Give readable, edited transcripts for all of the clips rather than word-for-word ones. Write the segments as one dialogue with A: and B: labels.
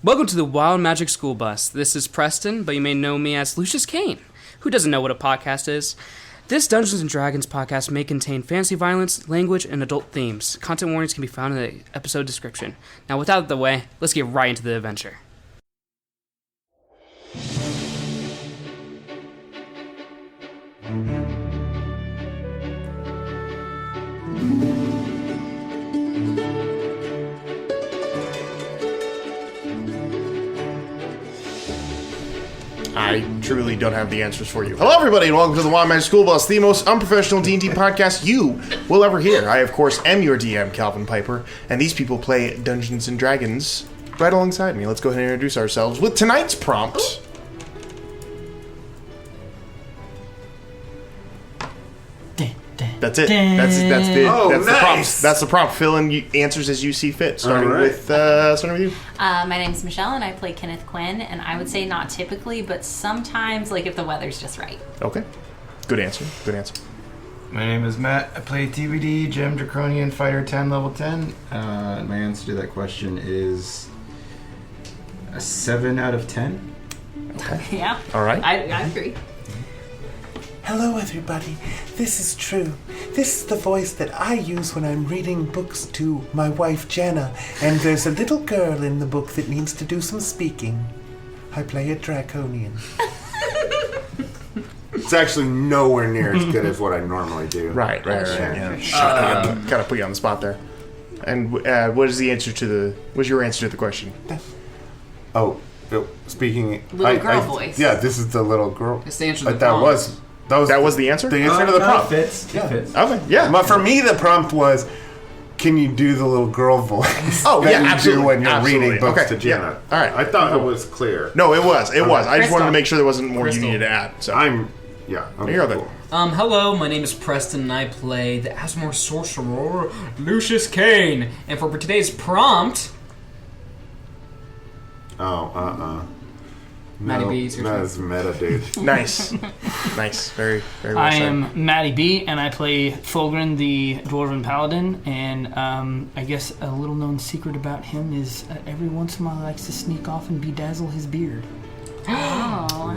A: Welcome to the Wild Magic School Bus. This is Preston, but you may know me as Lucius Kane. Who doesn't know what a podcast is? This Dungeons & Dragons podcast may contain fantasy violence, language, and adult themes. Content warnings can be found in the episode description. Now, with that out of the way, let's get right into the adventure.
B: I truly don't have the answers for you. Hello, everybody, and welcome to the Wild Magic School Bus, the most unprofessional D&D podcast you will ever hear. I, of course, am your DM, Calvin Piper, and these people play Dungeons & Dragons right alongside me. Let's go ahead and introduce ourselves with tonight's prompt. That's it. That's the prompt. That's the prompt. Fill in answers as you see fit. Starting with you.
C: My name's Michelle, and I play Kenneth Quinn. And I would say not typically, but sometimes, like if the weather's just right.
B: Okay. Good answer.
D: My name is Matt. I play TBD, Gem Draconian Fighter 10, level 10. My answer to that question is a 7 out of 10.
B: Okay.
C: Yeah.
B: All right.
C: I agree.
E: Hello, everybody. This is True. This is the voice that I use when I'm reading books to my wife, Jana. And there's a little girl in the book that needs to do some speaking. I play a Draconian.
F: It's actually nowhere near as good as what I normally do.
B: Right. Yeah. Shut up. Kind of put you on the spot there. And what's your answer to the question?
F: Speaking...
C: Little girl voice.
F: Yeah, this is the little girl.
A: It's the answer to the
F: that
A: prompt.
F: was
B: the answer?
F: The answer to the prompt.
D: It fits.
B: Okay, yeah.
F: But for me, the prompt was, can you do the little girl voice that you
B: absolutely.
F: do when you're
B: Absolutely.
F: reading books
B: Okay,
F: to Jenna?
B: yeah. All right.
F: I thought it was clear.
B: No, it was. I just
C: Crystal.
B: wanted to make sure there wasn't more
A: Crystal.
B: you needed to add. So
F: Okay,
B: Here you go,
F: cool.
A: Hello, my name is Preston, and I play the Asmore Sorcerer, Lucius Kane. And for today's prompt... Maddie B, it's your turn.
F: That's meta, dude.
B: nice. Very well
G: I
B: said.
G: am Matty B, and I play Fulgrim, the Dwarven Paladin, and I guess a little-known secret about him is every once in a while he likes to sneak off and bedazzle his beard.
C: Oh,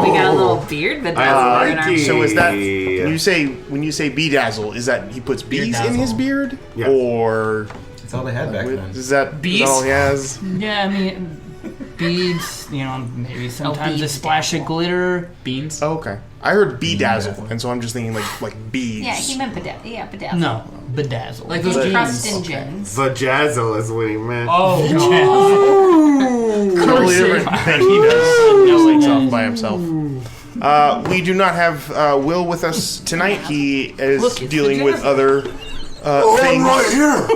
C: we got a little beard bedazzler in our...
B: So is that when you say bedazzle, is that he puts bees in his beard,
F: Yeah.
B: or
D: That's all they had back then.
B: is that
A: Bees?
B: all he has?
G: Yeah, I mean, beads, maybe sometimes a
C: beads
G: splash of glitter.
A: Beans?
B: Oh, okay. I heard bedazzle, and so I'm just thinking like bees.
C: Yeah, he meant bedazzle.
G: No, bedazzle.
A: Like those
C: Trust
A: jeans.
C: in gems.
F: Vajazzle is what he meant.
B: Totally different thing he does himself by himself. We do not have Will with us tonight. He is
A: Look, it's
B: dealing
A: the
B: with other
F: I'm
B: things.
F: right here.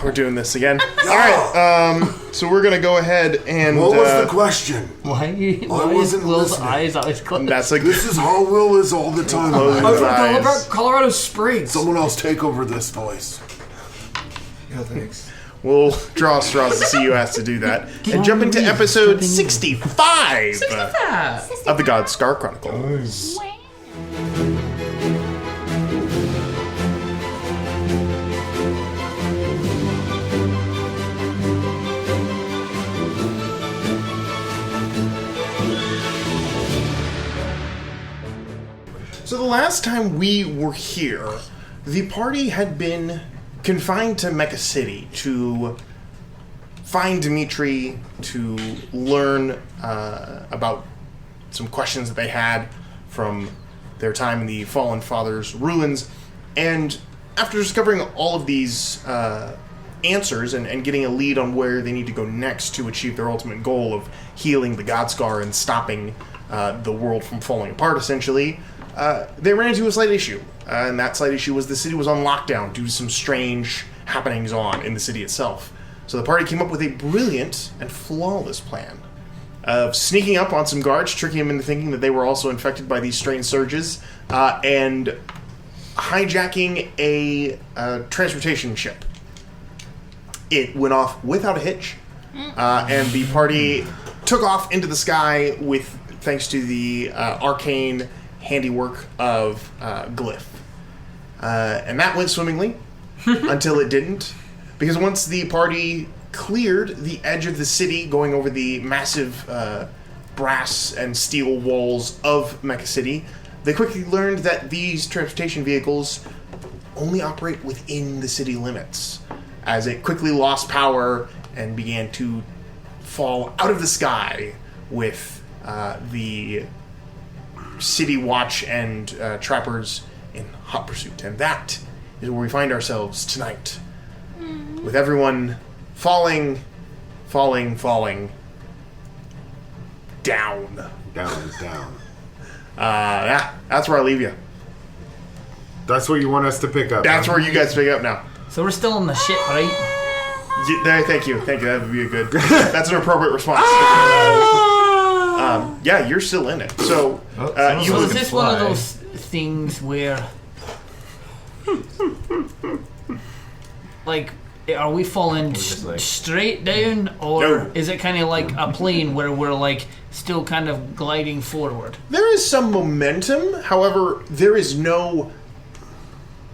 B: We're doing this again. All right. So we're gonna go ahead and.
F: What was the question?
G: Why is
F: wasn't
G: Will's
F: listening.
G: eyes always closed?
B: That's like
F: This is how Will is all the time.
B: Close his eyes.
A: Colorado Springs.
F: Someone else take over this voice.
D: Yeah, thanks.
B: We'll draw straws to see who has to do that, and jump into episode 65 of the Godscar Chronicles. So the last time we were here, the party had been confined to Meka City to find Dimitri, to learn about some questions that they had from their time in the Fallen Father's ruins, and after discovering all of these answers and getting a lead on where they need to go next to achieve their ultimate goal of healing the Godscar and stopping the world from falling apart, essentially, they ran into a slight issue. And that slight issue was the city was on lockdown due to some strange happenings in the city itself. So the party came up with a brilliant and flawless plan of sneaking up on some guards, tricking them into thinking that they were also infected by these strange surges, and hijacking a transportation ship. It went off without a hitch, and the party took off into the sky thanks to the arcane handiwork of Glyph. And that went swimmingly until it didn't, because once the party cleared the edge of the city, going over the massive brass and steel walls of Meka City, they quickly learned that these transportation vehicles only operate within the city limits, as it quickly lost power and began to fall out of the sky with the city watch and trappers in hot pursuit. And that is where we find ourselves tonight, with everyone falling down.
F: Down.
B: Yeah, that's where I leave you.
F: That's where you want us to pick up.
B: That's where you guys pick up now.
G: So we're still in the shit, right?
B: Thank you. That would be a good. That's an appropriate response. Yeah, you're still in it. So, you
G: So
B: would
G: is this one of those things where, like, are we falling straight down, or
B: No.
G: is it kind of like a plane where we're like still kind of gliding forward?
B: There is some momentum. However, there's no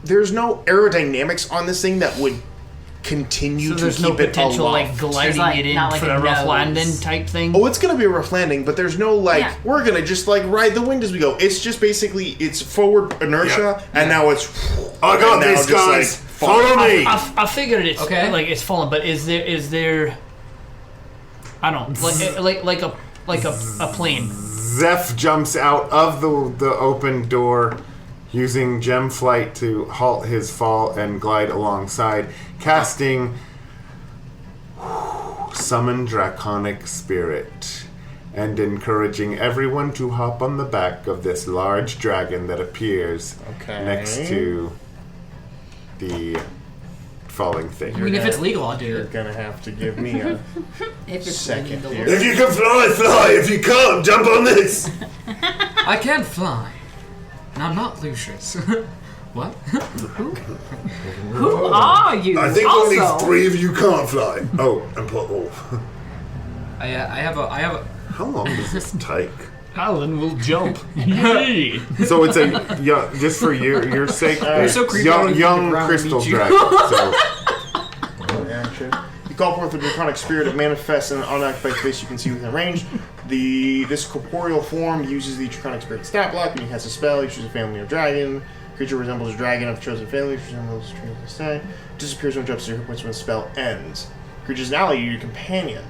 B: aerodynamics on this thing that would continue
G: So
B: to
G: there's
B: keep
G: no
B: it
G: potential
B: aloft.
G: like gliding
C: There's, like,
G: it in
C: not like
G: for
C: a
G: a rough
C: nose.
G: landing type thing.
B: Oh, it's gonna be a rough landing, but there's no like
C: Yeah.
B: we're gonna just like ride the wind as we go. It's just basically it's forward inertia, and now it's.
F: I got
B: and now
F: this,
B: just,
F: guys.
B: falling.
F: Follow me.
G: I figured it's
A: Okay.
G: like it's falling, but is there? I don't like a plane.
F: Zeph jumps out of the open door, using gem flight to halt his fall and glide alongside, casting Summon Draconic Spirit, and encouraging everyone to hop on the back of this large dragon that appears next to the falling thing.
A: I mean, if it's legal, I'll do
B: You're
A: it.
B: gonna have to give me a
C: If it's
B: second
C: legal.
B: here.
F: If you can fly, fly. If you can't, jump on this.
A: I can fly. And I'm not Lucius. What?
C: Who are you?
F: I think
C: also,
F: only 3 of you can't fly. Oh, and put off.
A: I have a.
F: How long does this take?
G: Alan will jump. Yay!
F: So it's a young, just for your sake,
A: so creepy, I don't
F: young,
A: even think the ground
F: crystal
A: meets you.
F: dragon. So
B: Action. You call forth the draconic spirit that manifests in an unoccupied space you can see within range. This corporeal form uses the draconic spirit stat block. When you cast a spell, you choose a family or dragon. Creature resembles a dragon of the chosen family, which resembles a tree of the sky. Disappears when it drops to your hit points when the spell ends. Creature's an ally to your companions.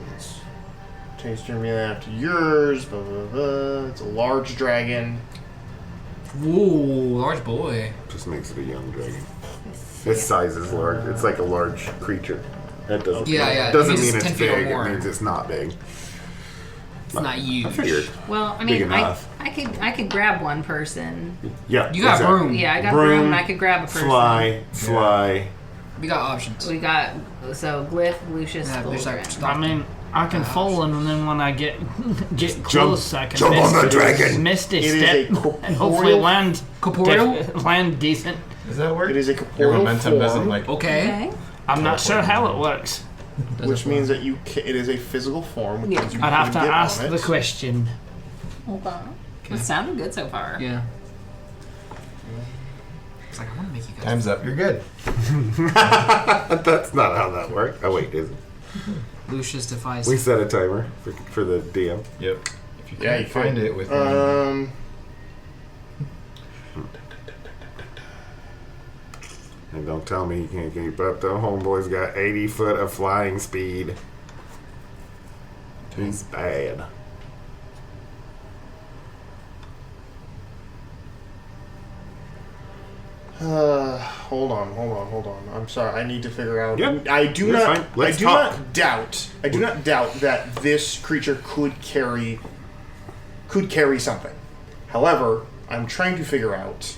B: Takes turn me after yours. Blah blah blah. It's a large dragon.
A: Ooh, large boy.
F: just makes it a young dragon. Its size is large. It's like a large creature. That doesn't.
A: Yeah.
F: Doesn't
A: It means
F: mean
A: it's
F: it's
A: 10 feet or
F: big. It
A: more.
F: means it's not big.
A: It's not huge.
F: Weird.
C: Well, I
F: Big
C: mean,
F: enough.
C: I could grab one person.
F: Yeah.
A: You got
F: exactly.
A: broom.
C: Yeah, I got
F: Broom,
C: broom. And I could grab a person.
F: Fly.
A: We got options.
C: We got Glyph, Lucius,
A: Yeah, there's like
C: Fulgrim.
A: stop.
G: I mean, I can fall, and then when I get close, I can
F: jump on the
G: misty
F: dragon.
G: Misty
B: It is
G: step,
B: a
G: and hopefully
B: corporeal.
G: land decent.
D: Does that work?
B: It is a
D: Your
B: corporeal
D: momentum
B: form,
D: doesn't like.
A: Okay.
C: Okay.
G: I'm not sure how it works.
B: which means that it is a physical form. Which means you
G: I'd have
B: can
G: to
B: get
G: ask
B: on it.
G: the question.
C: Hold on. It sounded good so far.
A: Yeah. It's like I want to make you guys.
D: Time's up. You're good.
F: That's not how that works. Oh wait, is it?
A: Lucius defies.
F: We set a timer for the DM.
D: Yep. If you
B: Yeah,
D: can't
B: you
D: find
B: could.
D: it with
F: And don't tell me you can't keep up. The homeboy's got 80 foot of flying speed. He's bad.
B: Hold on. I'm sorry. I need to figure out.
F: Yep.
B: I do
F: You're
B: not.
F: fine. Let's
B: I do
F: talk.
B: not doubt. I do not doubt that this creature could carry something. However, I'm trying to figure out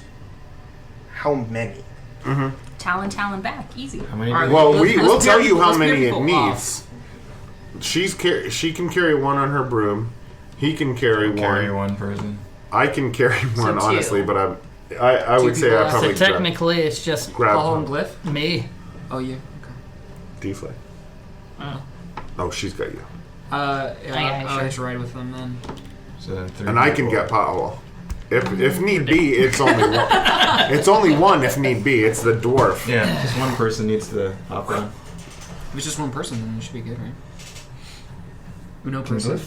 B: how many.
C: Talon back. Easy.
D: how many?
A: Alright,
D: do
F: Well,
A: Let's-
F: we'll
A: let's
F: tell
A: pair
F: you how
A: people- let's
F: many
A: pair
F: it
A: people
F: needs. She can carry one on her broom. He can carry
D: you carry
F: one.
D: one person?
F: I can carry one,
C: two.
F: honestly, but I would say
A: people
F: I
A: left.
F: probably
G: So technically, it's just
F: grab
A: Follow
F: one.
A: him, Glyph.
G: me.
A: Oh, you. Okay.
F: D-Fly.
G: Oh.
F: Oh, she's got you.
A: Yeah,
C: yeah,
A: I'll
C: sure.
A: just ride with them then.
D: So then 3
F: And I can
D: people.
F: get Powell. If need be, it's only one. It's only one if need be. It's the dwarf.
D: Yeah, just one person needs to hop on.
H: If it's just one person, then it should be good, right? Uno
D: Can
H: person.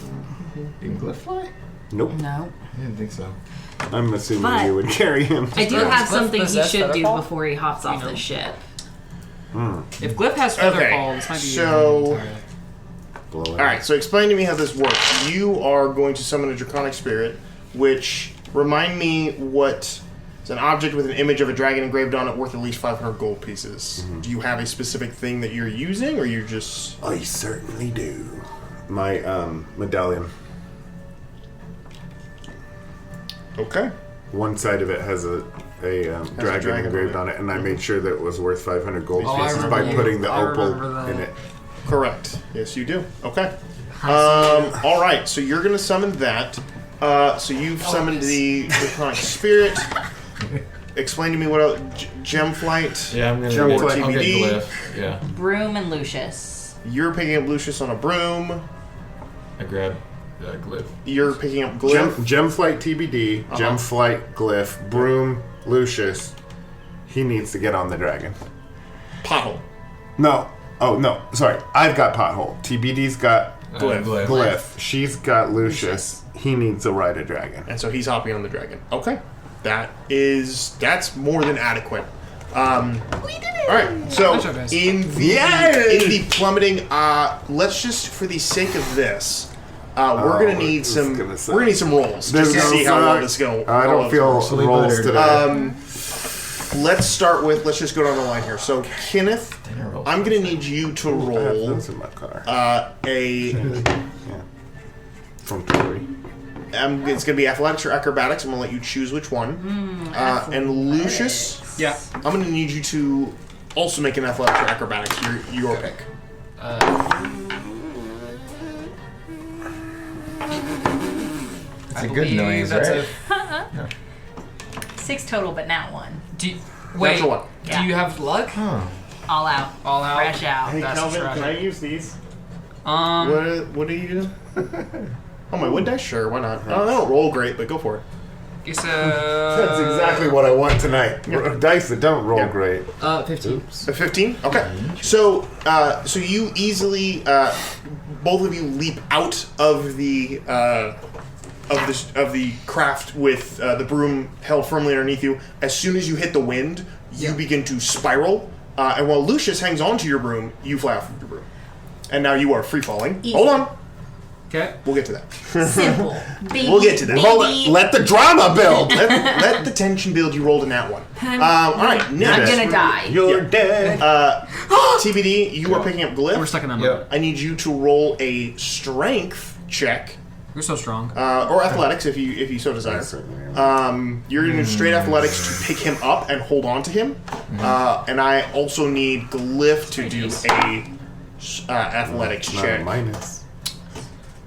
D: you can glyph fly?
F: Nope.
C: No.
D: I didn't think so.
F: I'm assuming
C: But-
F: you would carry him.
C: I do have something he
A: possess
C: should do
A: Featherfall?
C: before he hops off the ship.
H: If Glyph has Featherfall, this might be
B: so-
F: Blow it.
B: All right, so explain to me how this works. You are going to summon a draconic spirit, which remind me what is an object with an image of a dragon engraved on it worth at least 500 gold pieces. Do you have a specific thing that you're using, or you're just?
F: I certainly do. My medallion.
B: Okay.
F: One side of it has a dragon engraved on it, and I made sure that it was worth 500 gold
H: Oh, I
F: pieces
H: remember
F: by
H: that.
F: putting the
H: I
F: opal
H: remember
F: in
H: that.
F: it.
B: Correct. Yes, you do. Okay. All right. So you're going to summon that. So you've summoned the draconic spirit. Explain to me what else. Gem flight.
D: Yeah, I'm gonna
B: Gem
D: get,
B: or
D: I'll get
B: TBD.
D: glyph. Yeah.
C: Broom and Lucius.
B: You're picking up Lucius on a broom.
D: I grab glyph.
B: You're picking up Glyph.
F: Gem flight TBD, gem flight glyph, broom, Lucius. He needs to get on the dragon.
B: Pothole.
F: No. Oh, no. Sorry. I've got pothole. TBD's got
B: Glyph.
F: glyph. She's got Lucius. He needs to ride a dragon.
B: And so he's hopping on the dragon. Okay. That's more than adequate.
C: We did it!
B: Alright, so
H: Good job, guys.
B: in the plummeting, let's just for the sake of this, we're gonna need
F: it's
B: some
F: gonna suck.
B: we're gonna need some rolls
F: This
B: just to
F: is
B: see
F: gonna
B: how well
F: suck.
B: this go.
F: I don't feel
D: Sleep
F: rolls
D: better.
F: today.
B: Let's start with let's just go down the line here. So Kenneth, I'm gonna need you to
F: I have
B: roll
F: those in my car. From Tori.
B: it's gonna be athletics or acrobatics. I'm gonna let you choose which one. And Lucius,
H: Yeah.
B: I'm gonna need you to also make an athletics or acrobatics. Your pick.
D: It's a good noise, right?
C: 6 total, but not 1.
H: Wait,
B: Natural one.
H: do you have luck?
C: All out.
H: All out?
C: Fresh out.
B: Hey
H: That's
B: Calvin,
H: tragic.
B: can I use these? What do you do? Oh, my wood dice? Sure, why not? Oh, they don't roll great, but go for it.
H: Guess,
F: That's exactly what I want tonight. Dice that don't roll great.
H: 15.
B: A 15? Okay. So you easily, both of you leap out of the craft with the broom held firmly underneath you. As soon as you hit the wind, you begin to spiral. And while Lucius hangs onto your broom, you fly off of your broom. And now you are free falling.
C: Easy.
B: Hold on.
H: Okay.
B: We'll get to that.
C: Simple. Baby,
B: We'll get to that.
C: baby.
B: Hold
F: Let the drama build.
B: let the tension build. You rolled in that one. All right.
C: I'm
B: Next.
C: gonna die.
F: You're dead.
B: TBD, you are picking up Glyph.
H: We're stuck in that
D: Yep.
H: mode.
B: I need you to roll a strength check,
H: You're so strong.
B: or athletics if you so desire. You're going to do straight athletics to pick him up and hold on to him, and I also need Glyph to do a athletics
F: Not
B: check,
F: a minus.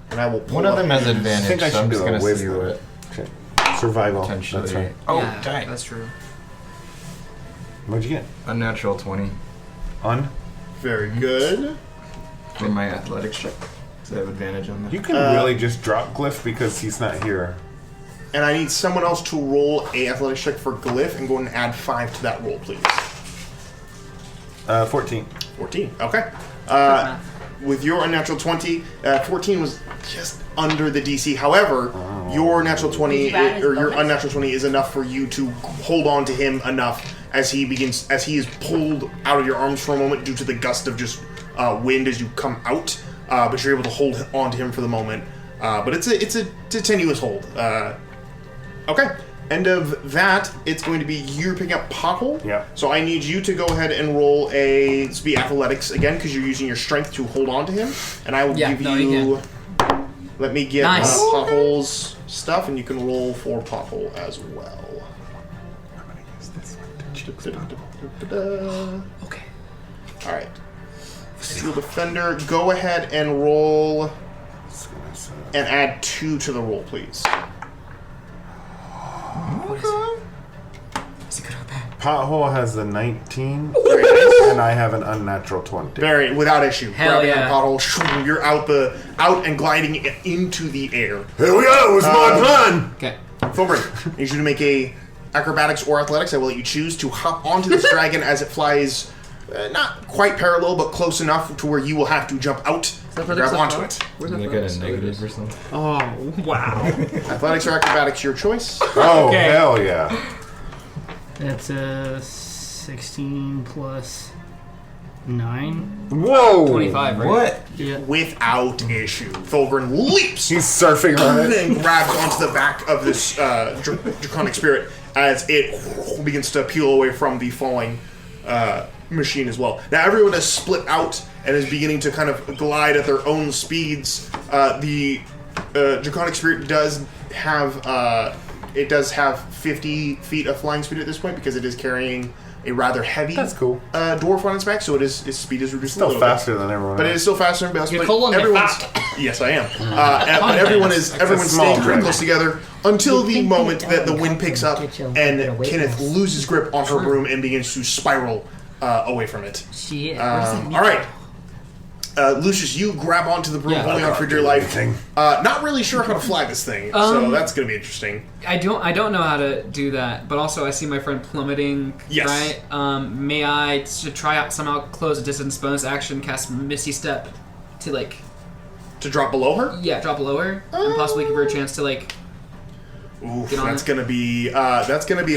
B: and I will. Pull
D: One of
B: up
D: them has
B: his-
D: advantage,
F: I think I
D: so I'm
F: should
D: just
F: do a
D: gonna see
F: wisdom.
D: what
F: Survival.
D: potentially.
F: That's right.
D: Oh,
H: Yeah,
D: dang.
H: that's true.
F: What'd you get?
D: Unnatural 20
F: On?
B: Very good.
D: for my athletics check. So I have advantage on that.
F: You can really just drop Glyph because he's not here.
B: And I need someone else to roll a athletics check for Glyph and go and add 5 to that roll, please.
F: 14.
B: 14. Okay. With your unnatural 20, 14 was just under the DC. However, your natural 20
C: Did you add his
B: or your
C: bonus?
B: unnatural 20 is enough for you to hold on to him enough as he is pulled out of your arms for a moment due to the gust of just wind as you come out. But you're able to hold on to him for the moment. But it's a tenuous hold. Okay. End of that, it's going to be you're picking up Pothole.
F: Yeah.
B: So I need you to go ahead and roll this be athletics again because you're using your strength to hold on to him. And I will give you. Let me get
H: Nice.
B: Pothole's stuff, and you can roll for Pothole as well.
F: I'm going to use this one to choose.
H: Okay.
B: All right. Steel Defender, go ahead and roll
F: It's gonna suck.
B: and add 2 to the roll, please.
H: Is it good or bad?
F: Pothole has a 19,
B: Very nice.
F: and I have an unnatural 20.
B: Very, without issue.
H: Hell
B: Grabbing
H: yeah.
B: the Pothole, shoo, you're out and gliding into the air.
F: Here we go. It was my plan.
H: Okay.
B: Thorburn, I need you to make a acrobatics or athletics. I will let you choose to hop onto this dragon as it flies not quite parallel, but close enough to where you will have to jump out and grab onto it.
H: Where's
D: Like at a negative or something.
A: Oh, wow.
B: Athletics or acrobatics, your choice.
F: Oh,
A: Okay.
F: hell yeah.
G: That's a 16 plus 9.
F: Whoa!
H: 25, right?
D: What?
G: Yeah.
B: Without issue. Fulgrim leaps
F: He's surfing on it.
B: and grabs onto the back of this draconic spirit as it begins to peel away from the falling machine as well. Now everyone has split out and is beginning to kind of glide at their own speeds. The draconic spirit does have 50 feet of flying speed at this point because it is carrying a rather heavy
F: That's cool.
B: dwarf on its back, so its speed is reduced a
F: Still
B: little bit.
F: faster than everyone
B: But it
F: else.
B: is still faster than everybody else.
H: You're
B: But
H: calling me
B: everyone's
H: fast.
B: yes, I am. But everyone's
F: small
B: staying pretty
F: dragon.
B: close together until the
I: think
B: moment
I: the
B: that the
I: dog
B: wind picks up
I: get you a
B: and
I: little bit
B: Kenneth
I: weightless.
B: loses grip on her broom and begins to spiral away from it.
C: Shit.
B: All right. Lucius, you grab onto the broom,
H: Yeah.
B: holding on for dear life. Not really sure how to fly this thing, so that's going to be interesting.
A: I don't know how to do that, but also I see my friend plummeting.
B: Yes.
A: Right. May I try out somehow close a distance bonus action, cast Misty Step to
B: To drop below her?
A: drop lower and possibly give her a chance to
B: Oof,
A: Get on
B: that's
A: it.
B: gonna be a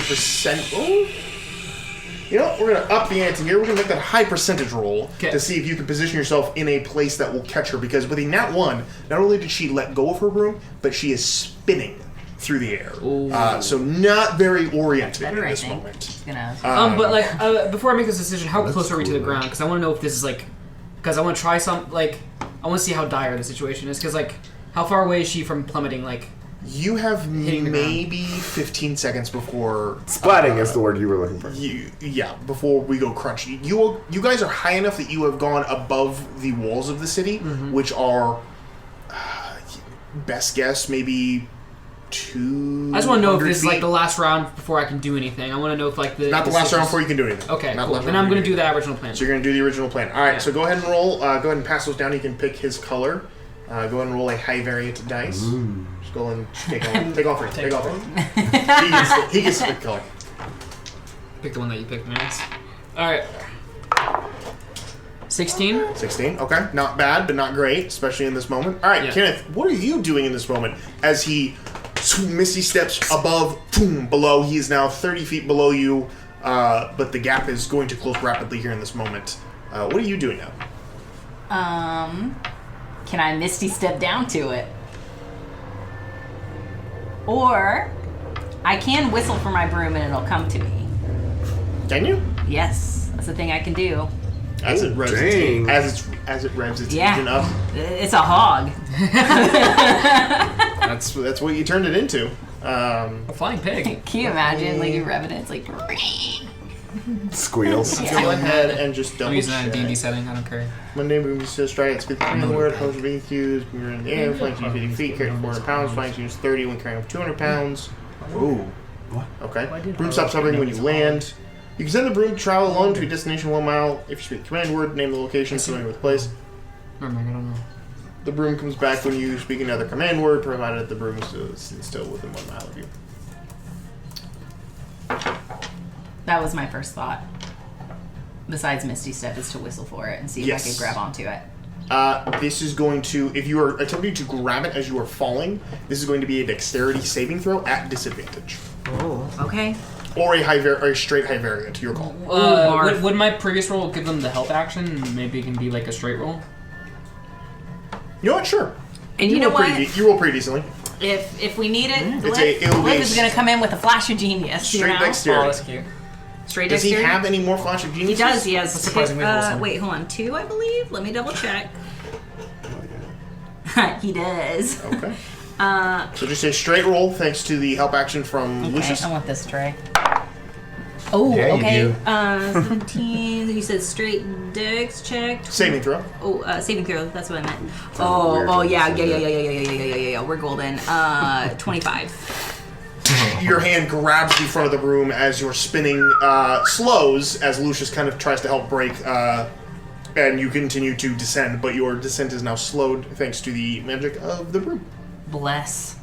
B: percent. Ooh. You know what? We're gonna up the ante here. We're gonna make that a high percentage roll
A: 'Kay.
B: to see if you can position yourself in a place that will catch her. Because with a nat 1, not only did she let go of her broom, but she is spinning through the air. So not very oriented
C: Better,
B: in
C: I
B: this
C: think.
B: moment.
C: Gonna.
A: But before I make this decision, how
F: That's
A: close are we to the
F: cool.
A: ground? Because I want to know if this is because I want to try some I want to see how dire the situation is. Because how far away is she from plummeting?
B: You have
A: Hitting the ground.
B: maybe 15 seconds before
F: Splatting is the word you were looking for.
B: before we go crunchy. You guys are high enough that you have gone above the walls of the city, which are best guess maybe 2.
A: I just want to know if this is the last round before I can do anything. I want to know if
B: Not the last round before you can do anything.
A: Okay,
B: Not the
A: cool.
B: last
A: Then
B: round
A: I'm
B: before
A: going to
B: you
A: do that original plan.
B: So you're going to do the original plan. All right.
A: Yeah.
B: So go ahead and roll. Go ahead and pass those down. You can pick his color. Go ahead and roll a high variant dice. Just go and take off three. Take off three. He gets to pick color.
A: Pick the one that you picked, man. All right. 16.
B: 16. Okay. Not bad, but not great, especially in this moment. All right,
A: Yeah.
B: Kenneth. What are you doing in this moment as he misty steps above, boom, below? He is now 30 feet below you, but the gap is going to close rapidly here in this moment. What are you doing now?
C: Can I Misty Step down to it? Or I can whistle for my broom and it'll come to me.
B: Can you?
C: Yes, that's the thing I can do.
B: As it revs its
F: dang.
B: as it revs its
C: Yeah.
B: engine up.
C: It's a hog.
B: That's what you turned it into.
A: A flying pig.
C: Can you imagine? Like you revving it, it's like.
F: Squeals.
B: Go ahead and just double
A: I'm using that in a
B: check.
A: D&D setting. I don't care.
B: Monday movie says try it. Speak the command word. Hose are being used. When you're in the air, flying to 50 feet, carrying 400 pounds. Flying to 30 when carrying up 200 pounds. Ooh.
F: What?
B: Okay. Broom stops hovering when you land. You can send the broom to travel alone to a destination 1 mile. If you speak the command word, name the location, familiar with the place.
A: Never mind, I don't know.
B: The broom comes back when you speak another command word, provided the broom is still within 1 mile of you.
C: That was my first thought. Besides Misty Step, is to whistle for it and see if
B: Yes.
C: I can grab onto it.
B: This is going to, if you are attempting to grab it as you are falling, this is going to be a dexterity saving throw at disadvantage.
C: Oh, okay.
B: Or a straight high variant, your call.
C: barf.
A: Would my previous roll give them the help action? And maybe it can be like a straight roll?
B: You know what? Sure.
C: And you know
B: roll
C: what?
B: You roll pretty decently.
C: If we need it,
B: it'll be
C: Liv
B: a
C: is going to come in with a flash of genius.
B: Straight
C: you know?
B: dexterity.
A: Oh, that's cute.
C: Straight
B: Does he
C: dexterity.
B: have any more flash of
C: He
B: genius?
C: does. He has.
A: That's surprisingly wholesome.
C: Wait, hold on. 2, I believe. Let me double check. He does.
B: Okay. So just a straight roll, thanks to the help action from
C: Okay,
B: Lucius.
C: I want this tray. Oh,
D: Yeah, you
C: okay.
D: do.
C: 17. You said straight dex check.
B: Saving throw.
C: Oh, saving throw. That's what I meant.
F: weird
C: Oh,
F: when you
C: yeah,
F: say
C: yeah. We're golden. 25.
B: Your hand grabs the front of the room as your spinning slows, as Lucius kind of tries to help brake, and you continue to descend, but your descent is now slowed thanks to the magic of the broom.
C: Bless.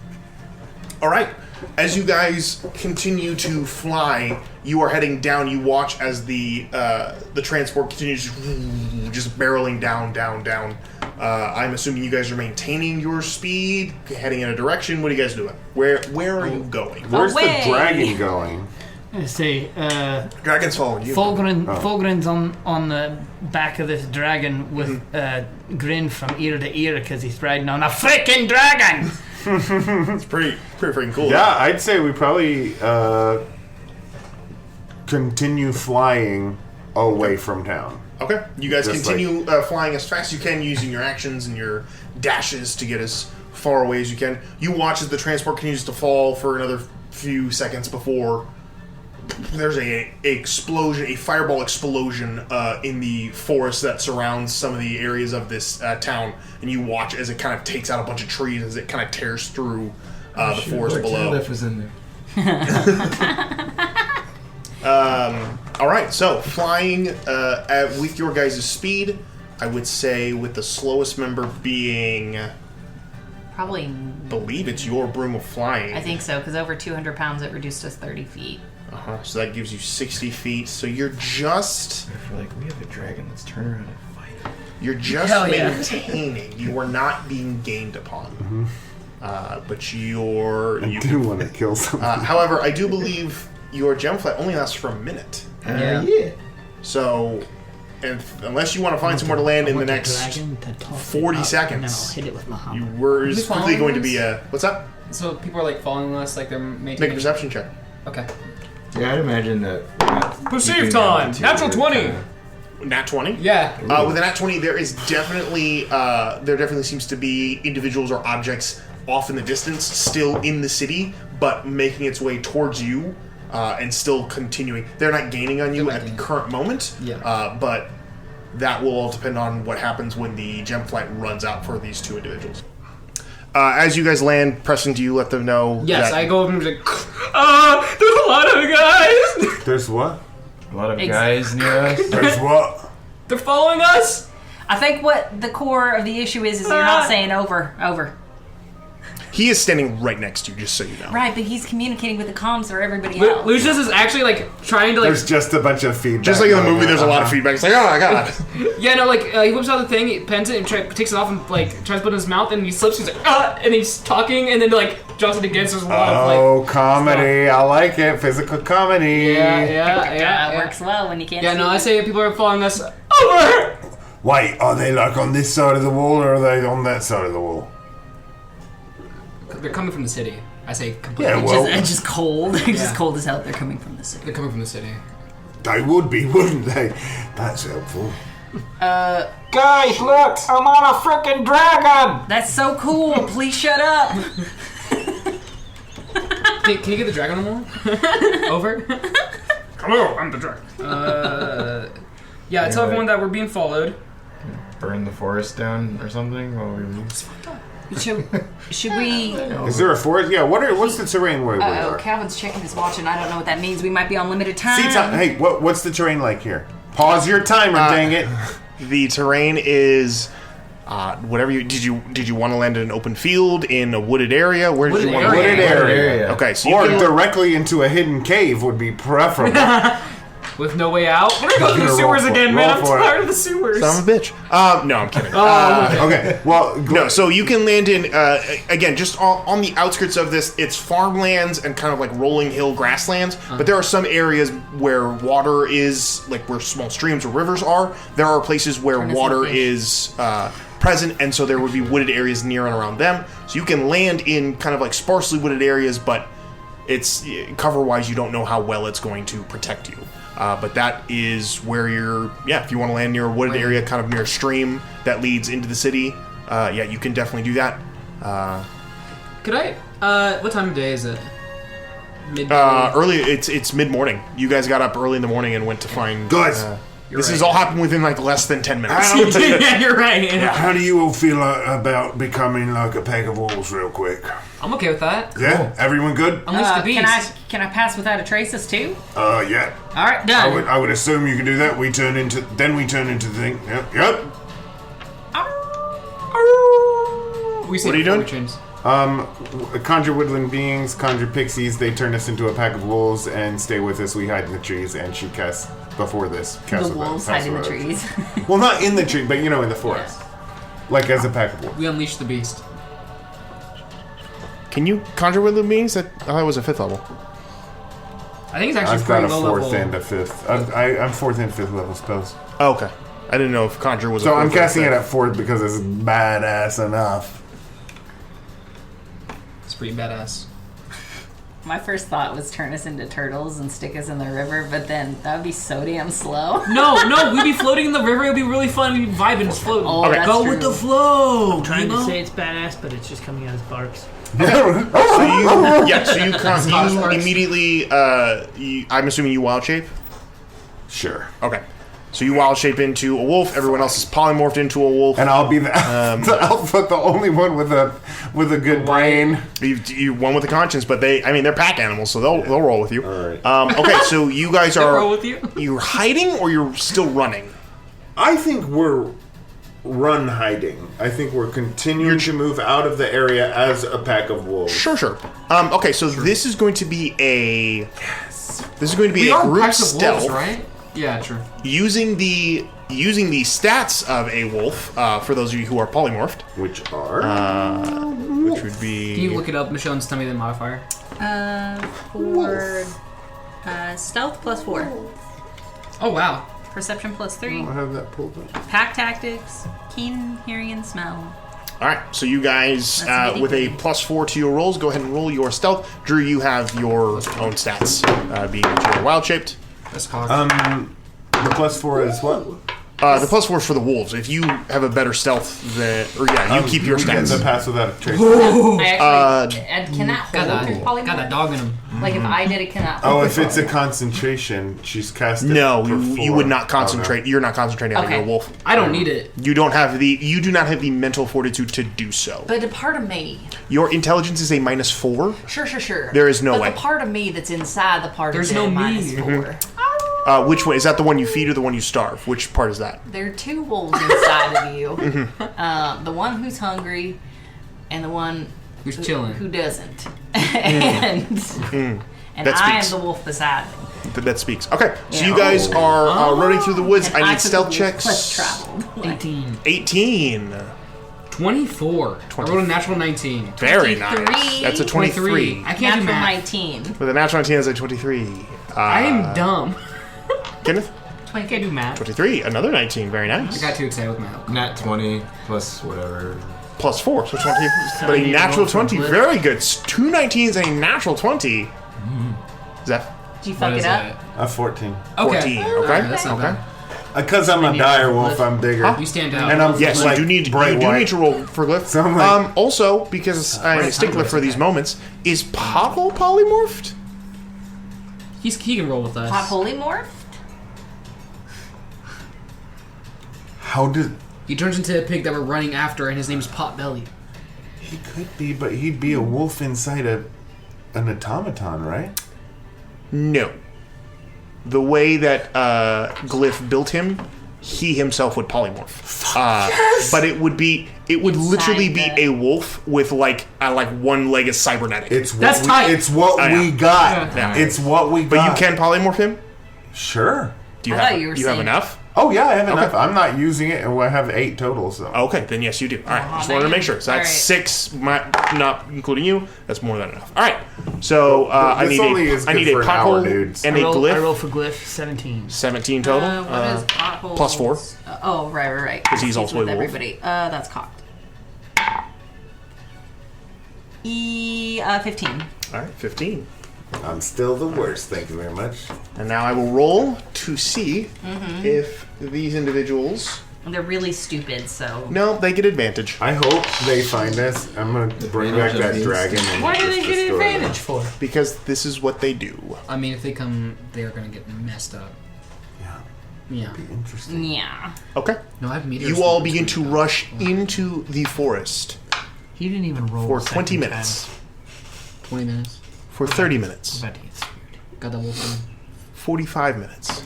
B: All right. As you guys continue to fly, you are heading down. You watch as the transport continues just barreling down. I'm assuming you guys are maintaining your speed, heading in a direction. What are you guys doing? Where are you going?
F: Where's the dragon going?
G: Let's see.
B: Dragon's following you.
G: Fulgrin's on the back of this dragon with a grin from ear to ear because he's riding on a freaking dragon.
B: It's pretty freaking cool.
F: Yeah, I'd say we probably continue flying away from town.
B: Okay. You guys
F: Just
B: continue flying as fast as you can using your actions and your dashes to get as far away as you can. You watch as the transport continues to fall for another few seconds before there's a fireball explosion in the forest that surrounds some of the areas of this town, and you watch as it kind of takes out a bunch of trees as it kind of tears through the forest below.
D: Was in there.
B: All right, so flying with your guys' speed, I would say with the slowest member being,
C: Probably.
B: believe it's your broom of flying.
C: I think so, because over 200 pounds it reduced us 30 feet.
B: So that gives you 60 feet. So you're just...
D: I feel like we have a dragon. Let's turn around and fight.
B: You're just
G: Hell yeah.
B: maintaining. You are not being gained upon. But you're...
F: I do want to kill something.
B: however, I do believe your gem flight only lasts for a minute.
D: Yeah.
B: So, and unless you want to find somewhere to land in the next 40 seconds,
G: hit it with my
B: you
G: hammer.
B: were
H: we
B: quickly going to be
H: following
B: a... What's up?
H: So people are like following us, like they're maintaining.
B: Make a perception check.
H: Okay.
D: Yeah, I'd imagine that.
H: Perceive time! Natural 20!
B: Nat 20?
H: Yeah.
B: With a nat 20, there definitely seems to be individuals or objects off in the distance, still in the city, but making its way towards you, and still continuing. They're not gaining on you at the current moment, but that will all depend on what happens when the gem flight runs out for these two individuals. As you guys land, Preston, do you let them know?
H: Yes,
B: that
H: I go over and be like, there's a lot of guys!
F: There's what?
D: A lot of guys near us.
F: There's what?
H: They're following us!
C: I think what the core of the issue is you're not saying over.
B: He is standing right next to you, just so you know.
C: Right, but he's communicating with the comms for everybody else.
H: Lucius is actually like trying to like...
F: There's just a bunch of feedback.
B: Just like in the movie, there's a lot of feedback. It's like, oh my god.
H: Yeah, no, like, he whips out the thing, he pens it, and takes it off and, like, tries to put it in his mouth, and he slips, he's like, and he's talking, and then, like, drops it against his
F: Oh, comedy. I like it. Physical comedy.
H: Yeah.
C: It works well when you can't see
H: Yeah, no, I
C: them.
H: say people are following us over!
F: Wait, are they like on this side of the wall or are they on that side of the wall?
H: They're coming from the city. I say completely.
F: Yeah, well,
C: It's just cold. It's just cold as hell. They're coming from the city.
H: They're coming from the city.
F: they would be, wouldn't they? That's helpful.
G: Guys, look! I'm on a freaking dragon!
C: That's so cool. Please shut up.
H: Can you get the dragon more? Over? Hello, I'm the dragon. Yeah, tell everyone that we're being followed.
D: Burn the forest down or something while we leave.
C: Should we...
F: Is there a forest? Yeah, what's the terrain where we are?
C: Calvin's checking his watch, and I don't know what that means. We might be on limited time.
F: Hey, what's the terrain like here? Pause your timer, dang it.
B: The terrain is whatever you did. You want to land in an open field, in a wooded area? Where did you want to land?
F: Wooded area.
B: Okay, so you
F: Or
B: can
F: directly into a hidden cave would be preferable.
H: With no way out. We're gonna go to the sewers again, man. I'm tired of the sewers.
B: Son of a bitch. No, I'm kidding.
F: Okay, well,
B: no. So you can land in again, just on the outskirts of this. It's farmlands and kind of like rolling hill grasslands. But there are some areas where water is, like where small streams or rivers are. There are places where water is present, and so there would be wooded areas near and around them. So you can land in kind of like sparsely wooded areas, but it's cover-wise, you don't know how well it's going to protect you. But that is where you're, if you want to land near a wooded area, kind of near a stream that leads into the city, you can definitely do that.
H: Could I, what time of day is it? Midday?
B: Early, it's mid-morning. You guys got up early in the morning and went to find...
F: Guys,
B: this has all happened within like less than 10 minutes.
H: Yeah, you're right.
F: how do you all feel about becoming like a pack of wolves real quick?
H: I'm okay with that.
F: Yeah? Everyone good?
H: Unleash the beast.
C: Can I pass without a traces too?
F: Yeah.
C: All right, done.
F: I would assume you can do that. We turn into the thing. Yep.
H: We see
B: What are you
H: before
B: doing?
H: we change.
F: Conjure woodland beings, conjure pixies. They turn us into a pack of wolves and stay with us. We hide in the trees, and she casts before this.
C: The wolves hide in the trees.
F: Well, not in the tree, but in the forest, like as a pack of wolves.
H: We unleash the beast.
B: Can you conjure woodland beings? I thought it was a 5th level.
H: I think it's actually
F: I've got a
H: pretty low
F: 4th
H: level.
F: and a 5th. I'm 4th and 5th level spells.
B: Oh, okay. I didn't know if conjure was.
F: So
B: a
F: I'm
B: 4th or
F: casting it
B: 5th.
F: at 4th because it's badass enough.
H: It's pretty badass.
C: My first thought was turn us into turtles and stick us in the river, but then that would be so damn slow.
H: No, we'd be floating in the river. It'd be really fun. We'd be vibing, just floating.
C: Oh, that's
H: Go
C: true.
H: with the flow.
G: Trying to say it's badass, but it's just coming out as barks.
B: So you immediately. I'm assuming you wild shape.
F: Sure.
B: Okay. So you wild shape into a wolf. Everyone else is polymorphed into a wolf.
F: And I'll be the alpha, the only one with a good brain.
B: You won with a conscience, but they're pack animals, so they'll roll with you.
F: All right.
B: Okay, so you guys
H: They'll
B: are.
H: roll with you?
B: You're hiding, or you're still running?
F: I think we're run hiding. I think we're continuing to move out of the area as a pack of wolves.
B: Sure. Okay, so this is going to be a. This is going to be
H: We
B: a
H: are
B: group
H: packs of
B: stealth.
H: wolves, right? Yeah, true.
B: Using the stats of a wolf, for those of you who are polymorphed,
F: Which are?
B: which would be.
H: Can you look it up, Michelle, and tell me the modifier?
C: For stealth +4,
H: Oh, wow.
C: perception
F: I
C: +3,
F: don't have that pulled up.
C: pack tactics, keen hearing and smell.
B: All right, so you guys,
C: That's
B: with a
C: amazing.
B: +4 to your rolls, go ahead and roll your stealth. Drew, you have your own stats, being that you're wild shaped.
H: That's cocked.
F: The +4 is what?
B: The +4 is for the wolves. If you have a better stealth, you keep your
F: We get
B: stats.
F: the pass without a trace.
C: I actually, and can that hold through polymorph?
H: Got that dog in him.
C: Like if I did it, can that
F: Oh,
C: hold
F: if
C: through
F: it's a
C: polymorph?
F: concentration, she's casted.
B: No,
F: for
B: you
F: 4.
B: would not
F: Oh,
B: concentrate.
F: no.
B: You're not concentrating on
C: Okay.
B: your wolf.
H: I don't need it.
B: You do not have the mental fortitude to do so.
C: But a part of me,
B: Your intelligence is a -4.
C: sure.
B: There is no
C: but
B: way.
C: the part of me that's inside the part
H: There's
C: of
H: no
C: it
H: me.
C: -4.
B: Which one is that? The one you feed or the one you starve? Which part is that?
C: There are two wolves inside of you. The one who's hungry, and the one
H: Who's chilling?
C: who doesn't. And
B: That
C: I am
B: speaks.
C: the wolf beside me.
B: That speaks. Okay, so
C: Yeah.
B: you guys are running through the woods.
C: And
B: I need
C: took
B: stealth
C: the wolf
B: checks.
C: less traveled.
H: 18.
B: 18.
H: 24. I rolled a natural 19.
B: Very nice.
C: 23.
B: That's a 23.
H: I can't do
C: Natural
H: math.
C: 19.
B: With a natural 19 as a 23.
H: I am dumb.
B: Kenneth?
H: I can't do math.
B: 23. Another 19. Very
H: I
B: nice.
H: got too excited with my help.
D: Nat 20 plus whatever.
B: +4, so 20. But a
G: you
B: natural
G: roll for
B: 20.
G: blitz.
B: Very good. 2 19s and a natural 20. Zeph?
C: Did you fuck it up?
F: A 14.
B: 14. Okay.
H: Alright, that's not
B: Okay.
H: bad.
F: Because I'm a dire wolf, I'm bigger.
H: You stand out.
F: And I'm
B: Yes,
F: like
B: you do need
F: bright white.
B: to roll for glyph.
F: So I'm like-
B: Also, because I'm a stickler for these moments, is Pothole polymorphed?
H: He can roll with us.
C: Hot holy morph?
F: How did
H: He turns into a pig that we're running after, and his name's Potbelly.
F: he could be? But he'd be a wolf inside an automaton, right?
B: No. The way that Glyph built him, he himself would polymorph. But it would literally be
C: the-
B: a wolf with like one leg is cybernetic.
F: It's what
H: That's
F: we,
H: tight.
F: It's what
B: I know.
F: we got.
B: Yeah.
F: It's what we
B: but
F: got.
B: you can polymorph him?
F: Sure.
B: Do you
C: I
B: have
C: thought you were
B: have
C: saying-
B: enough?
F: Oh yeah, I have enough. I'm not using it, and I have 8 total. So
B: Okay, then yes, you do. All right,
C: Aw,
B: just wanted to
C: man.
B: make sure. So that's
C: All right.
B: 6, not including you. That's more than enough. All right, so I
F: This
B: need
F: only is
B: I
F: good
B: need a
F: for an hour,
B: pothole
F: dudes.
B: and
G: I
B: a
G: roll
B: glyph.
G: for glyph 17.
B: 17 total.
C: What is potholes?
B: +4.
C: Oh, right.
B: 'Cause he's also
C: with
B: a wolf.
C: everybody. That's cocked. 15.
B: All right, 15.
F: I'm still the worst. Thank you very much.
B: And now I will roll to see
C: Mm-hmm.
B: if these individuals.
C: They're really stupid, so.
B: No, they get advantage.
F: I hope they find us. I'm gonna bring back that dragon. And
G: Why do
F: just
G: they get
F: destroy them.
G: advantage for?
B: Because this is what they do.
H: I mean, if they come, they're gonna get messed up. Yeah.
F: Interesting.
C: Yeah.
B: Okay.
H: No, I have meteors.
B: You all begin to rush into the forest
G: He didn't even roll
B: for
G: a
B: 20
G: second
B: minutes.
H: 20 minutes.
B: For 30 minutes.
G: Time. About to get scared.
H: Got that wolf in.
B: 45 minutes.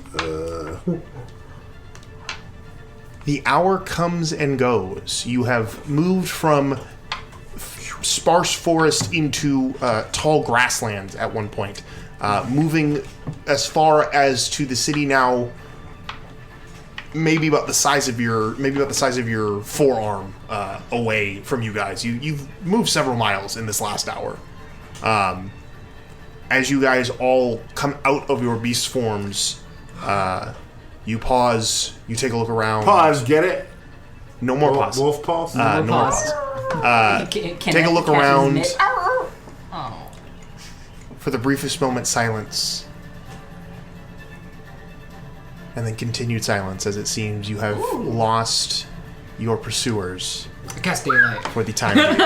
B: The hour comes and goes. You have moved from sparse forest into tall grasslands at one point, moving as far as to the city now. Maybe about the size of your forearm away from you guys. You've moved several miles in this last hour. As you guys all come out of your beast forms, you pause. You take a look around.
F: Pause. Get it?
B: No more pause.
F: Wolf pause.
B: No more pause. Take a look around. For the briefest moment, silence. And then continued silence, as it seems you have lost your pursuers
H: I cast daylight.
B: for the time being.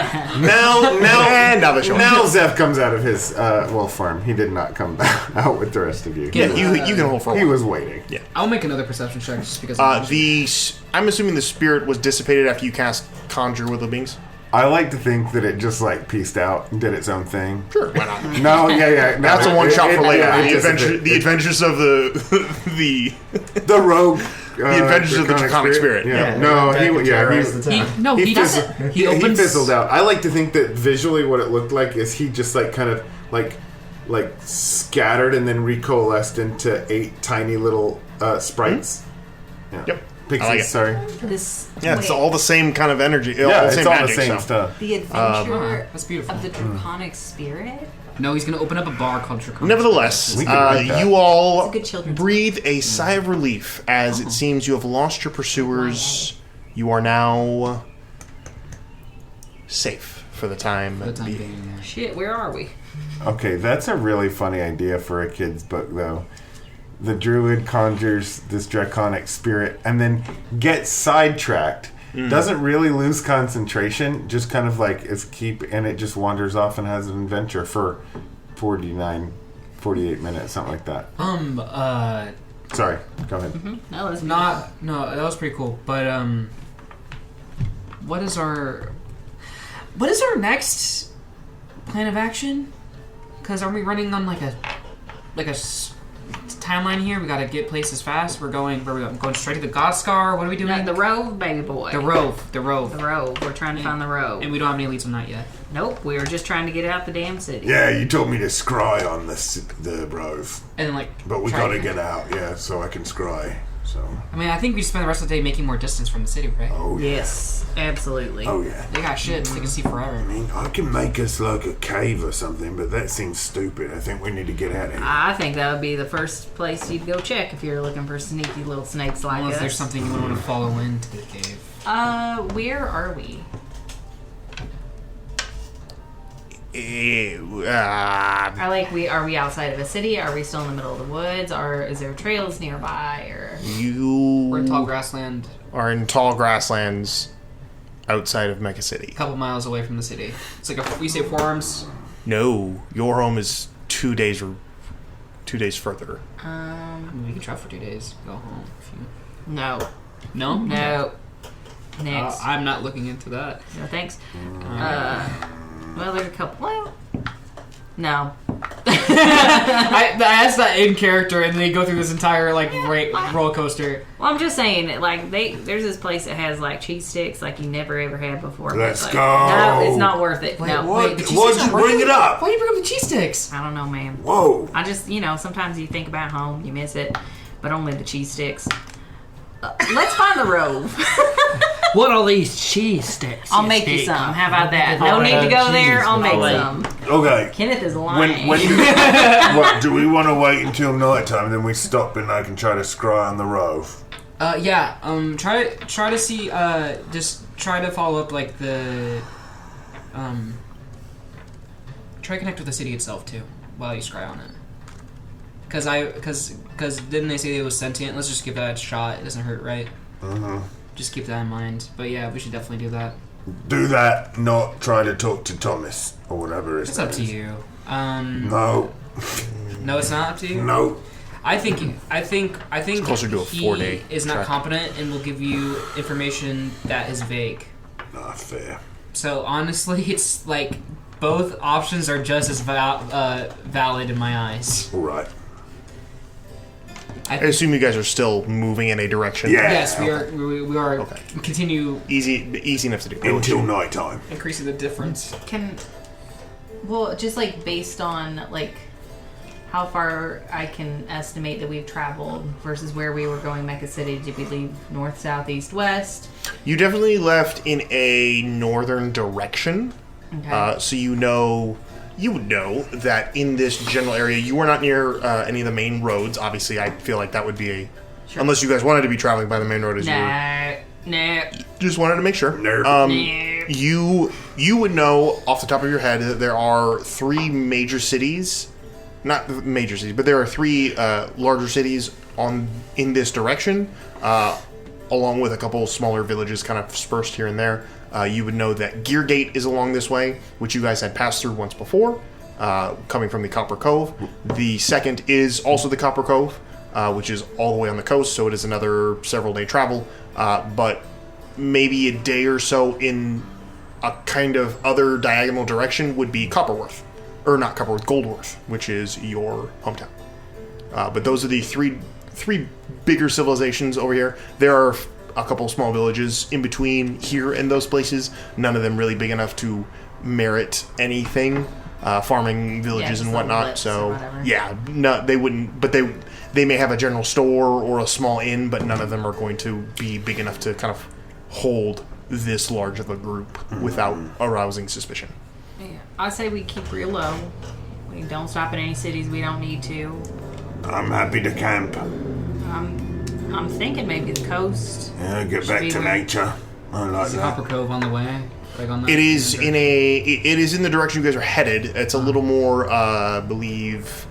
F: Now Zeph comes out of his wolf form. He did not come out with the rest of you.
B: Yeah, you can hold for a
F: He
B: while.
F: was waiting.
B: Yeah.
H: I'll make another perception check just because.
B: I'm assuming the spirit was dissipated after you cast Conjure with the beings.
F: I like to think that it just like pieced out and did its own thing.
B: Sure, why not?
F: No, yeah. No,
B: That's a one shot for later.
F: yeah,
B: The adventures of the
F: rogue.
B: the adventures of the draconic spirit.
F: Yeah. No,
H: he doesn't. He opens.
F: He fizzled out. I like to think that visually what it looked like is he just like kind of like scattered and then recoalesced into 8 tiny little sprites.
B: Yeah. Yep.
F: Pixies,
B: I like it.
F: sorry.
B: It's all the same kind of energy.
F: Yeah,
B: it's
F: all
B: magic,
F: the same
B: so.
F: stuff.
C: The adventure
H: That's beautiful.
C: of the draconic spirit?
H: No, he's gonna open up a bar called Draconic.
B: Nevertheless,
F: We can make that.
B: you all
C: It's a good children's
B: breathe a sigh of relief as it seems you have lost your pursuers. You are now safe for the time being.
C: Shit, where are we?
F: Okay, that's a really funny idea for a kid's book, though. The druid conjures this draconic spirit and then gets sidetracked. Doesn't really lose concentration, just kind of like and it just wanders off and has an adventure for 48 minutes, something like that. Sorry, go ahead.
C: No, that's
H: No, that was pretty cool. But what is our next plan of action? Because are we running on like a timeline here? We gotta get places fast. Where are we going straight to the God Scar? What are we doing?
C: No, the Rove, baby boy.
H: The Rove.
C: The Rove. We're trying to find the Rove.
H: And we don't have any leads on that yet.
C: Nope, we were just trying to get out the damn city.
F: Yeah, you told me to scry on the Rove.
H: And then,
F: But we gotta get out, so I can scry. So.
H: I mean, I think we spend the rest of the day making more distance from the city, right?
F: Oh, yeah.
C: Yes, absolutely.
F: Oh, yeah.
H: They got shit, so they can see forever.
F: I mean, I can make us like a cave or something, but that seems stupid. I think we need to get out of here.
C: I think that would be the first place you'd go check if you're looking for sneaky little snakes like
H: Unless
C: us.
H: there's something you want to follow into the cave.
C: Where are we? Are we outside of a city? Are we still in the middle of the woods? Or is there trails nearby? Or
H: we're in tall grassland.
B: Are in tall grasslands outside of Meka City.
H: A couple miles away from the city. It's like we say forearms.
B: No, your home is 2 days further.
H: I mean, we can travel for 2 days. Go home.
C: No.
H: No?
C: No. Next.
H: I'm not looking into that.
C: No, thanks. Well, there's a couple. Well, no.
H: I asked that in character, and they go through this entire roller coaster.
C: Well, I'm just saying, there's this place that has cheese sticks you never ever had before.
F: Let's go.
C: No, it's not worth it.
F: Wait,
C: no.
F: what? Why'd you bring it up?
H: Why do you bring up the cheese sticks?
C: I don't know, man.
F: Whoa.
C: I just, sometimes you think about home, you miss it, but only the cheese sticks. Let's find the Rove.
G: What are these cheese sticks?
C: I'll make you some. How about that? No need to go there. I'll make some.
F: Okay.
C: Kenneth is lying.
F: What, do we want to wait until nighttime, then we stop and I can try to scry on the Rove?
H: Yeah. Try to see. Just try to follow up the. Try to connect with the city itself too while you scry on it. Because didn't they say it was sentient? Let's just give that a shot. It doesn't hurt, right? Just keep that in mind. But yeah, we should definitely do that.
F: Do that, not try to talk to Thomas or whatever his
H: It's
F: name
H: up to
F: is.
H: you.
F: No.
H: No, it's not up to you.
F: No.
B: I think it's closer to a 4-day
H: he is not
B: trek.
H: competent and will give you information that is vague.
F: Not fair.
H: So honestly, it's both options are just as valid in my eyes.
F: All right.
B: I assume you guys are still moving in a direction.
F: Yeah.
H: Yes, we are. We are.
B: Okay.
H: Continue
B: Easy enough to do.
F: Until night time.
H: increasing the difference.
C: Just like based on like how far I can estimate that we've traveled versus where we were going, Meka City. Did we leave north, south, east, west?
B: You definitely left in a northern direction.
C: Okay.
B: So you would know that in this general area, you were not near any of the main roads. Obviously, I feel like that would be unless you guys wanted to be traveling by the main road as you were. Just wanted to make sure. You would know off the top of your head that there are 3 major cities. Not major cities, but there are 3 larger cities in this direction, along with a couple smaller villages kind of dispersed here and there. You would know that Geargate is along this way, which you guys had passed through once before, coming from the Copper Cove. The second is also the Copper Cove, which is all the way on the coast, so it is another several-day travel, but maybe a day or so in a kind of other diagonal direction would be Copperworth. Or not Copperworth, Goldworth, which is your hometown. But those are the three bigger civilizations over here. There are a couple small villages in between here and those places. None of them really big enough to merit anything. Farming villages and whatnot. So no, they wouldn't. But they may have a general store or a small inn, but none of them are going to be big enough to kind of hold this large of a group without arousing suspicion.
C: Yeah. I say we keep real low. We don't stop in any cities we don't need to.
F: I'm happy to camp.
C: I'm thinking maybe the coast.
F: Yeah, get back to nature. I like
H: Is the
F: that.
H: Copper Cove on the way? Like on the
B: It is in the direction you guys are headed. It's a little more, I believe.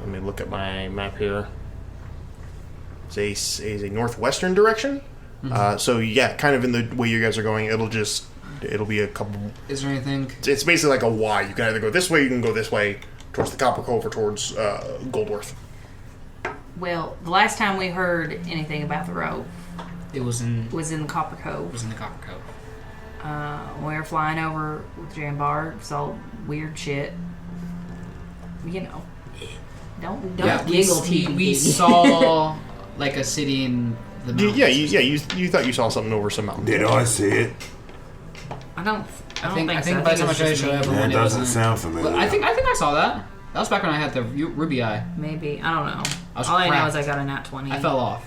B: Let me look at my map here. It's a northwestern direction. So yeah, kind of in the way you guys are going, it'll be a couple.
H: Is there anything?
B: It's basically like a Y. You can either go this way, you can go this way towards the Copper Cove or towards Goldworth.
C: Well, the last time we heard anything about the Rove
H: It was in
C: the Copper Cove.
H: It was in the Copper Cove.
C: We were flying over with Jambar, saw weird shit. You know, don't giggle.
H: We saw like a city in the mountains.
B: You thought you saw something over some mountains.
F: Did I see it?
C: I don't think
H: I
C: so.
H: think by the time I showed everyone,
F: That doesn't sound familiar.
H: But I think I saw that. That was back when I had the ruby eye.
C: Maybe, I don't know.
H: was
C: All I know
H: cracked.
C: is I got a nat 20.
H: I fell off.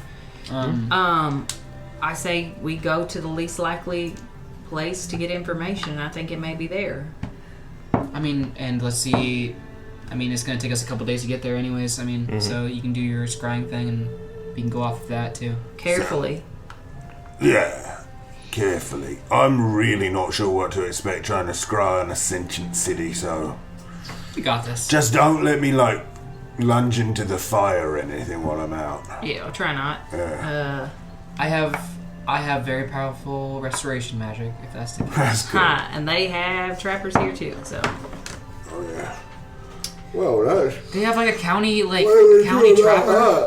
C: I say we go to the least likely place to get information. I think it may be there.
H: I mean, and let's see. I mean, it's going to take us a couple days to get there anyways. I mean, so you can do your scrying thing and we can go off of that too.
C: Carefully.
F: Yeah, carefully. I'm really not sure what to expect trying to scry an sentient city, so
H: We got this.
F: just don't let me, lunge into the fire or anything while I'm out.
C: Yeah, I'll try not.
H: I have very powerful restoration magic, if that's the case.
F: That's good.
C: Hi, and they have trappers here too, so.
F: Oh, yeah. Well, that's...
H: They have like a county
F: trapper.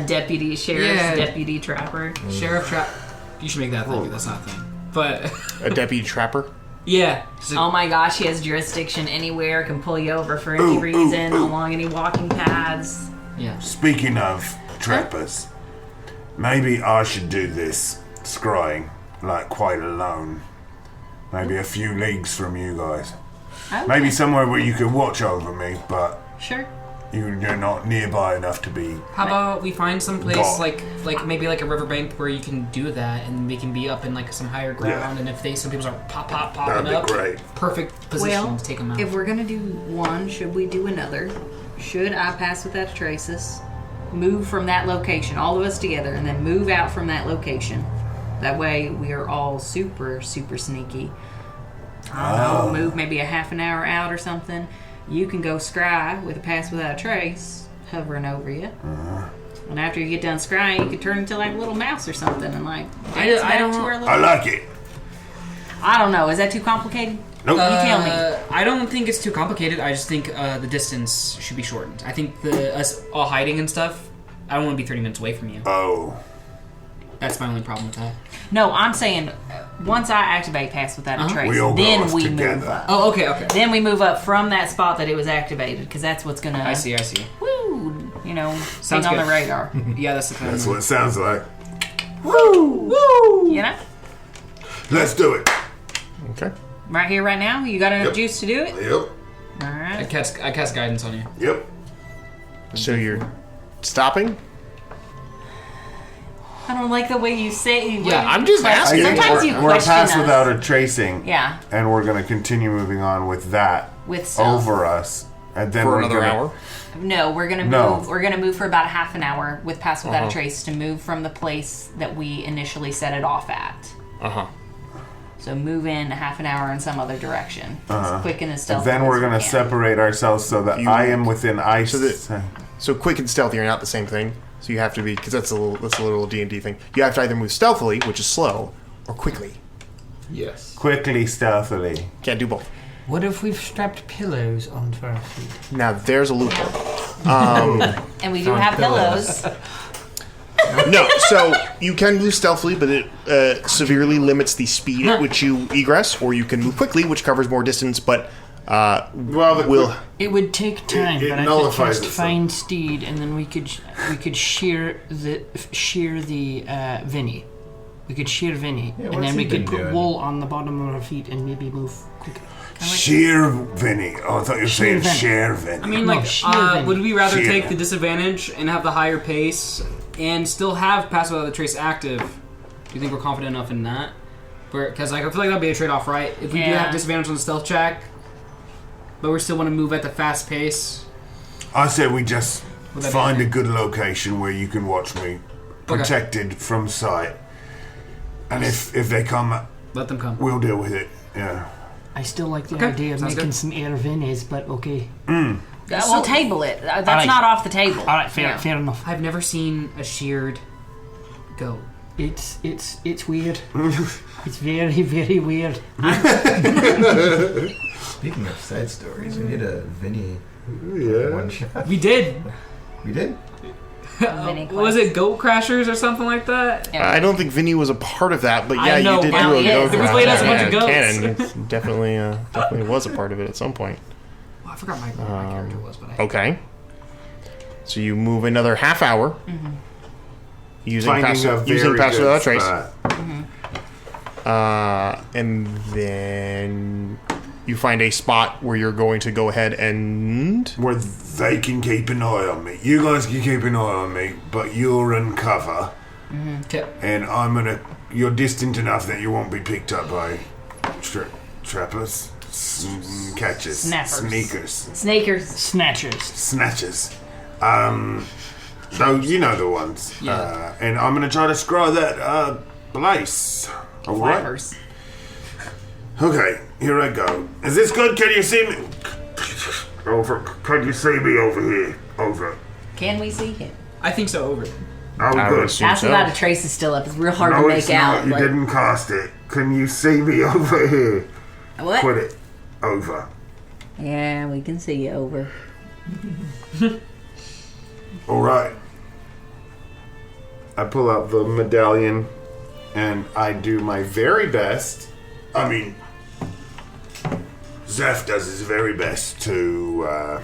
C: Deputy sheriff's deputy trapper.
H: Sheriff trap. You should make that thing. That's not a thing. But
B: A deputy trapper?
H: yeah.
C: Oh my gosh, he has jurisdiction anywhere, can pull you over for any reason, along any walking paths.
H: Yeah.
F: Speaking of trappers, maybe I should do this scrying, quite alone. Maybe a few leagues from you guys.
C: Okay.
F: Maybe somewhere where you can watch over me, but
C: Sure.
F: you're not nearby enough to be...
H: How about we find some place
F: God.
H: like maybe like a riverbank where you can do that, and we can be up in like some higher ground, and if some people are popping
F: That'd
H: up,
F: be great.
H: perfect position
C: Well,
H: to take them out.
C: if we're gonna do one, should we do another? Should I pass without a traces, move from that location, all of us together, and then move out from that location? That way we are all super, super sneaky. I don't know, move maybe a half an hour out or something. You can go scry with a pass without a trace, hovering over you. And after you get done scrying, you can turn into like a little mouse or something and dance back to our little...
F: I like it.
C: I don't know, is that too complicated?
F: Nope.
C: You tell me.
H: I don't think it's too complicated. I just think the distance should be shortened. I think us all hiding and stuff, I don't want to be 30 minutes away from you.
F: Oh.
H: That's my only problem with that.
C: No, I'm saying once I activate Pass Without a Trace,
F: We all go
C: then
F: off
C: we
F: together.
C: move up.
H: Oh, okay.
C: Then we move up from that spot that it was activated, because that's what's gonna...
H: I see.
C: Woo! thing on
A: Sounds
C: the
A: good.
C: radar.
A: Yeah, that's the plan.
F: That's what it sounds like.
C: You know?
F: Let's do it.
B: Okay.
C: Right here, right now? You got enough juice to do it?
F: Yep.
C: All
H: I
C: right.
H: cast guidance on you.
F: Yep.
B: So you're stopping?
C: I don't like the way you say it.
B: I'm just asking.
C: Sometimes you
F: we're
C: question
F: past
C: us.
F: without a tracing.
C: Yeah,
F: And we're going to continue moving on with that
C: with stealth.
F: over us. And then
B: For
F: we're
B: another
F: gonna,
B: hour?
C: No, we're gonna move.
F: No.
C: We're gonna move for about a half an hour with Pass Without a Trace to move from the place that we initially set it off at.
B: Uh-huh.
C: So move in a half an hour in some other direction. As quick and as
F: And
C: stealthy.
F: then we're
C: as we
F: going to
C: can.
F: separate ourselves so that I am within ice.
B: So quick and stealthy are not the same thing. So you have to be, because that's a little D&D thing. You have to either move stealthily, which is slow, or quickly.
D: Yes.
F: quickly, stealthily.
B: Can't do both.
G: What if we've strapped pillows onto our feet?
B: Now there's a loophole.
C: And we do have pillows.
B: No, so you can move stealthily, but it severely limits the speed at which you egress, or you can move quickly, which covers more distance, but will.
G: It would take time,
F: it
G: but I could
F: nullifies
G: cast
F: it, so-
G: Find Steed, and then we could shear the Vinny. We could shear Vinny, and
D: what's
G: then
D: he
G: we could
D: been
G: put
D: doing?
G: wool on the bottom of our feet and maybe move quicker.
F: Sheer Vinny. Oh, I thought you were saying
G: Vinny.
F: share Vinny.
A: I mean,
G: No,
A: like,
G: sheer Vinny.
A: would we rather
F: Sheer.
A: take the disadvantage and have the higher pace and still have Pass Without a Trace active? Do you think we're confident enough in that? Because I feel like that'd be a trade-off, right? If we do
C: Yeah.
A: have disadvantage on the stealth check, but we still want to move at the fast pace.
F: I say we just
A: Would that be
F: find
A: okay?
F: a good location where you can watch me, protected from sight. And if they come,
A: Let them come.
F: we'll deal with it. Yeah.
G: I still like the
A: Okay,
G: idea of
A: sounds
G: making
A: good.
G: some air Vinnies, but okay.
C: We'll table it. That's
G: Alright.
C: not off the table.
G: All right, fair,
C: Yeah.
G: fair enough.
A: I've never seen a sheared goat.
G: It's weird. It's very, very weird.
D: Speaking of side stories, we need a Vinny
F: Yeah.
D: one shot.
A: We did.
D: We did?
C: Vinny
A: Was
C: quest.
A: it Goat Crashers or something like that?
C: Yeah.
B: I don't think Vinny was a part of that, but
A: I
B: yeah,
A: know,
B: you did
A: but
B: do a
C: he
B: go
C: is.
A: He was playing as a bunch of goats.
B: Canon definitely was a part of it at some point.
A: Oh, I forgot my character was, but I...
B: Okay. So you move another half hour using pass without a trace,
F: spot.
B: and then you find a spot where you're going to go ahead and
F: Where they can keep an eye on me. You guys can keep an eye on me, but you're in cover.
A: Okay.
F: And you're distant enough that you won't be picked up by trappers, catchers,
C: Snappers.
F: sneakers,
C: Snakers.
G: Snatchers.
F: snatchers. So you know the ones.
A: Yeah.
F: And I'm gonna try to scry that place. All right.
C: Flappers.
F: Okay, here I go. Is this good? Can you see me? Over. Can you see me over here? Over.
C: Can we see him?
A: I think so, over.
F: Oh,
B: I would
F: good.
B: assume
C: Pass
B: so.
C: Without a Trace is still up. It's real hard
F: No,
C: to
F: it's
C: make
F: not.
C: out.
F: You
C: Like,
F: didn't cast it. Can you see me over here?
C: what?
F: Put it over.
C: Yeah, we can see you over.
F: All right. I pull out the medallion and I do my very best. I mean, Zeph does his very best to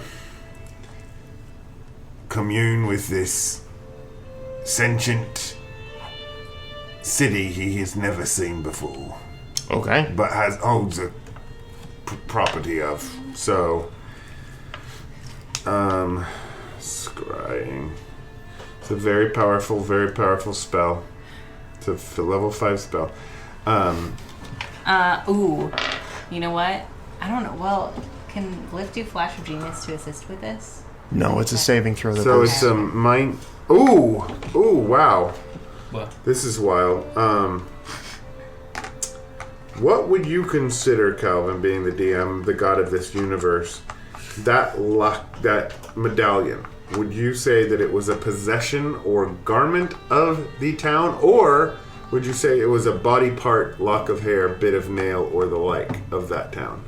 F: commune with this sentient city he has never seen before,
B: Okay.
F: but holds a property of. So, scrying. It's a very powerful spell. It's a level 5 spell.
C: Ooh. You know what? I don't know. Well, can Lift do Flash of Genius to assist with this?
B: No, it's a saving throw. That
F: So
B: was-
F: it's mind. Ooh, wow.
A: What?
F: This is wild. What would you consider, Calvin, being the DM, the god of this universe? That medallion. Would you say that it was a possession or garment of the town, or would you say it was a body part, lock of hair, bit of nail, or the like of that town?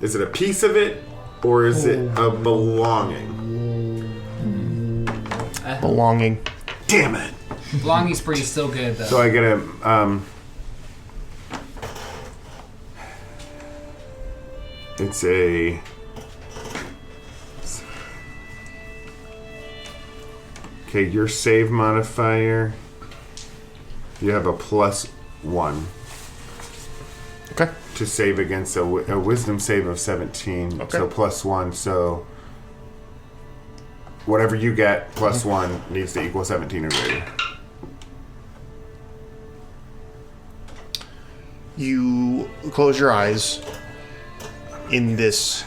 F: Is it a piece of it, or is it a belonging?
B: belonging.
F: Damn it!
A: Belonging's pretty still good, though.
F: So I get a it's a Okay, your save modifier. You have a +1.
B: Okay.
F: To save against a wisdom save of 17.
B: Okay.
F: So +1. So whatever you get +1 needs to equal 17 or greater.
B: You close your eyes in this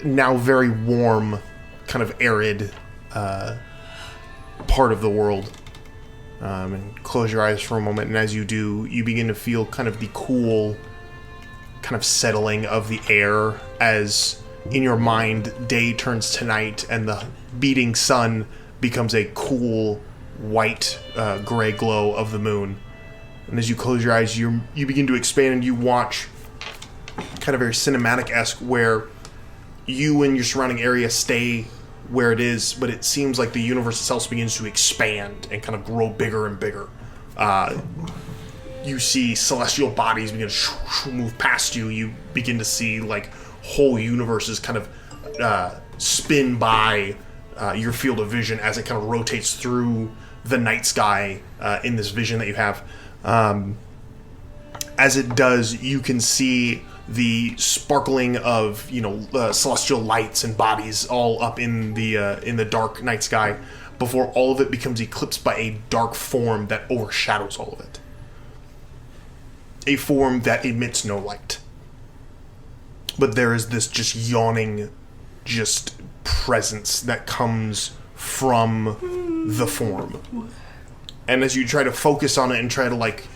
B: now very warm, kind of arid part of the world. And close your eyes for a moment, and as you do, you begin to feel kind of the cool kind of settling of the air as in your mind day turns to night and the beating sun becomes a cool white gray glow of the moon. And as you close your eyes, you begin to expand, and you watch kind of very cinematic-esque where you and your surrounding area stay where it is, but it seems like the universe itself begins to expand and kind of grow bigger and bigger. You see celestial bodies begin to move past you. You begin to see like whole universes kind of spin by your field of vision as it kind of rotates through the night sky in this vision that you have. As it does, you can see the sparkling of celestial lights and bodies all up in the dark night sky before all of it becomes eclipsed by a dark form that overshadows all of it. A form that emits no light. But there is this just yawning presence that comes from the form. And as you try to focus on it and try to like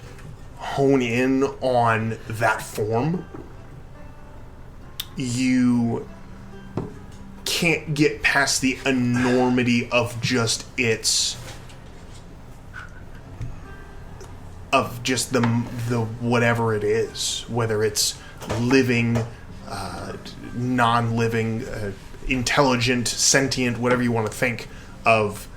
B: hone in on that form, you can't get past the enormity of just its the whatever it is, whether it's living, non-living, intelligent, sentient, whatever you want to think of.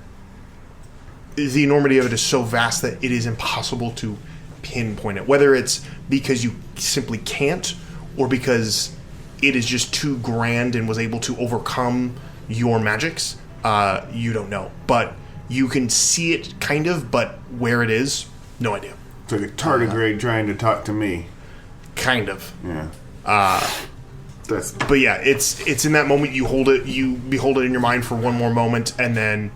B: The enormity of it is so vast that it is impossible to pinpoint it, whether it's because you simply can't or because it is just too grand and was able to overcome your magics. You don't know, but you can see it kind of, but where it is, no idea.
F: It's like a tardigrade trying to talk to me.
B: Kind of.
F: Yeah.
B: But yeah, it's in that moment you hold it, you behold it in your mind for one more moment, and then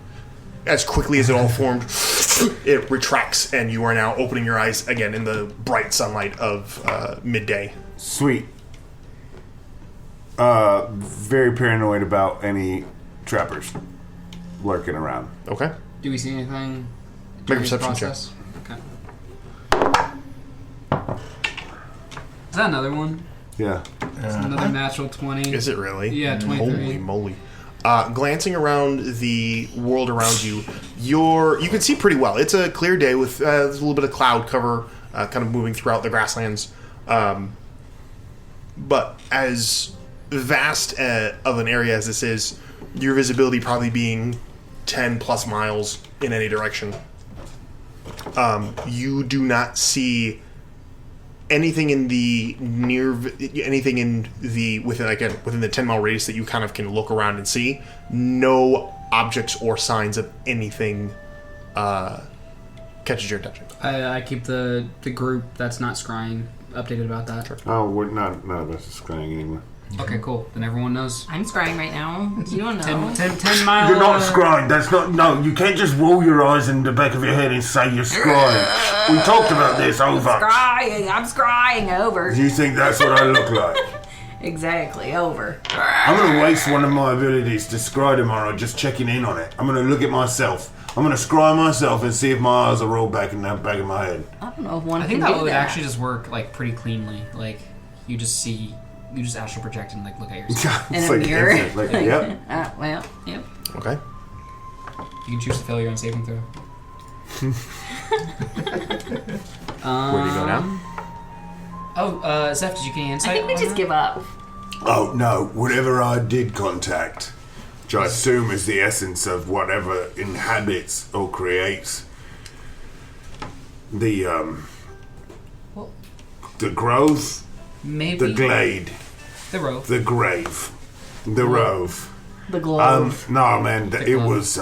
B: as quickly as it all formed, it retracts, and you are now opening your eyes again in the bright sunlight of midday.
F: Sweet. Very paranoid about any trappers lurking around.
B: Okay.
H: Do we see anything?
B: Make a
H: during this
B: perception check.
H: process? Okay. Is that another one?
F: Yeah.
H: It's another natural 20.
B: Is it really?
H: Yeah, 23.
B: Holy moly. Glancing around the world around you, you can see pretty well. It's a clear day with a little bit of cloud cover kind of moving throughout the grasslands. But as vast of an area as this is, your visibility probably being 10 plus miles in any direction, you do not see anything in the within the 10 mile radius that you kind of can look around and see. No objects or signs of anything catches your attention.
H: I keep the group that's not scrying updated about that.
F: Oh, none of us is scrying anymore.
H: Okay, cool. Then everyone knows.
C: I'm scrying right now. You don't know.
H: 10 miles.
E: You're not scrying. That's not. No, you can't just roll your eyes in the back of your head and say you're scrying. We talked about this over.
C: Scrying. I'm scrying over.
F: Do you think that's what I look like?
C: Exactly, over.
F: I'm going to waste one of my abilities to scry tomorrow just checking in on it. I'm going to look at myself. I'm going to scry myself and see if my eyes are rolled back in the back of my head.
C: I don't know if one
H: I
C: can
H: think
C: do
H: that would
C: that.
H: actually just work like pretty cleanly. Like you just astral project and like look at yourself.
C: In
F: It's
C: a
F: like
C: mirror.
F: instant, like, yep.
C: Well, yep.
B: Okay.
H: You can choose to fail your own saving throw.
B: Where do you go now?
H: Zeph, did you get any
C: I
H: insight?
C: think we
H: on
C: just
H: that?
C: give up.
F: Oh, no. Whatever I did contact, which I assume is the essence of whatever inhabits or creates the grove,
H: Maybe
F: the glade,
H: the Rove.
F: the grave, the Rove.
C: The glove.
F: No, man. It was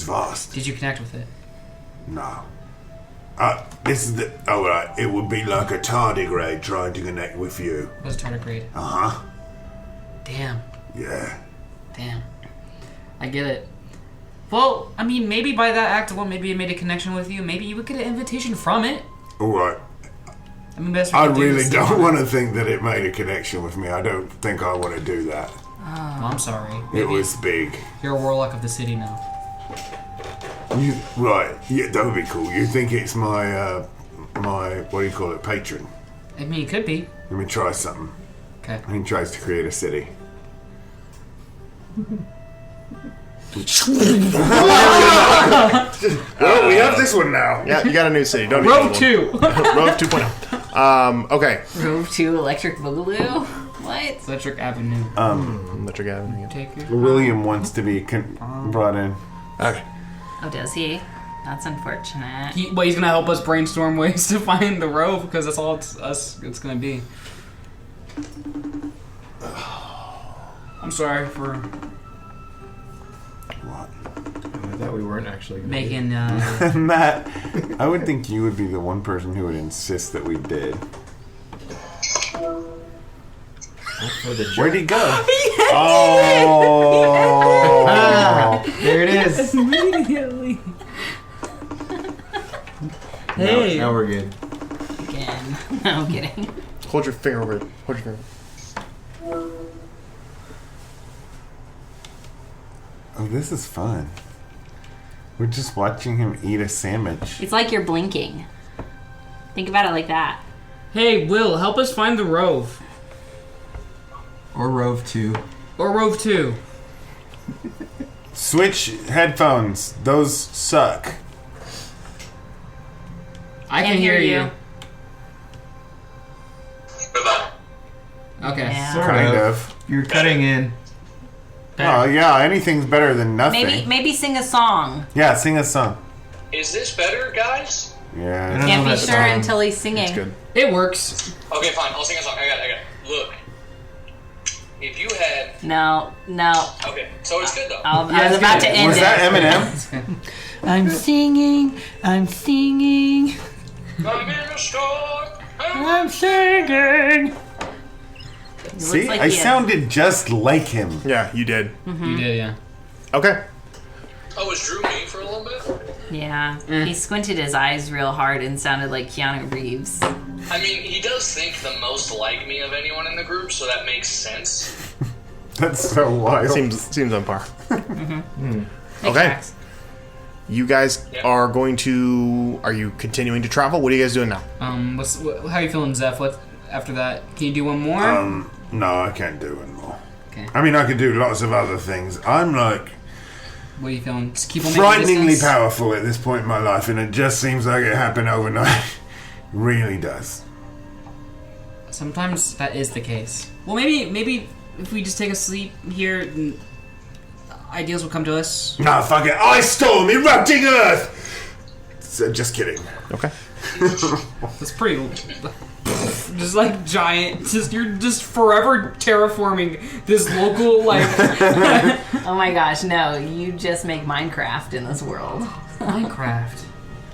F: vast.
H: Did you connect with it?
F: No. This is the... Oh, right. It would be like a tardigrade trying to connect with you.
H: What's a tardigrade?
F: Uh-huh.
H: Damn.
F: Yeah.
H: Damn. I get it. Well, I mean, maybe by that act alone, maybe it made a connection with you. Maybe you would get an invitation from it.
F: All right.
H: I mean, best
F: I really don't want to think that it made a connection with me. I don't think I want to do that.
H: Oh, I'm sorry.
F: It was big.
H: You're a warlock of the city now.
F: Right. Yeah, that would be cool. You think it's my, what do you call it, patron?
H: I mean, it could be.
F: Let me try something.
H: Okay.
F: He tries to create a city. Well, we have this one now.
B: Yeah, you got a new city. Don't need
G: Rove
B: one.
G: 2.
B: Rove 2.0. Okay.
C: Rove 2 Electric Boogaloo? What?
H: Electric Avenue.
B: Electric Avenue.
H: Take it.
F: William wants to be brought in.
B: Okay.
C: Oh, does he? That's unfortunate.
A: He's gonna help us brainstorm ways to find the Rove, because that's all it's gonna be. I'm sorry for...
F: What?
D: I thought we weren't actually gonna
H: Making,
F: Matt, I would think you would be the one person who would insist that we did. Where'd he go? Oh!
D: There it is.
A: Immediately. Hey.
D: Now we're good.
C: Again. No, I'm kidding.
B: Hold your finger over it. Hold your finger.
F: Oh, this is fun. We're just watching him eat a sandwich.
C: It's like you're blinking. Think about it like that.
A: Hey, Will, help us find the Rove.
D: Or Rove 2.
A: Or Rove 2.
F: Switch headphones. Those suck.
A: I can hear you. Okay.
C: Yeah.
F: Kind of.
D: You're cutting in.
F: Oh, yeah, anything's better than nothing.
C: Maybe sing a song.
F: Yeah, sing a song.
I: Is this better, guys?
F: Yeah.
C: Can't be
D: that
C: sure
D: song.
C: until he's singing.
B: It's good.
A: It works.
I: Okay, fine. I'll sing a song. I got it. Look, if you had...
C: No.
I: Okay, so it's good, though.
C: I was about to end
F: Was
C: it.
F: that Eminem?
G: I'm singing.
I: I'm in a store.
G: I'm singing.
F: See,
C: like
F: I
C: he has-
F: sounded just like him.
B: Yeah, you did.
A: You did, yeah.
B: Okay.
I: Oh, was Drew me for a little bit?
C: Yeah. He squinted his eyes real hard and sounded like Keanu Reeves.
I: I mean, he does think the most like me of anyone in the group, so that makes sense.
F: That's so wild.
B: Seems on par.
C: Makes
B: Okay.
C: tracks.
B: You guys are going to... Are you continuing to travel? What are you guys doing now?
A: How are you feeling, Zeph? What after that? Can you do one more?
F: No, I can't do anymore.
A: Okay.
F: I mean, I could do lots of other things. I'm like
A: What are you feeling? Just keep on making
F: frighteningly
A: distance?
F: powerful at this point in my life, and it just seems like it happened overnight. Really does.
A: Sometimes that is the case. Well, maybe if we just take a sleep here, ideas will come to us.
F: Nah, fuck it. Ice storm, erupting earth! So, just kidding.
B: Okay.
A: That's pretty. Just like giant. You're just forever terraforming this local
C: Oh my gosh, no. You just make Minecraft in this world.
A: Minecraft.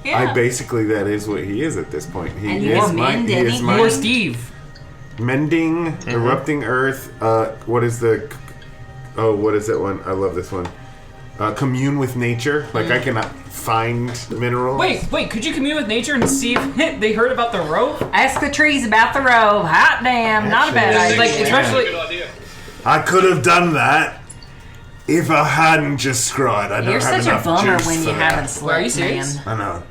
C: Yeah.
F: That is what he is at this point. He
C: And you
F: is
C: can
F: my,
C: mend
F: he is
C: anything.
F: my
A: Or Steve.
F: mending, erupting earth. What is the? Oh, what is that one? I love this one. Commune with nature. Like I cannot find minerals.
A: Wait. Could you commune with nature and see if they heard about the Rove?
C: Ask the trees about the Rove. Hot damn. Not a bad idea.
A: Like especially.
I: Good idea.
F: I could have done that if I hadn't just scryed. I don't
C: You're
F: have
C: such a
F: enough
C: bummer
F: juice
C: when
F: for
C: you
F: that.
C: haven't slept,
A: Are you serious?
C: man.
F: I know.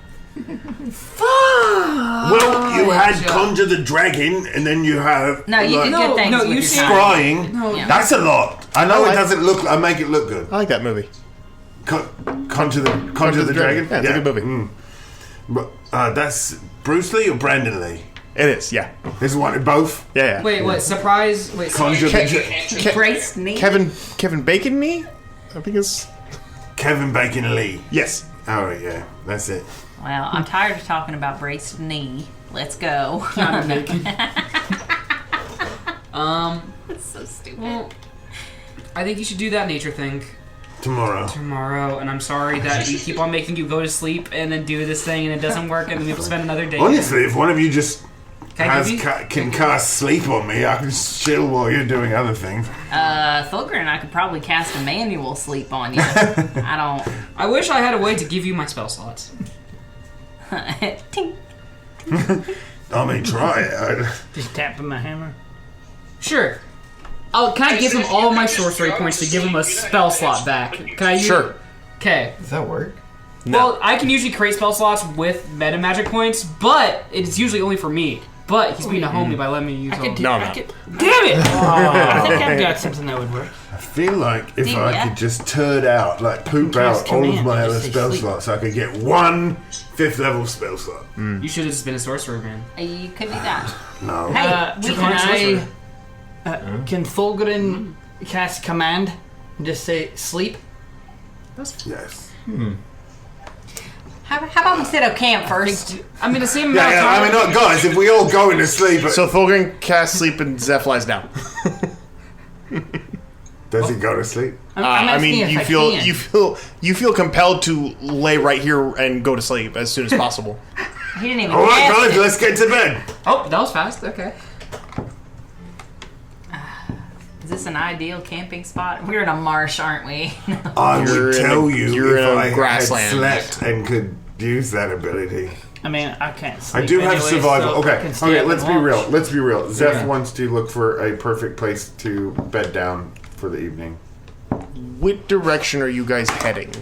F: Well, you had conjure the dragon, and then you have
C: No, you did good things
A: no,
C: with
A: you
C: your
A: see-
C: time.
F: scrying.
A: No.
C: Yeah.
F: That's a lot. I know
B: I
F: it doesn't look. I make it look good.
B: I like that movie.
F: Conjure the dragon.
B: Yeah, it's a good movie.
F: But that's Bruce Lee or Brandon Lee.
B: It is, yeah.
F: This is one both.
B: Yeah.
A: Wait, what? Surprise? Wait,
F: Conjure
B: Ke-
F: the
B: Ke-
C: Braced knee.
B: Kevin Bacon me? I think it's...
F: Kevin Bacon Lee.
B: Yes.
F: Oh yeah, that's it.
C: Well, I'm tired of talking about braced knee. Let's go. It's so stupid.
A: Well, I think you should do that nature thing
F: Tomorrow.
A: And I'm sorry that we keep on making you go to sleep and then do this thing and it doesn't work and we have to spend another day.
F: Honestly, if one of you just can cast sleep on me, I can chill while you're doing other things.
C: Thulgrin and I could probably cast a manual sleep on you.
A: I wish I had a way to give you my spell slots.
C: Tink.
F: I mean, try it.
G: Just tapping my hammer.
A: Sure. Oh, can I give him all my sorcery points to give him a spell slot back? Can I use
B: Sure.
A: Okay.
D: Does that work?
B: No.
A: Well, I can usually create spell slots with meta magic points, but it's usually only for me. But he's being a homie by letting me use all.
B: No.
A: Damn it!
G: I think I've got something that would work.
F: I feel like if I could just turd out, like poop out all of my other spell slots, I could get 1 5th level spell slot.
A: You should have just been a sorcerer, man.
C: You could do that.
F: No.
C: Hey,
G: Can Fulgrin cast command and just say sleep?
F: Yes.
C: How about we set up camp first?
A: I mean, the same amount of
F: Yeah,
A: time.
F: I mean, not guys. If we all go into sleep,
B: So Fulgrin casts sleep and Zeph lies down.
F: does he go to sleep?
G: I'm
B: I
G: asking
B: mean,
G: if
B: you feel compelled to lay right here and go to sleep as soon as possible.
C: He didn't even
F: All right,
C: cast
F: guys,
C: it.
F: let's get to bed.
A: Oh, that was fast. Okay.
C: Is this an ideal camping spot? We're in a marsh, aren't we?
F: I would tell you if I had
B: grassland.
F: slept and could use that ability.
G: I mean, I can't sleep
F: I do have
G: anyway,
F: survival.
G: so I
F: Okay,
G: can stay up
F: let's
G: and
F: be
G: watch.
F: real. Let's be real. Zeph
G: Yeah.
F: wants to look for a perfect place to bed down for the evening.
B: What direction are you guys heading?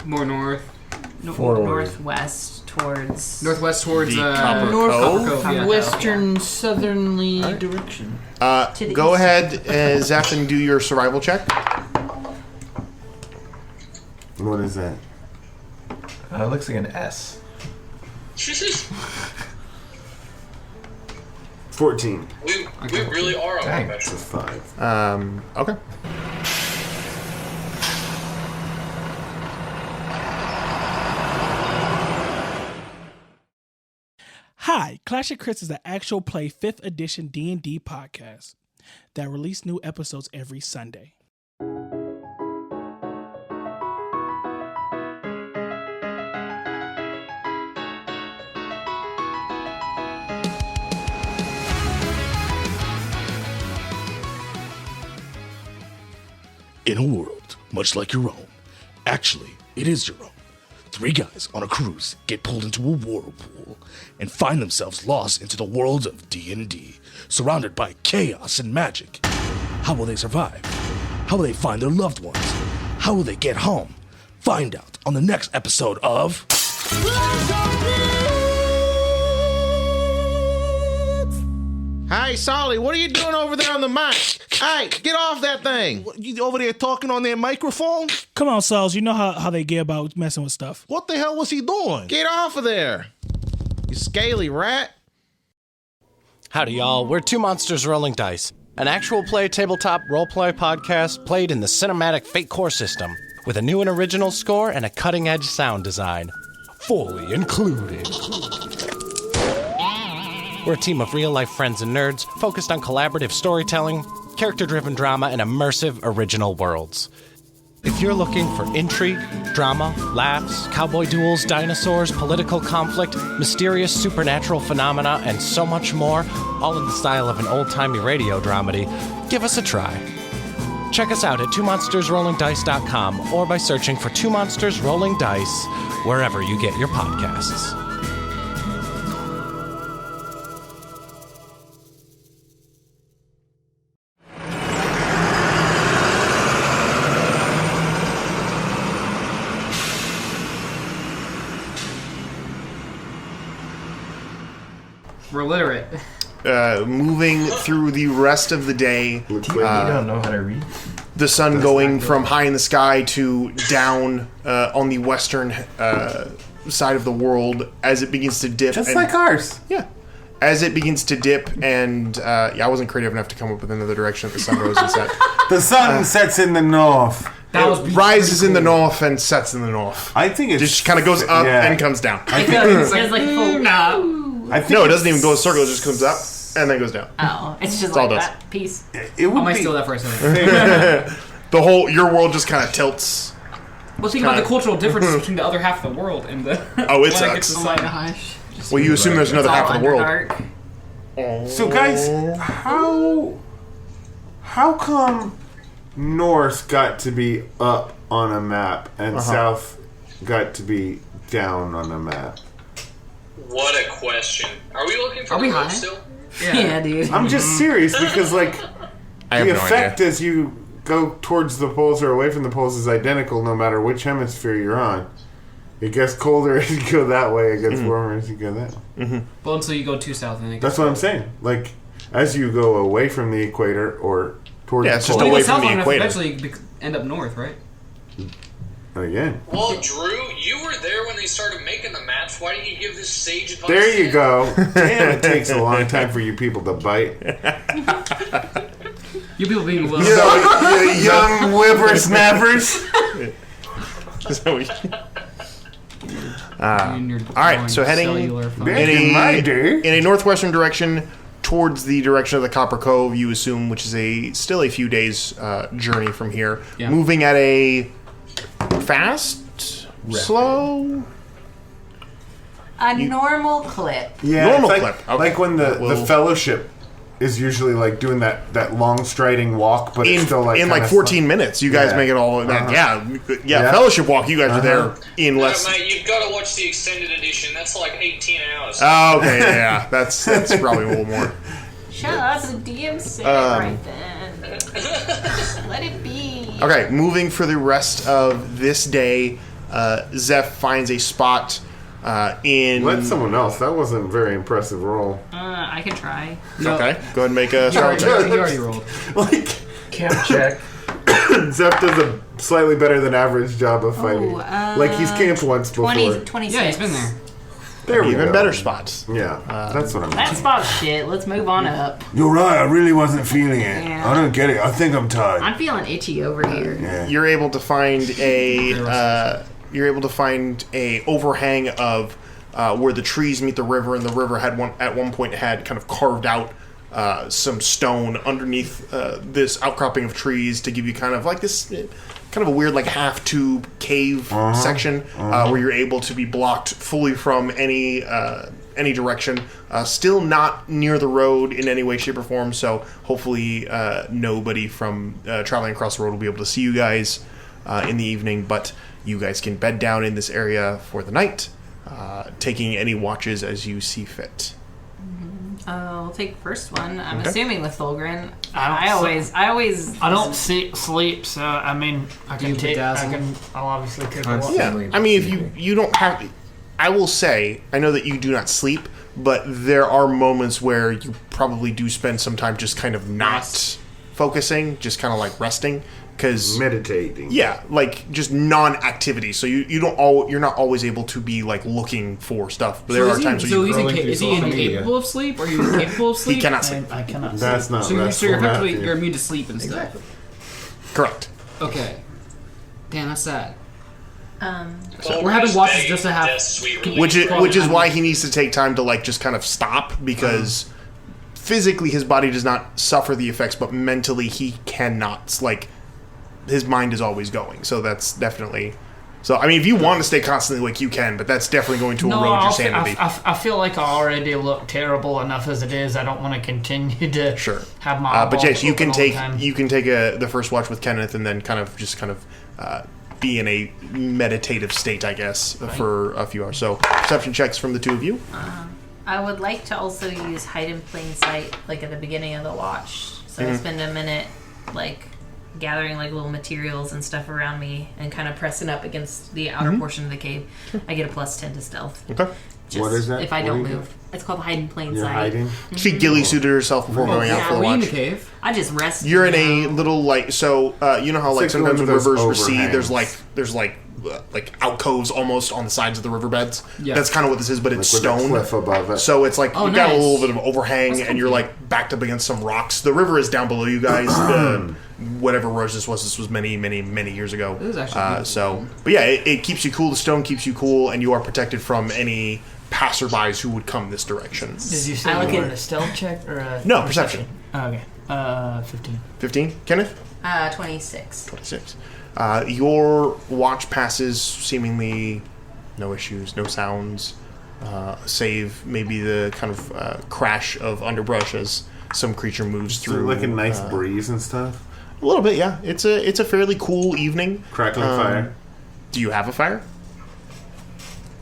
A: More north.
C: Northwest towards...
A: Northwest towards
B: The Copper
A: North
B: Cove?
A: Copper Cove, yeah.
G: Western, southerly direction.
C: the
B: Go
C: east.
B: ahead, Zeph, and do your survival check.
F: What is that?
D: It looks like an S.
F: 14.
I: We really are on
D: Dang.
I: that.
F: That's a 5.
B: Okay.
J: Hi, Clash of Crits is an actual play 5th edition D&D podcast that release new episodes every Sunday.
K: In a world much like your own, actually, it is your own. 3 guys on a cruise get pulled into a whirlpool and find themselves lost into the world of D&D, surrounded by chaos and magic. How will they survive? How will they find their loved ones? How will they get home? Find out on the next episode of...
L: Hey, Solly, what are you doing over there on the mic? Hey, get off that thing.
K: What, you over there talking on their microphone?
J: Come on, Sauls, you know how they get about messing with stuff.
K: What the hell was he doing?
L: Get off of there. You scaly rat.
M: Howdy, y'all. We're Two Monsters Rolling Dice, an actual play tabletop roleplay podcast played in the cinematic Fate Core system, with a new and original score and a cutting-edge sound design. Fully included. We're a team of real-life friends and nerds focused on collaborative storytelling, character-driven drama, and immersive original worlds. If you're looking for intrigue, drama, laughs, cowboy duels, dinosaurs, political conflict, mysterious supernatural phenomena, and so much more, all in the style of an old-timey radio dramedy, give us a try. Check us out at twomonstersrollingdice.com or by searching for Two Monsters Rolling Dice wherever you get your podcasts.
A: We're literate.
B: Moving through the rest of the day,
D: You don't know how to read?
B: the sun going from high in the sky to down on the western side of the world as it begins to dip.
F: Just like ours.
B: Yeah. As it begins to dip, and I wasn't creative enough to come up with another direction that the sun rose and set.
F: The sun sets in the north.
B: It rises in the north and sets in the north.
F: I think it
B: just kind of goes up and comes down.
C: It's like full.
B: No, it doesn't even go in a circle. It just comes up and then goes down.
C: Oh, it's just
B: That's all
C: like
B: it does.
C: that. Peace.
F: It would
H: I might
F: be
H: steal that for a second.
B: Your world just kind of tilts.
A: Well, think about the cultural differences between the other half of the world and the.
B: Oh, it
A: when
B: sucks.
A: gets to
C: Oh my
A: sun.
C: gosh.
B: Well, you assume there's another half of the world.
C: Underdark.
F: So, guys, how come north got to be up on a map and south got to be down on a map?
I: What a question. Are we looking for
C: Are we
I: the rope
C: high?
I: still?
C: Yeah, dude.
F: I'm just serious because, like,
B: I have
F: the
B: no
F: effect
B: idea.
F: as you go towards the poles or away from the poles is identical no matter which hemisphere you're on. It gets colder as you go that way. It gets warmer as you go that way.
H: Well, until you go too south, I think.
F: That's what I'm saying. Like, as you go away from the equator or towards
B: it's
F: the
B: just
F: pole.
B: away
H: Well,
B: from
H: south
B: the
H: long enough,
B: equator.
H: eventually end up north, right?
F: Again.
I: Well, Drew, you were there when they started making the maps. Why didn't you give this sage advice?
F: There you go. Damn, it takes a long time for you people to bite.
H: You people being
F: You know, you young whippersnappers.
B: All right, so heading in a northwestern direction towards the direction of the Copper Cove, you assume, which is still a few days journey from here.
H: Yeah.
B: Moving at a fast, slow.
C: A normal clip.
F: Yeah,
B: Normal
F: it's like,
B: clip. Okay.
F: like when the fellowship is usually like doing that long striding walk, but it's still like
B: in like 14 minutes. You guys make it all. Yeah. Fellowship walk. You guys are there in less.
I: No, mate, you've got to watch the extended edition. That's like 18 hours.
B: Oh, okay, yeah, that's probably a little more.
C: Shut up, the DM said it right then. Let it be.
B: Okay, moving for the rest of this day, Zeph finds a spot in.
F: Let someone else. That wasn't a very impressive roll.
C: I can try.
B: Okay, go ahead and make a strong check.
H: You already rolled.
F: Like,
L: Camp check.
F: Zeph does a slightly better than average job of fighting. Like he's camped once before.
C: 26.
H: Yeah, he's been there.
F: There we
B: Even
F: go.
B: better spots.
F: Yeah, that's what I'm.
C: That spot's shit. Let's move on up.
F: You're right. I really wasn't feeling it.
C: Yeah.
F: I don't get it. I think I'm tired.
C: I'm feeling itchy over here.
B: You're able to find a overhang of where the trees meet the river, and the river had at one point had kind of carved out some stone underneath this outcropping of trees to give you kind of like this kind of a weird like half tube cave section where you're able to be blocked fully from any direction. Still not near the road in any way, shape, or form. So hopefully nobody from traveling across the road will be able to see you guys in the evening. But you guys can bed down in this area for the night, taking any watches as you see fit.
C: I'll take the first one. I'm
B: Okay.
C: assuming with Fulgrin.
G: I don't sleep, so I mean, I'll obviously take a walk.
B: Yeah, I mean, if you don't have, I will say, I know that you do not sleep, but there are moments where you probably do spend some time just kind of not focusing, just kind of like resting, because
F: meditating.
B: Yeah, like just non-activity. So you're not always able to be like looking for stuff. But there are times where
H: is he incapable of sleep? Or are you incapable of sleep?
B: He cannot sleep.
G: I cannot sleep.
F: That's not.
H: So you're effectively you're immune to sleep and stuff.
B: Correct.
H: Okay. Damn, that's sad.
I: So
H: we're having watches just to have,
B: which is why he needs to take time to like just kind of stop, because physically his body does not suffer the effects, but mentally he cannot. Like his mind is always going, so that's definitely. So I mean, if you want to stay constantly awake, you can, but that's definitely going to erode your sanity.
G: I feel like I already look terrible enough as it is. I don't want to continue to have my.
B: But yes, you can
G: open all
B: take
G: the time.
B: the first watch with Kenneth, and then kind of be in a meditative state, I guess, for a few hours. So perception checks from the two of you.
C: I would like to also use hide in plain sight, like at the beginning of the watch. So I spend a minute, like, gathering like little materials and stuff around me and kind of pressing up against the outer portion of the cave. I get a +10 to stealth.
B: Okay.
C: Just
F: what is that?
C: if I
F: What
C: don't
F: do you
C: move. It's called hide in plain
F: You're
C: sight.
F: hiding.
B: She ghillie suited herself before going out for the
H: Were you in
B: watch.
H: the cave?
C: I just rest.
B: You're in a little like you know how like
F: It's like
B: sometimes
F: one
B: when
F: of those
B: rivers recede,
F: overhangs.
B: there's alcoves almost on the sides of the riverbeds.
H: Yeah.
B: That's kind of what this is, but it's
F: Like with a
B: stone.
F: cliff above it.
B: So it's like
H: Oh,
B: you've got a
H: nice.
B: little bit of overhang, and you're like backed up against some rocks. The river is down below you guys. whatever Rose this was many, many, many years ago.
H: It was actually
B: but yeah, it keeps you cool. The stone keeps you cool, and you are protected from any passerbys who would come this direction.
G: Did you say you wanted a stealth check or a...
B: No, perception.
G: Oh, okay. 15.
B: 15? Kenneth?
C: 26.
B: 26. Your watch passes seemingly no issues, no sounds, save maybe the kind of crash of underbrush as some creature moves through.
F: Like a nice breeze and stuff?
B: A little bit, yeah. It's a fairly cool evening.
F: Crackling fire.
B: Do you have a fire?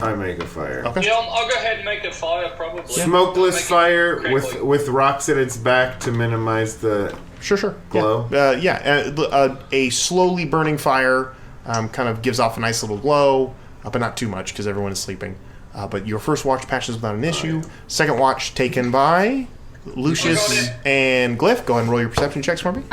F: I make a fire.
B: Okay.
I: Yeah, I'll go ahead and make a fire, probably.
F: Smokeless fire with rocks at its back to minimize the
B: sure
F: glow.
B: A slowly burning fire kind of gives off a nice little glow, but not too much because everyone is sleeping. But your first watch passes without an issue. Second watch taken by Lucius and Glyph. Go ahead and roll your perception checks for me.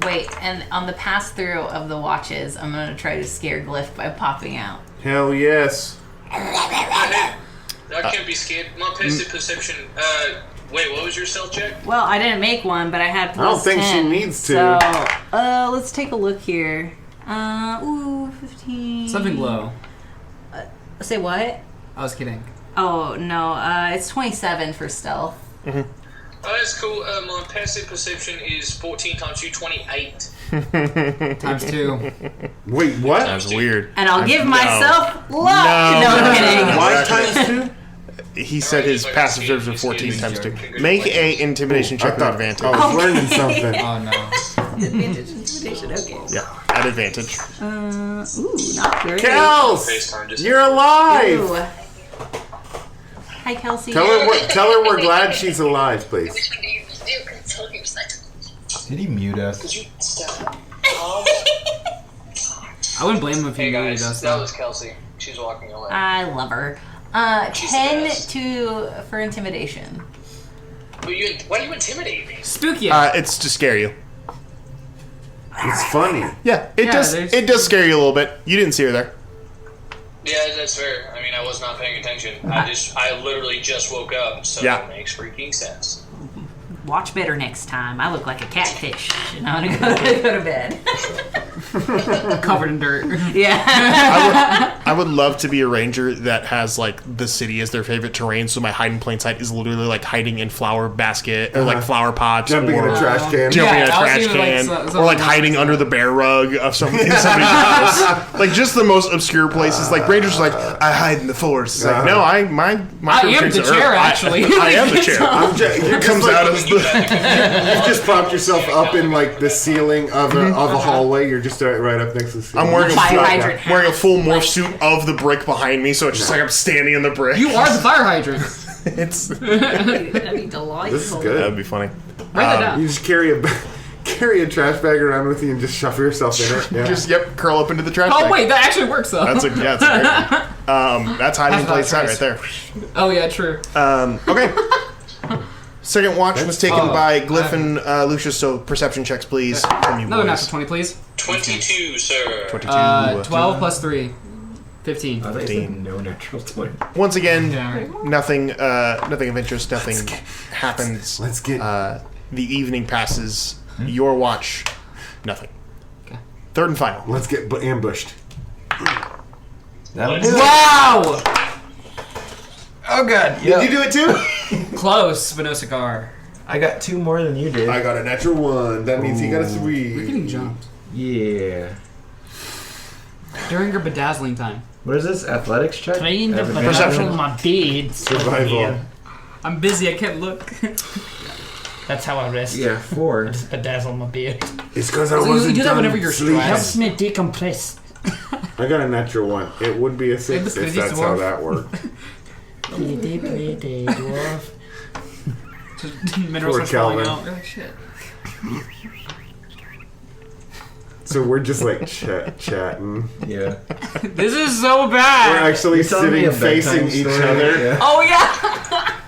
C: Wait, and on the pass through of the watches, I'm going to try to scare Glyph by popping out.
F: Hell yes.
I: I can't be scared. My passive perception. Wait, what was your stealth check?
C: Well, I didn't make one, but I had plus
F: I don't think
C: 10,
F: she needs to.
C: So, let's take a look here. 15.
H: Something low.
C: Say what?
H: I was kidding.
C: Oh, no. It's 27 for stealth.
B: Mm-hmm.
I: Oh, that's cool. My passive perception is 14 times 2, 28.
H: Times 2.
F: Wait, what?
B: That's weird.
C: And I'll give myself luck. No, I'm kidding.
F: Why times 2?
B: He said his passive perception 14 times 2. Make a intimidation check with advantage.
F: I was learning something.
H: Oh, no.
C: Advantage, intimidation, okay.
B: Yeah, at advantage.
C: Not great.
F: Kels! You're alive!
C: Ooh. Hi, Kelsey.
F: Tell her we're glad she's alive, please.
D: Did he mute us?
H: I wouldn't blame him if he
I: Hey
H: muted
I: guys,
H: us.
I: that was Kelsey. She's walking away.
C: I love her.
I: She's the
C: 10
I: best.
C: for intimidation.
I: Why do you intimidate me?
H: Spooky.
B: It's to scare you.
F: It's funny.
B: Yeah, it does scare you a little bit. You didn't see her there.
I: Yeah, that's fair. I mean, I was not paying attention. I literally just woke up, so
B: Yeah.
I: it makes freaking sense.
C: Watch better next time. I look like a catfish. And I'm gonna go to bed.
H: Covered in dirt.
C: Yeah.
B: I would love to be a ranger that has like the city as their favorite terrain. So my hide in plain sight is literally like hiding in flower basket or like flower pots,
F: Jumping in a trash can.
B: jumping in a
H: Yeah, I was
B: trash
H: even,
B: can,
H: like,
B: or like hiding under the bear rug of somebody's house. Like just the most obscure places. Like rangers are like, I hide in the forest. It's like, no, my
H: I am the chair, actually.
B: I am the chair.
F: It
B: comes out as the.
F: You just propped yourself up in like the ceiling of a hallway. You're just right up next to the ceiling.
B: I'm wearing
C: Fire hydrant
B: wearing a full morph suit of the brick behind me, so it's just like I'm standing in the brick.
H: You are the fire hydrant.
B: It's
C: That'd be delightful.
F: This is good.
B: That'd be funny.
H: Write that down.
F: You just carry a trash bag around with you and just shove yourself in it. Yeah.
B: Just curl up into the trash bag.
H: Oh wait, that actually works though.
B: That's a great one. That's hiding in plain sight right there.
H: Oh yeah, true.
B: Okay. Second watch was taken by Glyph and Lucius, so perception checks, please, from you
H: Another
B: boys.
H: natural 20, please.
I: 22, sir.
B: 22.
H: 12 plus 3. 15.
B: 15.
D: No natural 20.
B: Once again,
H: Yeah.
B: nothing of interest. Nothing happens.
F: Let's get.
B: The evening passes. Your watch, nothing.
H: Okay.
B: Third and final.
F: Let's get ambushed.
H: Wow!
D: Oh god.
F: Did you do it too?
H: Close, but no cigar.
D: I got 2 more than you did.
F: I got a natural 1. That means he got a
H: We're
F: 3.
H: getting jumped.
D: Yeah.
H: During your bedazzling time.
D: What is this? Athletics check?
G: Trying to
B: Perception.
G: bedazzle my beads.
F: Survival.
H: I'm busy, I can't look.
G: That's how I rest.
D: Yeah, 4.
G: Just bedazzle my beard.
F: It's because I
H: So
F: wasn't
H: you do that
F: done
H: whenever you're
F: sleeping.
H: stressed.
G: Helps me decompress.
F: I got a natural 1. It would be a 6 if that's how that worked.
G: Pretty dwarf.
H: Minerals
F: Poor
H: are falling
F: Calvin.
H: out. You're like, shit.
F: So we're just like chatting.
D: Yeah.
H: This is so
F: We're
H: bad.
F: actually
D: You're telling me
F: sitting
D: a bedtime
F: facing each
D: story?
F: other.
D: Yeah.
H: Oh yeah!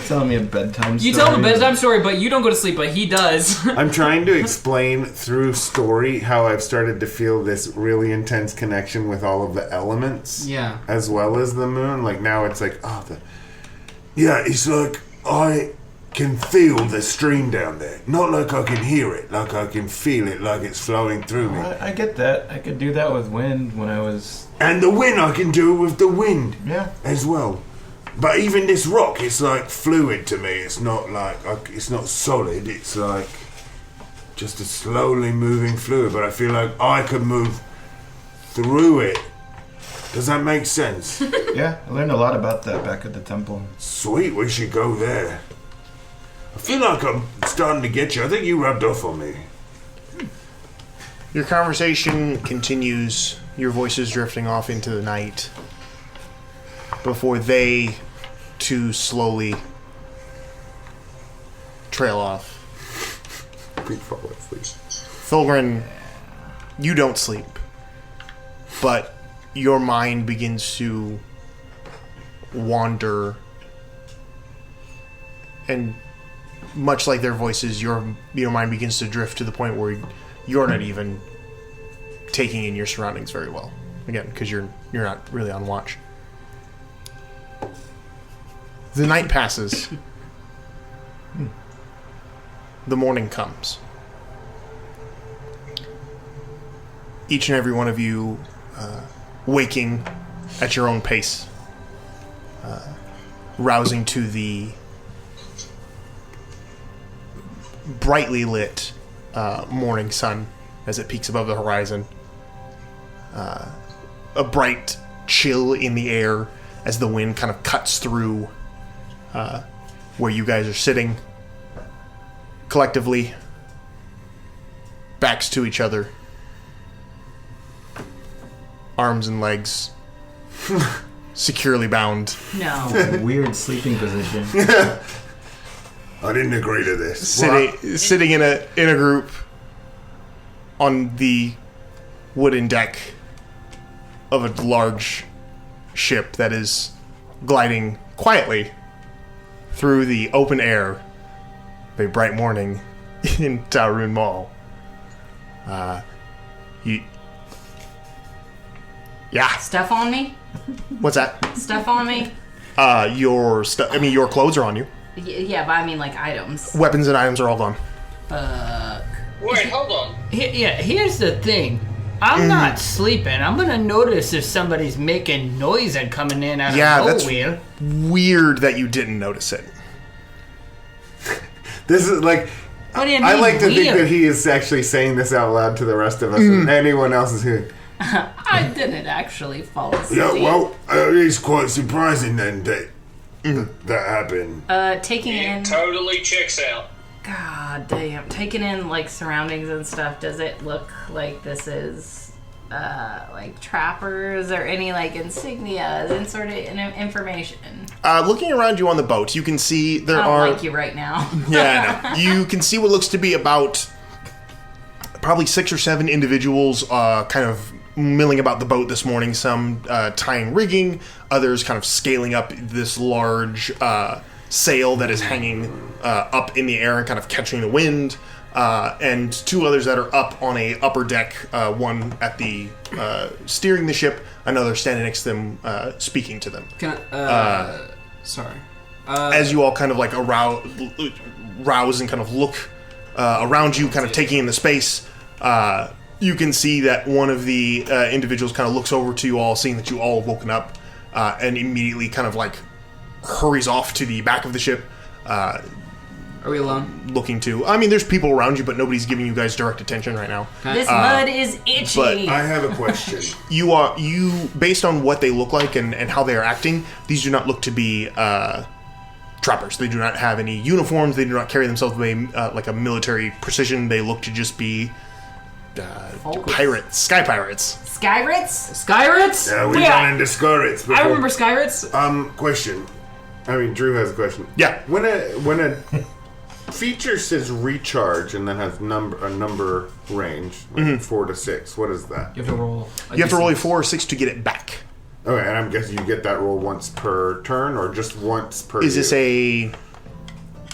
D: Telling me a bedtime story.
H: You tell him a bedtime story, but you don't go to sleep, but he does.
F: I'm trying to explain through story how I've started to feel this really intense connection with all of the elements.
H: Yeah.
F: As well as the moon. Like now it's like, it's like, I can feel the stream down there. Not like I can hear it, like I can feel it, like it's flowing through me.
D: I get that. I could do that with wind when I was...
F: And the wind, I can do it with the wind.
D: Yeah.
F: As well. But even this rock, it's like fluid to me. It's not like, it's not solid. It's like just a slowly moving fluid. But I feel like I could move through it. Does that make sense?
D: Yeah, I learned a lot about that back at the temple.
F: Sweet, we should go there. I feel like I'm starting to get you. I think you rubbed off on me.
B: Your conversation continues, your voices drifting off into the night, before they too slowly trail off.
F: We fall asleep.
B: Fulgrin, you don't sleep, but your mind begins to wander, and much like their voices, your mind begins to drift to the point where you're not even taking in your surroundings very well. Again, because you're not really on watch. The night passes. The morning comes. Each and every one of you waking at your own pace, rousing to the brightly lit morning sun as it peaks above the horizon. A bright chill in the air as the wind kind of cuts through where you guys are sitting collectively, backs to each other, arms and legs securely bound.
C: No.
D: Weird sleeping position.
F: I didn't agree to this.
B: Sitting in a group on the wooden deck of a large ship that is gliding quietly through the open air of a bright morning in Tarun Mall.
C: Stuff on me?
B: What's that?
C: Stuff on me?
B: Your clothes are on you.
C: Yeah, but I mean like items.
B: Weapons and items are all gone.
I: Wait, hold on.
G: Here's the thing. I'm not sleeping. I'm gonna notice if somebody's making noise and coming in out of nowhere.
B: That's weird that you didn't notice it.
F: This is like...
G: What do you mean
F: I like to think
G: weird?
F: that he is actually saying this out loud to the rest of us, and anyone else is hearing.
C: I didn't actually fall asleep.
F: Yeah, well, it's quite surprising then that happened.
C: Taking in...
I: Totally checks out.
C: God damn. Taking in, like, surroundings and stuff, does it look like this is, like, trappers or any, like, insignias and sort of information?
B: Looking around you on the boat, you can see there
C: I
B: are...
C: don't like you right now.
B: Yeah, I know. You can see what looks to be about probably 6 or 7 individuals kind of milling about the boat this morning. Some tying rigging, others kind of scaling up this large sail that is hanging up in the air and kind of catching the wind, and 2 others that are up on a upper deck, one at the steering the ship, another standing next to them speaking to them.
A: Sorry.
B: As you all kind of like rouse and kind of look around you, kind of taking in the space, you can see that one of the individuals kind of looks over to you all, seeing that you all have woken up, and immediately kind of like hurries off to the back of the ship.
A: Are we alone?
B: Looking to... I mean, there's people around you, but nobody's giving you guys direct attention right now.
C: This mud is itchy.
B: But
F: I have a question.
B: You based on what they look like and how they are acting, these do not look to be trappers. They do not have any uniforms. They do not carry themselves with like a military precision. They look to just be pirates, sky pirates.
C: Skyrits?
A: Skyrits?
F: Yeah, we run into Skyrits before.
A: I remember Skyrits.
F: Question. I mean, Drew has a question.
B: Yeah.
F: When a feature says recharge and then has a number range, like 4 to 6, what is that?
H: You have to roll.
B: You have to roll a 4 or 6 to get it back.
F: Okay, and I'm guessing you get that roll once per turn or just once per
B: Is this
F: use?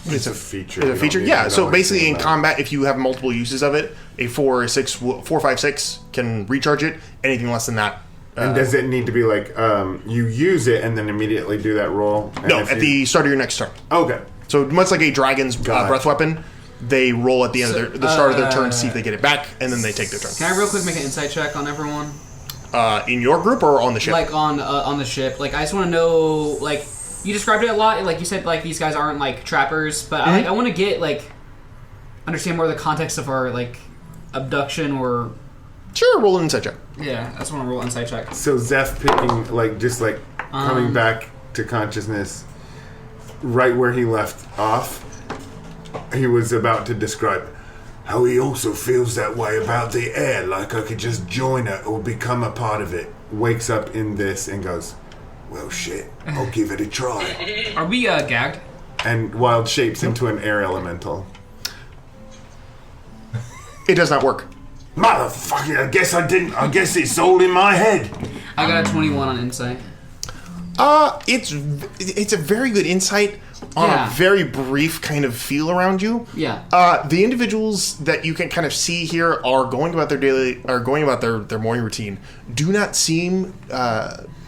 B: It's
F: a feature.
B: It's a feature, yeah. So basically in
F: that.
B: combat, if you have multiple uses of it, a 4 or 6, 4, 5, 6 can recharge it. Anything less than that.
F: And does it need to be like, you use it and then immediately do that roll? And
B: No, at the start of your next turn.
F: Okay.
B: So much like a dragon's breath weapon, they roll at the end of the start of their turn to see if they get it back, and then they take their turn.
A: Can I real quick make an insight check on everyone?
B: In your group or on the ship?
A: Like on the ship. Like I just want to know. Like you described it a lot. Like you said, like these guys aren't like trappers, but I want to get like understand more of the context of our like abduction or.
B: Sure, roll an insight check.
A: Yeah, I just want to roll an insight check.
F: So Zeph picking coming back to consciousness, right where he left off. He was about to describe how he also feels that way about the air, like I could just join it or become a part of it. Wakes up in this and goes, well, shit, I'll give it a try.
A: Are we gagged?
F: And wild shapes into an air elemental.
B: It does not work.
F: Motherfucker, I guess I didn't. I guess it's all in my head.
A: I got a 21 on insight.
B: It's a very good insight on a very brief kind of feel around you.
A: Yeah.
B: The individuals that you can kind of see here are going about their morning routine. Do not seem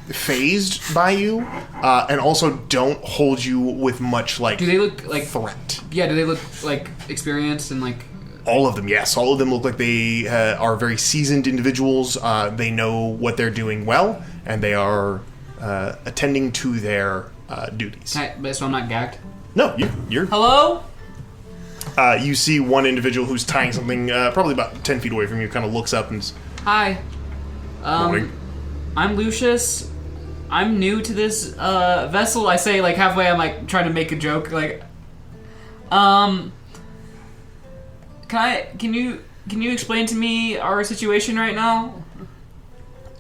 B: phased by you, and also don't hold you with much like.
A: Do they look like
B: threat?
A: Yeah. Do they look like experienced and like?
B: All of them, yes. All of them look like they are very seasoned individuals. They know what they're doing well, and they are attending to their duties.
A: So I'm not gagged?
B: No, you're...
A: Hello?
B: You see one individual who's tying something probably about 10 feet away from you, kind of looks up and...
A: Hi.
B: Morning.
A: I'm Lucius. I'm new to this vessel. I say, like, halfway I'm, like, trying to make a joke, like... Can you explain to me our situation right now?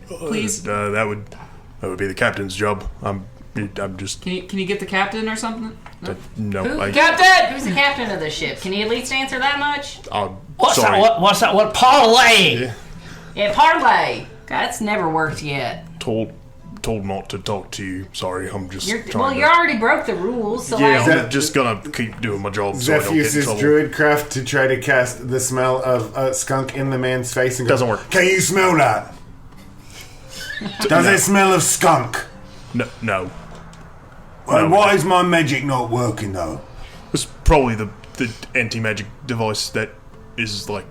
A: Please?
B: That would be the captain's job. I'm just...
A: Can you get the captain or something?
B: No,
C: Captain! Who's the captain of the ship? Can you at least answer that much?
G: What's
B: sorry.
G: that? What's that? What parlay?
C: Yeah, parlay. That's never worked yet.
B: Told not to talk to you. Sorry, I'm just
C: You already broke the rules, so
B: I'm just gonna keep doing my job so I don't get in trouble.
F: druidcraft to try to cast the smell of skunk in the man's face and
B: doesn't work.
F: Can you smell that? Does it smell of skunk?
B: No.
F: Well, why is my magic not working though?
B: It's probably the anti-magic device that is like...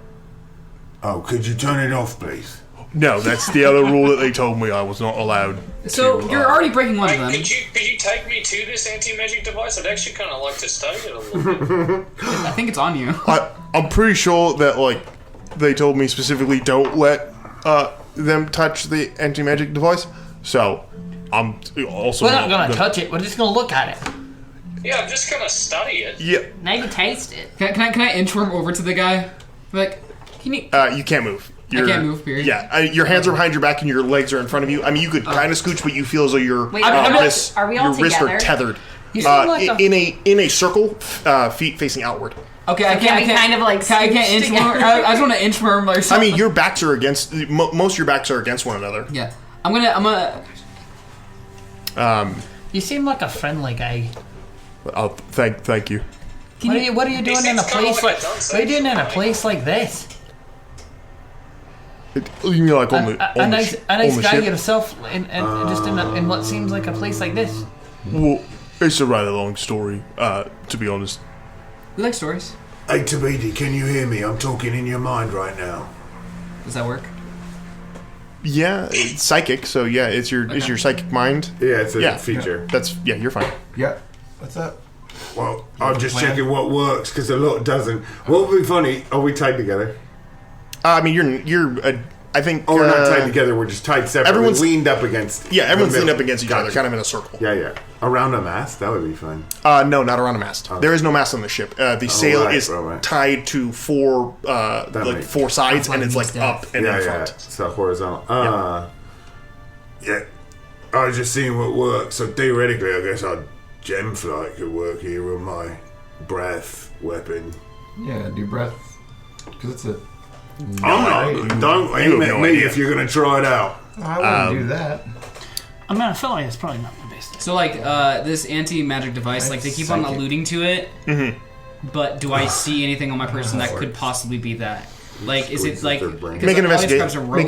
F: Oh, could you turn it off, please?
B: No, that's the other rule that they told me I was not allowed.
A: So you're already breaking one of them.
I: Could you take me to this anti-magic device? I'd actually kind of like to study it a little bit.
A: I think it's on you.
B: I'm pretty sure that like they told me specifically don't let them touch the anti-magic device. So I'm also
G: We're not gonna touch it. We're just gonna look at it.
I: Yeah, I'm just gonna study it.
B: Yeah.
C: Maybe taste it.
A: Can I inchworm over to the guy? Like, can you?
B: You can't move.
A: I can't move, period.
B: Yeah, your hands are behind your back and your legs are in front of you. I mean, you could kind of scooch, but you feel as though your wrists
C: are we all
B: wrists
C: together?
B: are tethered
C: Like
B: in a circle, feet facing outward.
A: Okay, I can't
C: kind of like
A: I can't inchworm. I just want to inchworm or something.
B: I mean, your backs are against most of your backs are against one another.
A: Yeah, I'm gonna.
G: You seem like a friendly guy.
B: Oh, thank you.
G: What are you doing in a place like? What are you doing in a place like this?
B: You mean like on the
G: nice guy
B: ship?
G: yourself, and just in what seems like a place like this.
B: Well, it's a rather long story, to be honest.
A: We like stories.
F: Hey, Tabidi, can you hear me? I'm talking in your mind right now.
A: Does that work?
B: Yeah, it's psychic. So yeah, it's your psychic mind.
F: Yeah, it's a feature.
B: You're fine.
D: Yeah. What's up?
F: Well, I'm just checking what works because a lot doesn't. What would be funny? Are we tied together?
B: I mean, you're. I think.
F: Oh, we're not tied together. We're just tied separately.
B: Everyone's
F: leaned up against.
B: Yeah, everyone's leaned up against each other, kind of in a circle.
F: Yeah. Around a mast, that would be fun.
B: No, not around a mast. There is no mast on the ship. The sail is
F: right.
B: tied to four sides, and it's like up and in front.
F: It's horizontal. Yeah. I was just seeing what works. So theoretically, I guess our gem flight could work here with my breath weapon.
D: Yeah, do breath. Because it's a...
F: Don't aim at me if you're going to try it out.
D: I wouldn't do that.
G: I mean, I feel like it's probably not the best.
A: So, like, this anti-magic device, like, they keep on alluding to it, but do I see anything on my person that could possibly be that? Like, is it, like...
B: Make an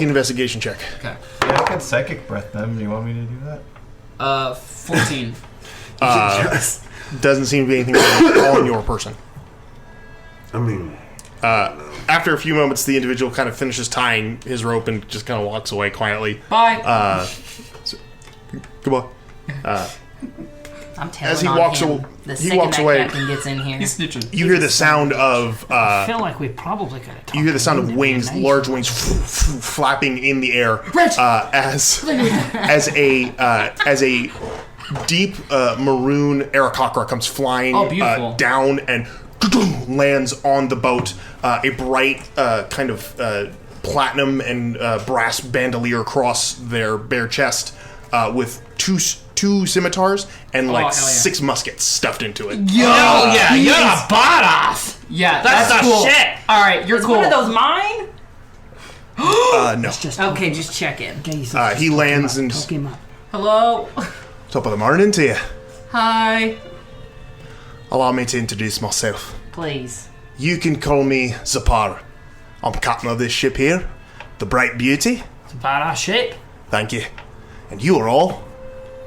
B: investigation check.
A: Okay.
D: Yeah, I can psychic breath them. Do you want me to do that?
A: 14.
B: doesn't seem to be anything on your person.
F: I mean,
B: after a few moments, the individual kind of finishes tying his rope and just kind of walks away quietly.
C: Bye.
B: Goodbye.
C: I'm telling
B: As he
C: on
B: walks
C: him.
B: away,
C: The second that captain gets in here.
B: You hear the sound of.
G: I feel like we probably could have.
B: You hear the sound of wings, large wings, flapping in the air as a deep maroon Aarakocra comes flying down and lands on the boat. A bright kind of platinum and brass bandolier across their bare chest with two scimitars and like 6 muskets stuffed into it.
G: Yo, yeah, you're a badass.
C: Yeah,
G: that's
C: cool.
G: shit.
C: All right, you're cool.
G: one
C: One
G: of
C: of those mine?
B: No.
C: Okay, just check in.
B: He lands and...
C: Hello?
B: Top of the morning to you.
C: Hi.
B: Allow me to introduce myself.
C: Please.
B: You can call me Zapar. I'm captain of this ship here, the Bright Beauty.
G: It's a badass ship.
B: Thank you. And you are all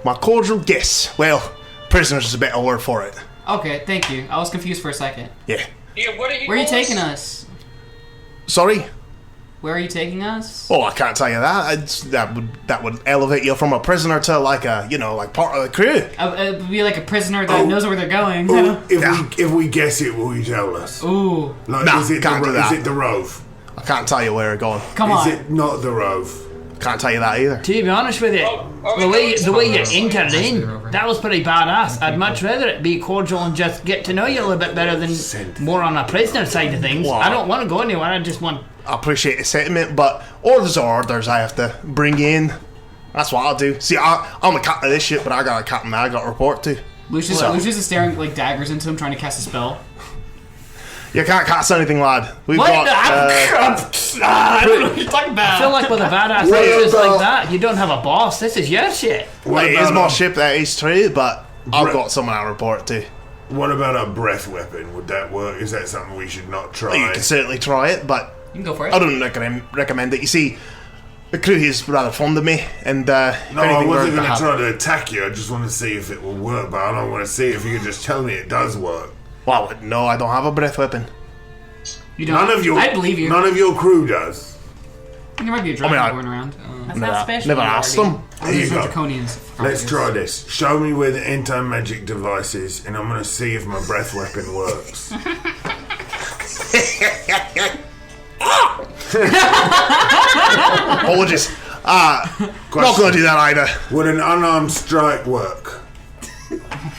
B: my cordial guests. Well, prisoners is a better word for it.
H: Okay, thank you. I was confused for a second.
B: Yeah.
I: Yeah, what are you
H: Where are you taking us?
B: Sorry?
H: Where are you taking us?
B: Oh, I can't tell you that. That would elevate you from a prisoner to like a, like part of the crew.
H: It would be like a prisoner that knows where they're going.
F: If we guess it, will you tell us?
H: Ooh.
F: Like,
B: Nah,
F: is it
B: can't do that.
F: Is it the Rove?
B: I can't tell you where we're going.
H: Come on.
F: Is it not the Rove?
B: Can't tell you that either.
G: To be honest with you, the way you entered in, that was pretty badass. I'd much rather it be cordial and just get to know you a little bit better than more on a prisoner side of things.
B: Wow.
G: I don't want to go anywhere. I just want.
B: I appreciate the sentiment, but orders are orders. I have to bring in. That's what I'll do. See, I'm the captain of this ship, but I got a captain that I got to report to.
H: Lucius is staring like daggers into him, trying to cast a spell.
B: You can't cast anything, lad. We've
G: What?
B: got.
G: I don't know what you're talking about. I feel like with a badass just like that, you don't have a boss. This is your shit.
B: It is my ship, that is true, but I've got someone I report to.
F: What about a breath weapon? Would that work? Is that something we should not try?
B: You can certainly try it, but
H: you can go for it.
B: I don't recommend it. You see, the crew is rather fond of me, and
F: no, I wasn't going to
B: to
F: try to attack you. I just want to see if it will work, but I don't want to see if you can just tell me it does work.
B: Well, no, I don't have a breath weapon.
H: You don't? I believe you.
F: None of your crew does.
H: There might be a dragon going around.
C: That's not special.
B: Never asked them.
F: There you go.
H: Draconians.
F: Let's try this. Show me where the anti-magic device is, and I'm going to see if my breath weapon works.
B: Apologies. Not going to do that either.
F: Would an unarmed strike work?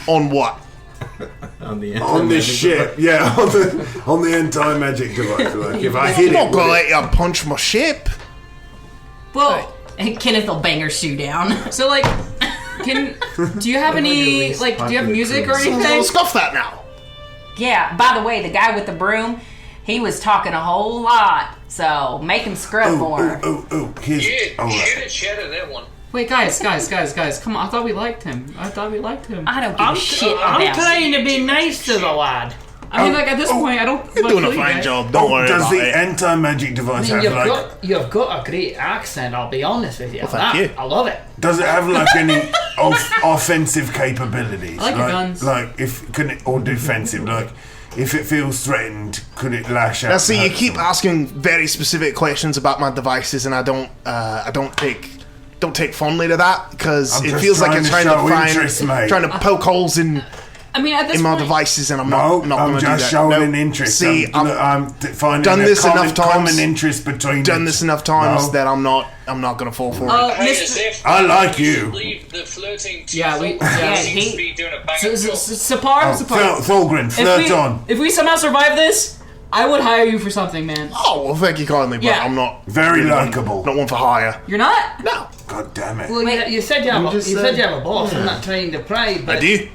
B: On what?
F: On this ship, yeah, on the anti-magic device. Like, if I hit
B: I'm
F: it,
B: not going to let you punch my ship.
C: Well, Kenneth will bang her shoe down.
H: So, like, do you have any, like, do you have music or anything?
B: Scuff that now.
C: Yeah, by the way, the guy with the broom, he was talking a whole lot, so make him scrub more.
F: Here's,
I: Shoot it, shatter that one.
H: Wait, guys, come on. I thought we liked him.
C: I don't give a shit
G: I'm
C: about
G: trying to be nice to the lad.
H: I mean, like, at this point, I don't...
B: You're doing a fine job. Don't worry
F: does
B: about
F: the
B: it.
F: anti-magic device have,
G: You've got a great accent, I'll be honest with you.
B: Well, thank you.
G: I love it.
F: Does it have, like, any offensive capabilities?
H: I like your guns.
F: Like, or defensive, like... If it feels threatened, could it lash out?
B: Now, see, you keep asking very specific questions about my devices, and I don't take fondly to that because it feels like you're trying to poke holes in
H: I mean, at this
B: my
H: point,
B: devices, and I'm not going to do that.
F: I'm just showing an interest.
B: See,
F: I'm finding
B: done this enough times.
F: Common interest between.
B: Done this enough times that I'm not going to fall for it.
F: I like you.
I: Leave the flirting to
H: he
I: to be doing a bang
H: Sapar.
F: Fulgrin, flirt on.
H: If we somehow survive this, I would hire you for something, man.
B: Oh, well, thank you kindly, but I'm not
F: very likable.
B: Not one for hire.
H: You're not?
B: No.
F: God damn it.
G: Well, you said you have a boss. I'm not trying to pry, but
B: I do.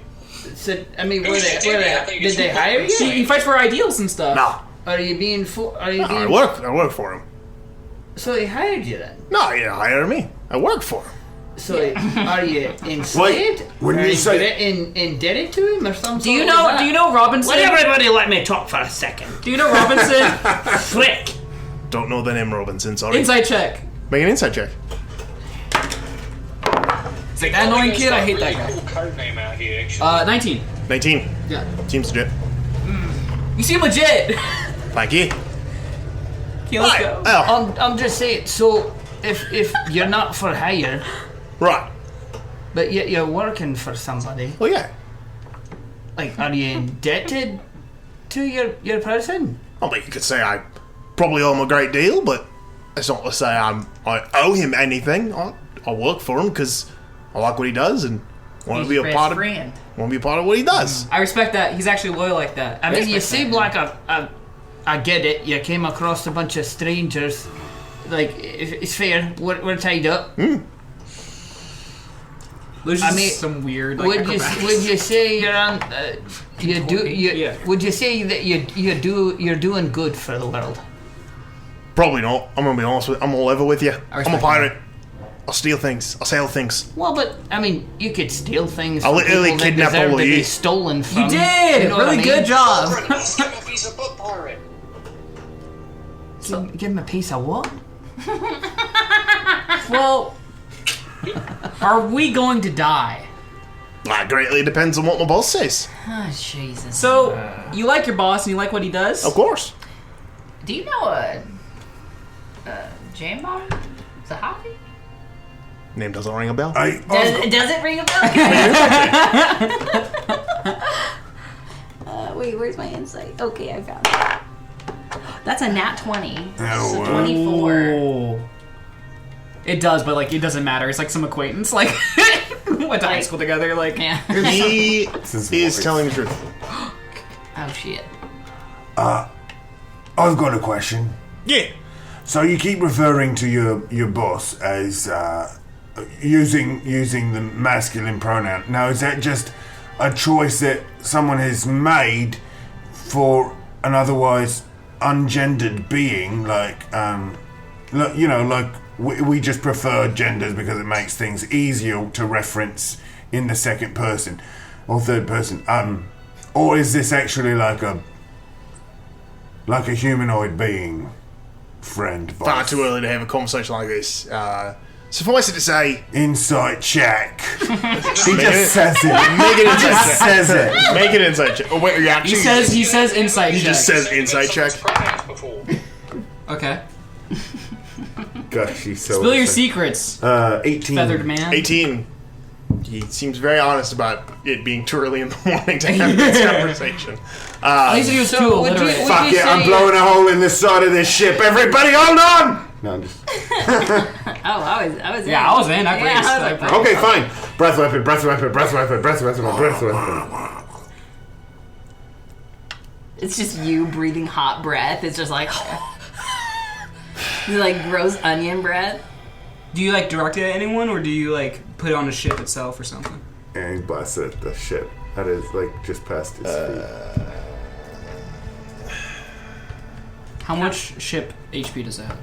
G: I mean, did they hire you?
H: He fights for ideals and stuff.
B: No.
G: Are you being?
B: I work for him.
G: So he hired you then?
B: No, he didn't hire me. I work for him.
G: So are you enslaved?
F: When you say
G: indebted to him or something?
H: Do you know Robinson?
G: Will everybody let me talk for a second?
H: Do you know Robinson?
G: Frick.
B: Don't know the name Robinson. Sorry.
H: Inside check.
B: Make an inside check.
A: It's like, that annoying kid, I hate that guy.
I: Cool code name out here, actually.
A: 19.
B: 19.
A: Yeah.
B: Seems legit.
A: You seem legit.
B: Thank you.
A: Okay, let's go.
G: I'm just saying, so if you're not for hire,
B: Right.
G: but yet you're working for somebody,
B: Well, yeah.
G: like, are you indebted to your person?
B: I mean, you could say I probably owe him a great deal, but that's not to say I owe him anything. I work for him because I like what he does and want to be a part of. Want to be a part of what he does.
A: I respect that. He's actually loyal like that.
G: I mean, you seem like I get it. You came across a bunch of strangers. Like, if it's fair, we're tied up.
A: There's just some weird. Like,
G: would you say you're on? Would you say that you're doing good for the world?
B: Probably not. I'm gonna be honest with you. I'm all over with you. I'm a
A: respect
B: pirate. I'll steal things. I'll sell things.
G: Well, but I mean, you could steal things.
B: I'll
G: from
B: literally
G: people that
B: kidnap
G: deserve
B: all of
G: to
B: you.
G: be stolen from.
A: You did.
G: You know
A: Really
G: what I
A: good
G: mean?
A: job.
I: Let's give him a piece of book pirate.
G: Give him a piece of what?
A: Well, are we going to die?
B: That greatly depends on what my boss says.
C: Oh, Jesus.
A: So, you like your boss and you like what he does?
B: Of course.
C: Do you know a jam bar? It's a hobby?
B: Name doesn't ring a bell.
C: Does it ring a bell? Wait, where's my insight? Okay, I found it. That's a nat 20. So 24.
A: Ooh. It does, but like it doesn't matter. It's like some acquaintance, like went to high school together. Like,
C: yeah.
B: He is telling the truth.
C: Oh shit.
E: I've got a question.
B: Yeah.
E: So you keep referring to your boss as using the masculine pronoun. Now, is that just a choice that someone has made for an otherwise ungendered being? Like, we just prefer genders because it makes things easier to reference in the second person or third person. Or is this actually like a humanoid being? Friend, boss.
B: Far too early to have a conversation like this. Suffice it to say,
E: insight check. He
B: Make
E: just says it.
B: Make it inside check.
E: Says it.
B: Make it inside check. Oh wait, you actually.
A: he says insight
B: He
A: check.
B: just says insight check.
A: Okay.
F: Gosh, she's so.
A: Spill your secrets.
F: 18.
A: Feathered man.
B: 18. He seems very honest about it being too early in the morning to have this conversation.
A: At least he was too illiterate.
F: Fuck it, I'm blowing a hole in the side of this ship. Everybody, hold on! No, I'm just.
C: I was in.
A: Yeah, I was in. I braced.
F: Okay, fine. Breath weapon, breath weapon, breath weapon, breath weapon, breath weapon.
C: It's just you breathing hot breath. It's just like. like gross onion breath.
A: Do you like direct it at anyone, or do you like put it on the ship itself or something?
F: And he blasts it at the ship. That is like just past his feet.
A: How much ship HP does that have?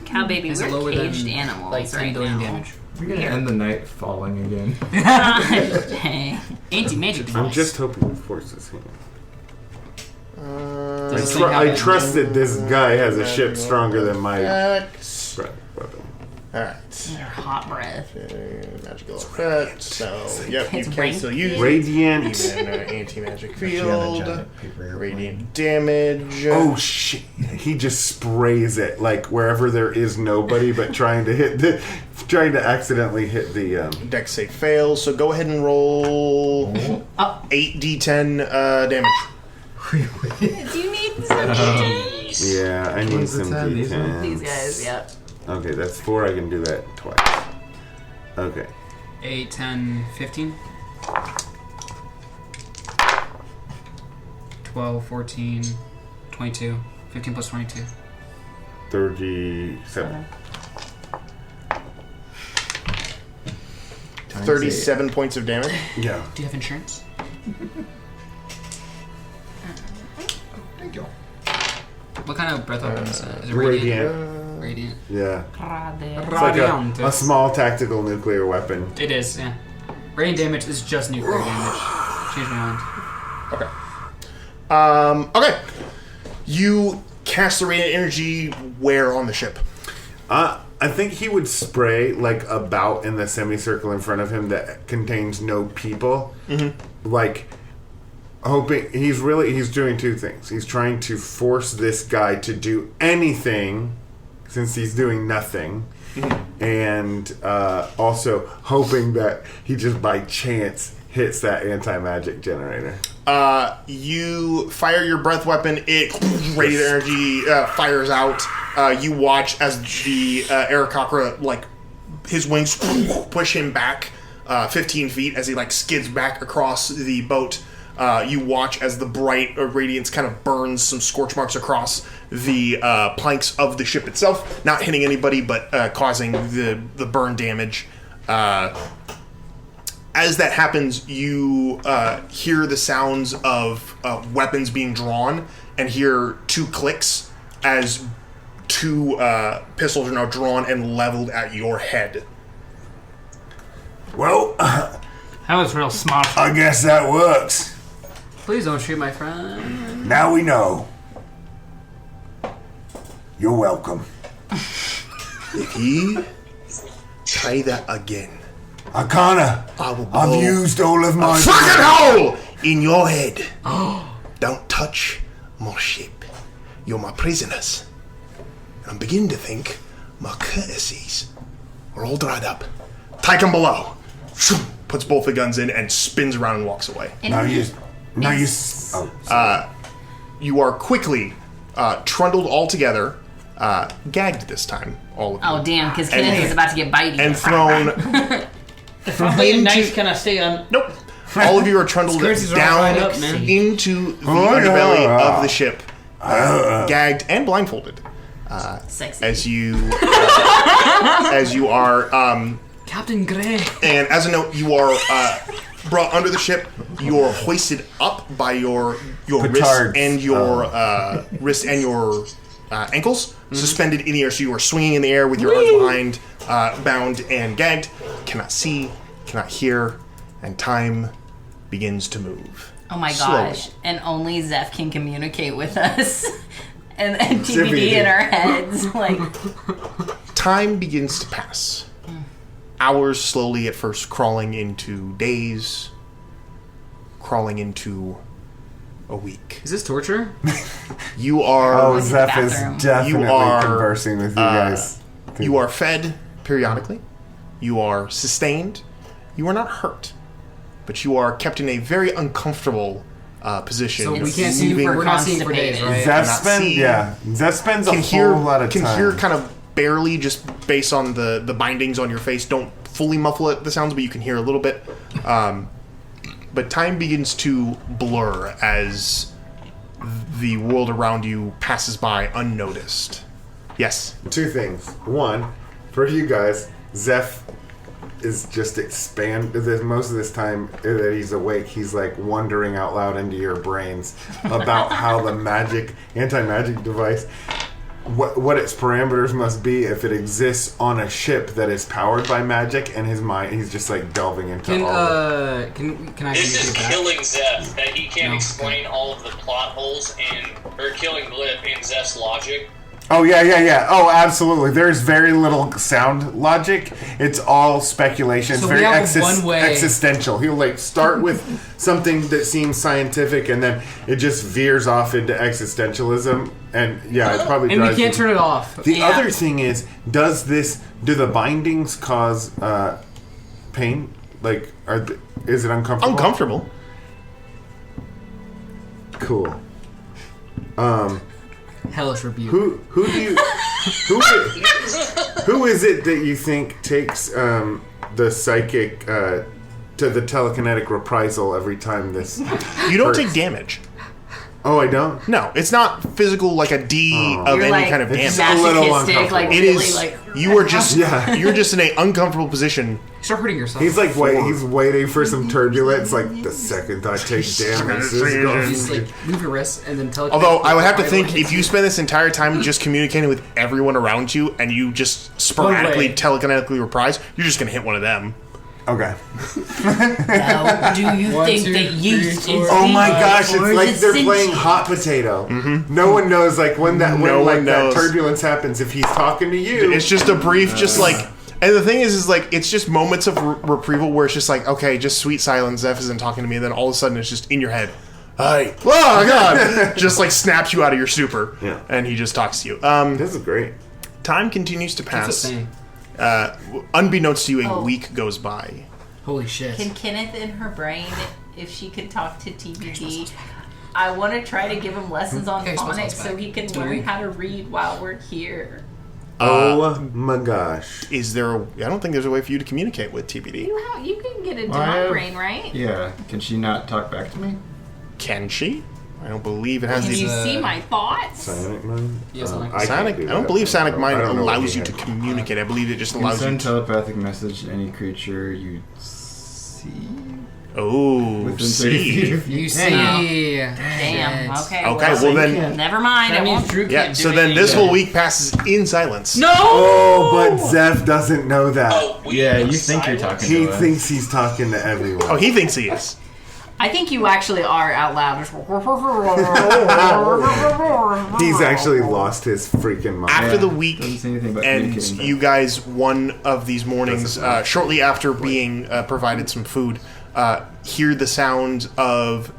C: Cow baby,
A: Is it
C: we're
A: lower
C: caged
A: than,
C: animals
A: like 3
C: right
A: billion
C: now.
A: damage?
D: We're gonna end the night falling again.
C: Dang.
A: Anti-magic device.
F: I'm just hoping the force is here.
A: Does this thing have
F: I
A: a-
F: trust that this guy has a ship stronger than my
B: X.
F: breath weapon.
B: Alright.
C: Your hot breath.
B: Magical effect. So, yep, you can still use
F: Radiant.
B: Even anti-magic field. Radiant damage.
F: Oh shit! He just sprays it like wherever there is nobody, but trying to accidentally hit the.
B: Dex save fails, so go ahead and roll 8d10 damage.
C: Do you need some d10s?
F: Yeah, I need some d10s.
C: These guys, yep.
F: Okay, that's 4. I can do that twice. Okay.
A: 8, 10, 15. 12, 14, 22. 15 plus 22.
F: 37.
B: 37 points of damage.
F: Yeah.
A: Do you have insurance?
B: Thank you.
A: What kind of breath weapon is that? Is it
F: Radiant.
A: Radiant.
F: Yeah.
C: Radiant.
F: It's like a small tactical nuclear weapon.
A: It is, yeah. Radiant damage is just nuclear damage. Change my mind.
B: Okay. You cast the radiant energy where on the ship?
F: I think he would spray like about in the semicircle in front of him that contains no people. Like hoping he's doing two things. He's trying to force this guy to do anything since he's doing nothing. And also hoping that he just by chance hits that anti-magic generator.
B: You fire your breath weapon. It radiant energy fires out. You watch as the Aarakocra, like his wings push him back 15 feet as he like skids back across the boat. You watch as the bright radiance kind of burns some scorch marks across the planks of the ship itself, not hitting anybody, but causing the burn damage. As that happens, you hear the sounds of weapons being drawn and hear two clicks as two pistols are now drawn and leveled at your head.
F: Well,
G: that was real smart.
F: I guess that works.
A: Please don't shoot my friend.
F: Now we know. You're welcome.
B: If you try that again,
F: I've used all of my
B: fucking hole in your head. Don't touch my ship. You're my prisoners. I'm beginning to think my courtesies are all dried up. Take them below. Puts both the guns in and spins around and walks away. You are quickly trundled all together, gagged this time, all of you.
C: Oh, damn, because Kenneth is about to get bitey.
B: And thrown...
G: If I'm being nice, can I stay on?
B: Nope. All of you are trundled down into the underbelly of the ship, gagged and blindfolded.
C: Sexy.
B: As you are...
A: Captain Gray.
B: And as a note, you are brought under the ship. You are hoisted up by your wrists and your ankles, suspended in the air. So you are swinging in the air with your arms behind, bound and gagged. Cannot see, cannot hear, and time begins to move.
C: Oh my
B: slowly.
C: gosh! And only Zeph can communicate with us, and TBD in our heads. Like
B: time begins to pass. Hours slowly at first crawling into days, crawling into a week.
A: Is this torture?
B: You are...
F: Oh, Zeph is definitely conversing with you guys.
B: You are fed periodically. You are sustained. You are not hurt. But you are kept in a very uncomfortable position.
A: So we can't see, we're not seeing for days, right?
F: Zeph spends a whole lot of time.
B: Can hear kind of barely, just based on the bindings on your face. Don't fully muffle the sounds, but you can hear a little bit. But time begins to blur as the world around you passes by unnoticed. Yes?
F: Two things. One, for you guys, Zeph is just most of this time that he's awake, he's like wondering out loud into your brains about how the anti-magic device, what its parameters must be if it exists on a ship that is powered by magic, and his mind, he's just like delving into all of it.
A: Can I
I: This is killing Zeph, that he can't explain all of the plot holes or killing Lip in Zeph's logic.
F: Oh, yeah. Oh, absolutely. There's very little sound logic. It's all speculation. It's very existential. He'll like start with something that seems scientific, and then it just veers off into existentialism. And yeah, it probably
A: and we can't turn it off.
F: The other thing is, do the bindings cause pain? Like, is it uncomfortable?
B: Uncomfortable.
F: Cool.
A: Hellish rebuke.
F: Who is it that you think takes the psychic to the telekinetic reprisal every time this?
B: You don't take damage.
F: Oh, I don't?
B: No, it's not physical like a D of
C: You're
B: any
C: like
B: kind of damage.
F: It's a little uncomfortable.
C: Like,
B: It
C: really,
B: is.
C: like,
B: You are just. You're just in an uncomfortable position.
A: Start hurting yourself.
F: He's like he's waiting for some turbulence. Like the second I take damage, this is going.
A: Just like move your wrists and then tell.
B: Although I would have to think, if you spend this entire time just communicating with everyone around you, and you just sporadically telekinetically reprise, you're just gonna hit one of them.
F: Okay.
C: Now, do you think that yeast is
F: Oh my gosh, it's
C: or
F: like
C: is it
F: they're playing
C: sentient?
F: hot potato. No one knows when that turbulence happens if he's talking to you.
B: It's just a brief, and the thing is it's just moments of reprieval where it's just like, okay, just sweet silence, Zeph isn't talking to me, and then all of a sudden it's just in your head. Hi. Oh god. Just snaps you out of your stupor.
F: Yeah.
B: And he just talks to you.
F: This is great.
B: Time continues to pass.
H: What's it saying?
B: Unbeknownst to you, a week goes by.
H: Holy shit.
C: Can Kenneth in her brain, if she could talk to TBD, I want to try to give him lessons on phonics so he can learn how to read while we're here.
F: Oh my gosh.
B: I don't think there's a way for you to communicate with TBD.
C: You can get into my brain, right?
D: Yeah. Can she not talk back to me?
B: Can she? I don't believe it has
C: Can you see my thoughts?
F: Sonic mind?
H: Yes,
B: I don't believe Sonic Mind allows you to communicate. I believe it just allows you
D: send
B: to...
D: telepathic message to any creature you see.
B: Oh,
D: within 30 feet of
H: You see.
C: Damn. Okay.
B: Okay, well then...
C: Never mind.
H: That means Drew can't
B: so
H: do
B: then
H: anything
B: this
H: good.
B: whole week passes in silence.
H: No!
F: Oh, but Zeph doesn't know that.
D: Yeah, you think you're talking
F: He
D: to us.
F: thinks he's talking to everyone.
B: Oh, he thinks he is.
C: I think you actually are out loud.
F: He's actually lost his freaking mind.
B: After the week
D: Doesn't say anything about
B: ends,
D: communicating
B: you guys, one of these mornings, shortly after being provided some food, hear the sounds of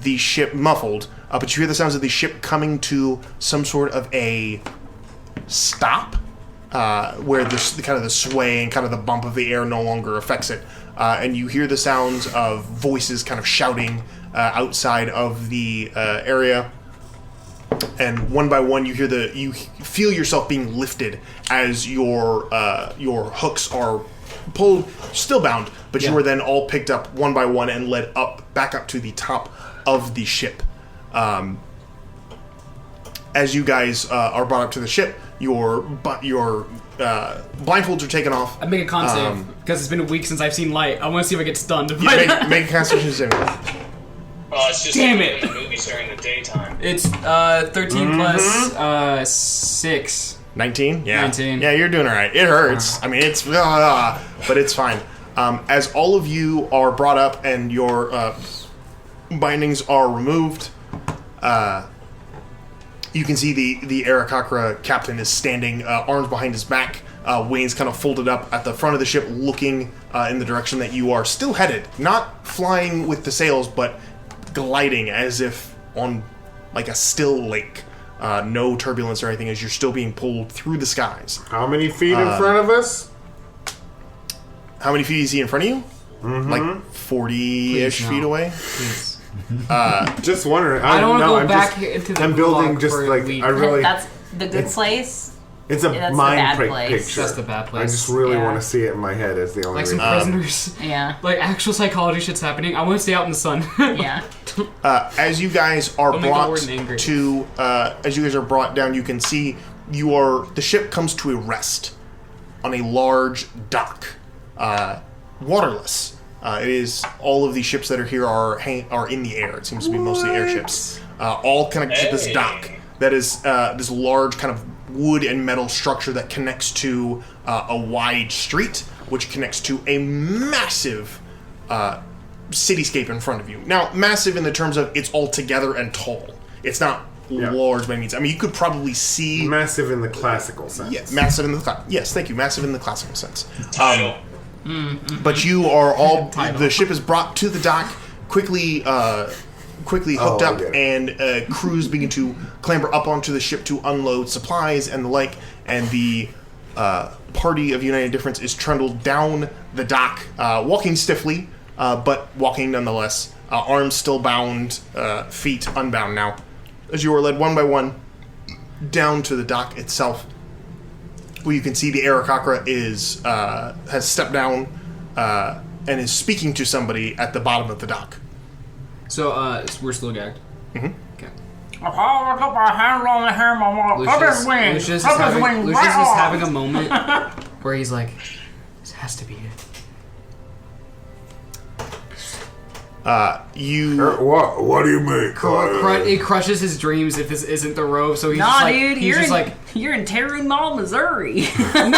B: the ship muffled, but you hear the sounds of the ship coming to some sort of a stop, where the kind of the sway and kind of the bump of the air no longer affects it. And you hear the sounds of voices kind of shouting outside of the area, and one by one you feel yourself being lifted as your hooks are pulled, still bound, but you are then all picked up one by one and led back up to the top of the ship. As you guys are brought up to the ship, your blindfolds are taken off.
A: I make a con save because it's been a week since I've seen light. I want to see if I get stunned.
B: Make a Constitution save.
I: It's just
A: Damn it.
I: the movies during the daytime.
A: It's 13 plus 6.
B: 19? Yeah.
A: 19.
B: Yeah, you're doing all right. It hurts. I mean, it's... but it's fine. As all of you are brought up and your bindings are removed, you can see the Arakakra captain is standing, arms behind his back, wings kind of folded up at the front of the ship, looking in the direction that you are still headed. Not flying with the sails, but gliding as if on like a still lake. No turbulence or anything, as you're still being pulled through the skies.
F: How many feet in front of us?
B: How many feet is he in front of you?
F: Mm-hmm.
B: Like 40-ish feet away?
H: Please.
F: Just wondering.
A: I don't want to go
F: I'm
A: back into the
F: I'm building
A: gulag
F: just
A: for a
F: like
A: week.
F: I really.
C: That's the good place.
F: It's a
C: That's the
F: mind
C: bad
F: prick
C: place.
F: picture.
H: That's the bad place.
F: I just really
C: Yeah.
F: want to see it in my head as the only
A: Like some
F: reason.
A: prisoners.
C: Yeah.
A: Like actual psychology shit's happening. I want to stay out in the sun.
C: Yeah.
B: As you guys are
A: Don't make the
B: brought
A: warden angry.
B: to, as you guys are brought down, you can see the ship comes to a rest on a large dock, waterless. It is all of the ships that are here are in the air. It seems to be mostly airships, all connected to this dock. That is this large kind of wood and metal structure that connects to a wide street, which connects to a massive cityscape in front of you. Now, massive in the terms of it's all together and tall. It's not large by any means. I mean, you could probably see...
F: Massive in the classical sense.
B: Yeah, massive in the... Yes, thank you. Massive in the classical sense.
I: Title.
B: But you are all... The ship is brought to the dock, quickly hooked up, and crews begin to clamber up onto the ship to unload supplies and the like, and the party of United Difference is trundled down the dock, walking stiffly, but walking nonetheless, arms still bound, feet unbound now, as you are led one by one down to the dock itself, where you can see the Arakakra has stepped down and is speaking to somebody at the bottom of the dock.
A: So we're still gagged.
B: Mm-hmm.
A: Okay.
C: Lucius
A: Lucius is having a moment where he's like, "This has to be it."
F: What do you mean?
A: It crushes his dreams if this isn't the Rove. So he's
C: Nah,
A: just like,
C: dude,
A: he's just like,
C: you're in Terry Mall, Missouri.
A: no.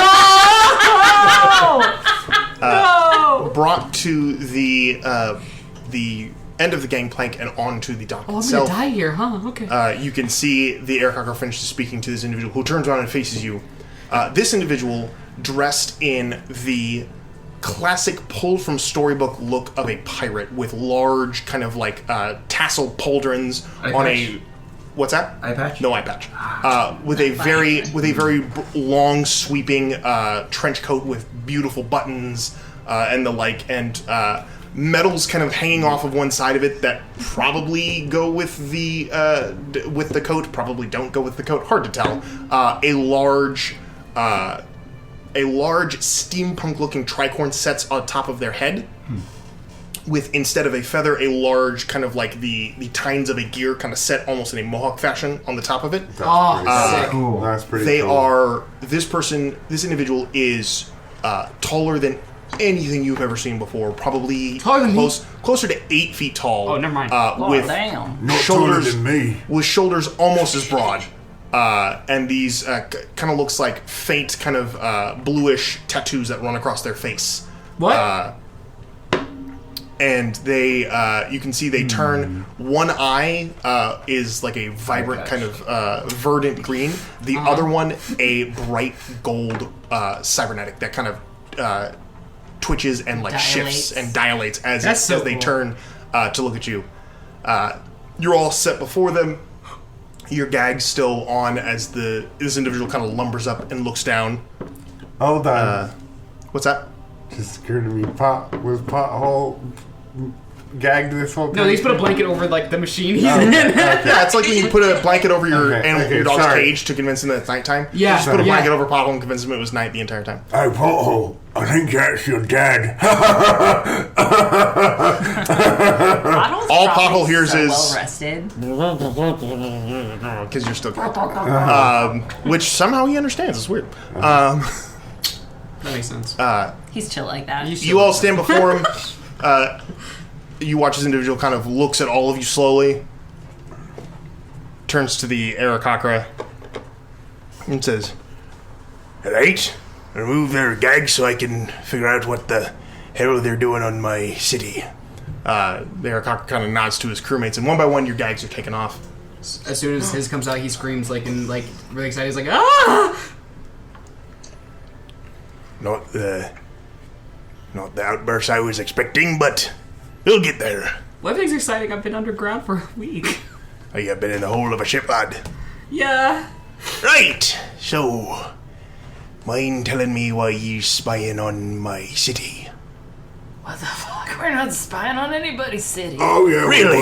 B: brought to the end of the gangplank and onto the dock itself.
A: I'm gonna die here, huh? Okay.
B: You can see the Aarakocra finishes speaking to this individual, who turns around and faces you. This individual, dressed in the classic pulled from storybook look of a pirate, with large kind of like tassel pauldrons on a... What's that?
D: Eye patch?
B: No eye patch. With a very long sweeping trench coat with beautiful buttons and the like, and medals kind of hanging off of one side of it that probably go with the coat, probably don't go with the coat. Hard to tell. A large steampunk-looking tricorn sets on top of their head. With, instead of a feather, a large kind of like the tines of a gear kind of set almost in a mohawk fashion on the top of it.
F: That's cool. That's pretty
B: they
F: cool.
B: are, this individual is taller than anything you've ever seen before. Probably closer to 8 feet tall.
A: Oh, never mind.
B: With
F: Not
B: shoulders,
F: taller than me.
B: with shoulders almost as broad. And these kind of looks like faint kind of bluish tattoos that run across their face.
A: What?
B: And they, you can see they turn, one eye is like a vibrant kind of verdant green. The other one, a bright gold cybernetic that kind of twitches and like shifts and dilates as they turn to look at you. You're all set before them. Your gag's still on as this individual kind of lumbers up and looks down.
F: Hold on.
B: What's that?
F: Just scared of me. Was Pothole gagged this whole time?
A: No, they just put a blanket over like the machine he's in.
B: Okay. Yeah, it's like when you put a blanket over your dog's cage to convince him that it's nighttime.
A: Yeah.
B: You just put a blanket over Pothole and convince him it was night the entire time.
F: Hey, Pothole, I think that's your dad.
B: All Pothole hears is...
C: well rested.
B: Because you're still which somehow he understands. It's weird.
A: That makes sense.
C: He's chill like that.
B: You all stand before him. You watch this individual kind of looks at all of you slowly, turns to the Aarakocra, and says, "Alright, remove their gags so I can figure out what the hell they're doing on my city." The Aarakocra kind of nods to his crewmates, and one by one your gags are taken off.
A: As soon as his comes out, he screams like really excited. He's like, "Ah!"
B: Not the outburst I was expecting, but we'll get there.
A: What thing's exciting? I've been underground for a week.
B: Oh, you have been in the hold of a ship, lad?
A: Yeah.
B: Right. So, mind telling me why you spying on my city?
C: What the fuck? We're not spying on anybody's city.
F: Oh, yeah.
B: Really?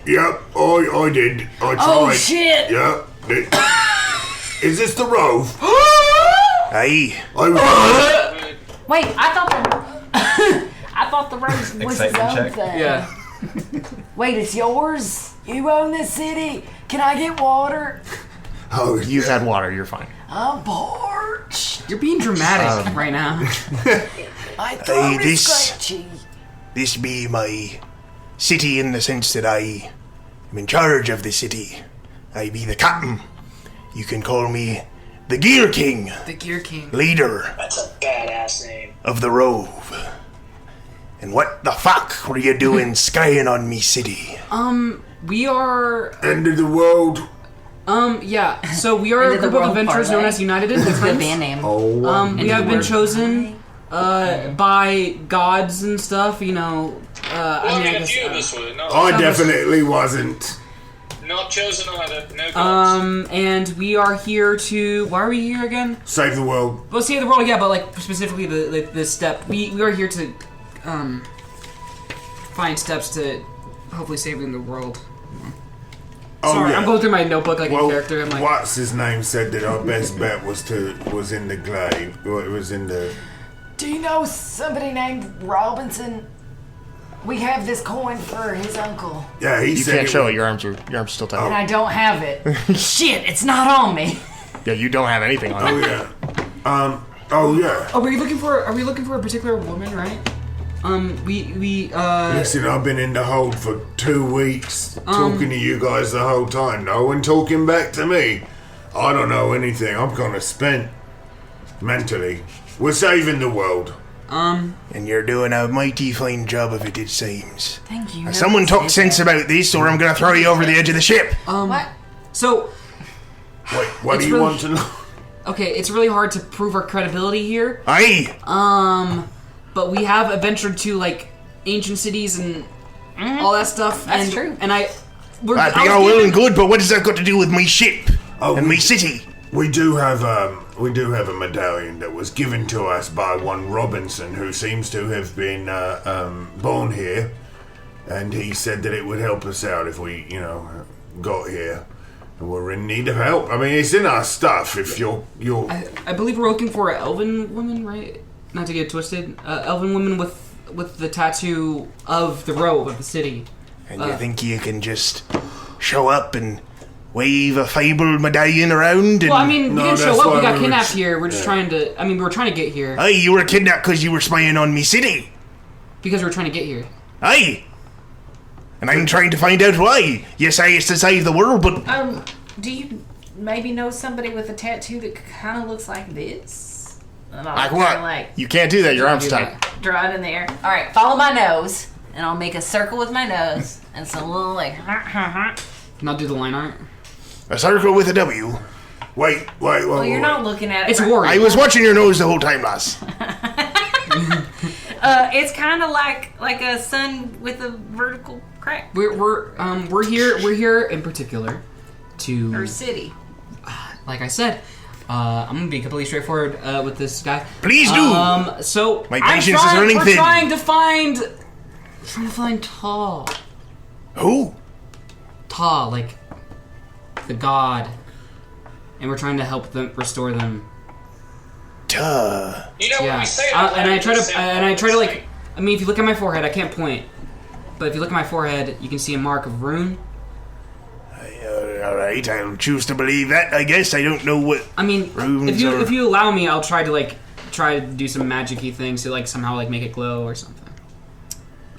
F: Yep, I did. I tried.
C: Oh, shit.
F: Yep. Is this the Rove?
B: Aye.
C: Wait, I thought the Rove was his
D: Excitement
C: own
D: check.
C: thing.
A: Yeah.
C: Wait, it's yours? You own this city? Can I get water?
F: Oh,
B: You've had water, you're fine.
C: I'm parched.
A: You're being dramatic right now.
C: My throat is
B: this-
C: scratchy.
B: This be my city in the sense that I am in charge of the city. I be the captain. You can call me the Gear King,
A: The Gear King.
B: leader
I: That's a badass name.
B: of the Rove. And what the fuck were you doing skying on me city?
A: We are.
F: end of the world.
A: Yeah. So we are
C: End
A: a
C: of the
A: group of
C: world
A: adventurers
C: parlay.
A: known as United
C: That's the
A: Indifference.
C: band name.
F: Oh,
A: We have been chosen by gods and stuff. You know.
I: Well,
A: I
I: a
A: guess,
I: few of us would.
F: I definitely wasn't.
I: Not chosen either. No gods.
A: And we are here to. Why are we here again?
F: Save the world.
A: Well, save the world, yeah, but like specifically the step. We are here to find steps to hopefully saving the world.
F: Oh,
A: Sorry,
F: yeah.
A: I'm going through my notebook like
F: Well,
A: a character. I'm like,
F: what's his name said that our best bet was in the glade. Well, it was in the.
N: Do you know somebody named Robinson? We have this coin for his uncle.
F: Yeah, he
B: You
F: said
B: can't show it. Your arms are still tied.
N: And I don't have it.
C: Shit, it's not on me.
B: Yeah, you don't have anything on
F: Oh
B: it.
F: yeah. Oh yeah.
A: are we looking for a particular woman, right?
F: Listen, I've been in the hold for 2 weeks, talking to you guys the whole time. No one talking back to me. I don't know anything. I'm kind of spent mentally. We're saving the world.
B: And you're doing a mighty fine job of it seems.
C: Thank you.
B: Someone talk sense about this, or I'm gonna throw you over the edge of the ship.
C: What?
H: So,
F: What do you want to know?
H: okay, it's really hard to prove our credibility here.
B: Aye.
H: But we have adventured to like ancient cities and all that stuff.
C: That's true.
H: And
B: That'd be all well and good, but what has that got to do with my ship and my city?
F: We do have a medallion that was given to us by one Robinson, who seems to have been born here, and he said that it would help us out if we, got here. We're in need of help. I mean, it's in our stuff. If you're
H: I believe we're looking for an elven woman, right? Not to get twisted. Elven woman with the tattoo of the Rove of the city.
B: And you think you can just show up and wave a fabled medallion around? And...
H: Well, I mean, we didn't show up. We got kidnapped here. We're just trying to... I mean, we were trying to get here.
B: Aye, you were kidnapped because you were spying on me city.
H: Because we were trying to get here.
B: Aye. And I'm trying to find out why. Yes, I used to save the world, but...
C: Do you maybe know somebody with a tattoo that kind of looks like this?
B: Like what? You can't do that. Your arm's tight.
C: Draw it in the air. All right, follow my nose, and I'll make a circle with my nose, and some little like...
H: Not do the line art?
B: A circle with a W. Wait.
C: Well, you're not looking at it.
H: It's Warrior.
B: I was watching your nose the whole time, lass.
C: It's kind of like a sun with a vertical crack.
H: We're here in particular to...
C: Or city.
H: Like I said, I'm gonna be completely straightforward with this guy.
B: Please do.
H: So
B: my patience is running thin.
H: We're trying to find Ta.
B: Who?
H: Ta, like the god, and we're trying to help them restore them.
B: Ta.
I: You know what we say?
H: And I try to like. I mean, if you look at my forehead, I can't point, but if you look at my forehead, you can see a mark of rune.
B: Alright, I'll choose to believe that, I guess. I don't know what runes
H: if you allow me, I'll try to do some magic-y things to like somehow like make it glow or something.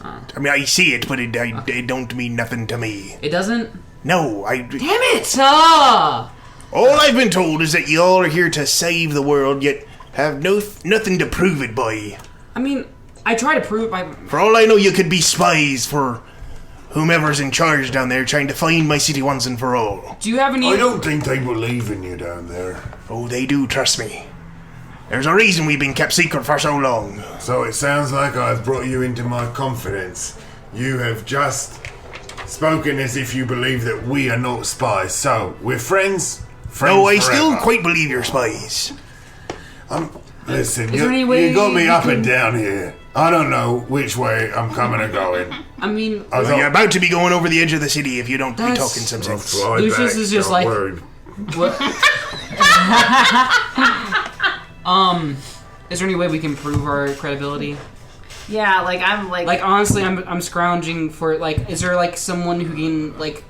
B: I mean, I see it, but it don't mean nothing to me.
H: It doesn't?
B: No,
H: Damn it! Ah!
B: All I've been told is that y'all are here to save the world, yet have nothing to prove it by.
H: I mean, I try to prove it by...
B: For all I know, you could be spies for whomever's in charge down there, trying to find my city once and for all.
H: Do you have any...
F: I don't think they believe in you down there.
B: Oh, they do, trust me. There's a reason we've been kept secret for so long.
F: So it sounds like I've brought you into my confidence. You have just spoken as if you believe that we are not spies. So, we're friends?
B: No, I
F: forever.
B: still quite believe you're spies.
F: Listen, you got me up and down here. I don't know which way I'm coming or going.
H: I mean...
B: Well, you're about to be going over the edge of the city if you don't be talking some sense.
H: Lucius is just like... What? Is there any way we can prove our credibility?
C: Yeah, like I'm like...
H: Like, honestly, I'm scrounging for, like, is there, like, someone who can, like,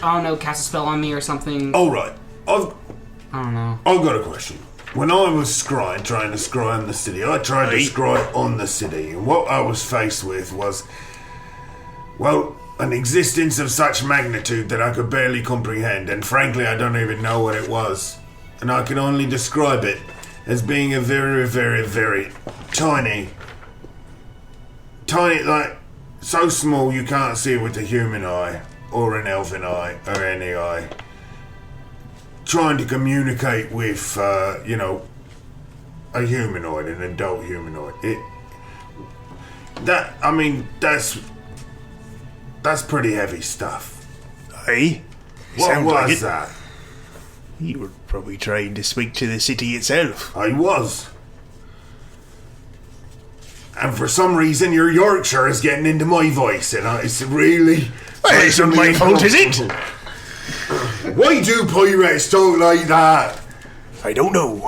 H: I don't know, cast a spell on me or something?
F: All right. I
H: don't know.
F: I've got a question. When I was trying to scry on the city, I tried to scry on the city, and what I was faced with was, well, an existence of such magnitude that I could barely comprehend, and frankly, I don't even know what it was. And I can only describe it as being a very, very, very tiny, like, so small you can't see it with a human eye, or an elfin eye, or any eye. Trying to communicate with, a humanoid, an adult humanoid. That's pretty heavy stuff.
B: Hey?
F: What was that?
B: You were probably trying to speak to the city itself.
F: I was. And for some reason, your Yorkshire is getting into my voice, and it's really...
B: Well, it's not my fault, is it?
F: Why do pirates talk like that?
B: I don't know.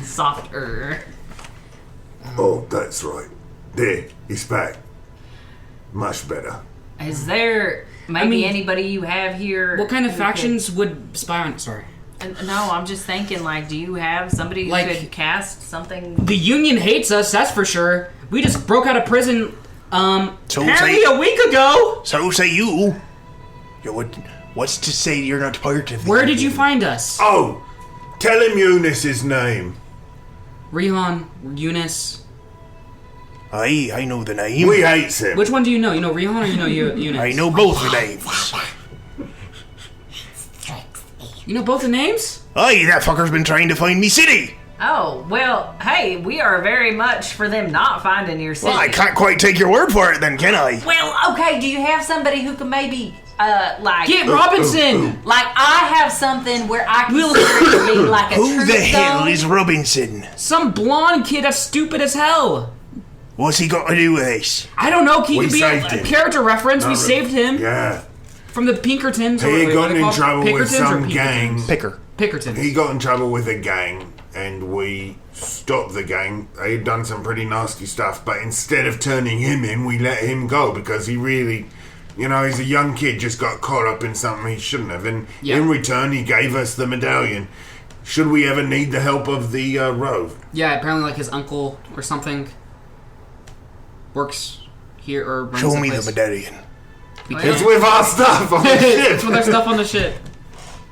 C: Soft
F: Oh, that's right. There, he's back. Much better.
C: Is there maybe anybody you have here?
H: What kind of factions would spy on... Sorry.
C: No, I'm just thinking, like, do you have somebody who could cast something?
H: The Union hates us, that's for sure. We just broke out of prison... apparently a week ago.
B: So say you. What's to say you're not part of the
H: Where did you find us?
F: Oh, Tell him Eunice's name.
H: Rihan, Eunice.
B: I know the name.
F: We hates him.
H: Which one do you know? You know Rihan or you know Eunice?
B: I know both the names.
H: You know both the names?
B: Aye, that fucker's been trying to find me city.
C: Oh, well, hey, we are very much for them not finding your city.
B: Well, I can't quite take your word for it then, can I?
C: Well, okay, do you have somebody who can maybe,
H: Get Robinson!
C: Like, I have something where I can be like a
B: Who the hell
C: stone.
B: is Robinson?
H: Some blonde kid that's stupid as hell.
B: What's he got to do with this?
H: I don't know. He
F: We
H: could be
F: saved
H: a
F: him.
H: character reference. We saved him
F: Yeah.
H: from the Pinkertons.
F: He
H: or
F: got
H: what are they
F: in
H: called?
F: trouble with
H: Pickertons or
F: some gang.
H: Pinkertons.
F: He got in trouble with a gang, and we stopped the gang. They had done some pretty nasty stuff, but instead of turning him in, we let him go because he really, he's a young kid, just got caught up in something he shouldn't have. And in return, he gave us the medallion. Should we ever need the help of the Rove?
H: Yeah, apparently like his uncle or something works here or runs
B: Show
H: the
B: me
H: place.
B: the medallion.
F: It's with our stuff on the ship.
H: It's with our stuff on the ship.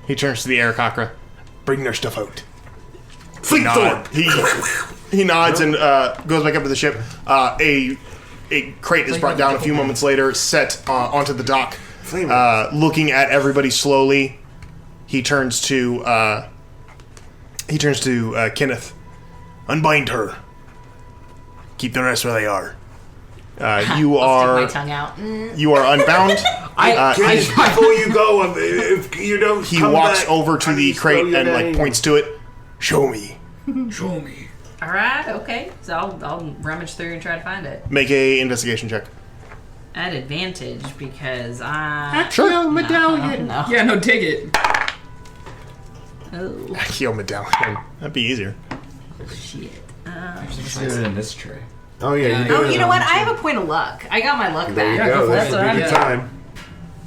B: He turns to the Aarakocra. Bring their stuff out. He nods and goes back up to the ship. A crate is brought down a few moments later, set onto the dock. Looking at everybody slowly, he turns to Kenneth. Unbind her. Keep the rest where they are. You are.
C: Stick my tongue out.
B: You are unbound.
F: Before you go, if you don't,
B: He
F: come
B: walks
F: back,
B: over to the crate and points to it. Show me.
H: Show me.
C: All right, okay. So I'll rummage through and try to find it.
B: Make a investigation check.
C: At advantage because I.
B: Sure.
C: Medallion. No.
H: Yeah, no, take it.
C: Oh.
B: Heal medallion. That'd be easier.
C: Shit.
D: Just do it in this tray.
F: Oh yeah.
C: Oh, you know what? I have a point of luck. I got my luck
F: There you
C: back.
F: go.
C: That's
F: This
C: what
F: would
C: I'm
F: be the
C: doing.
F: time.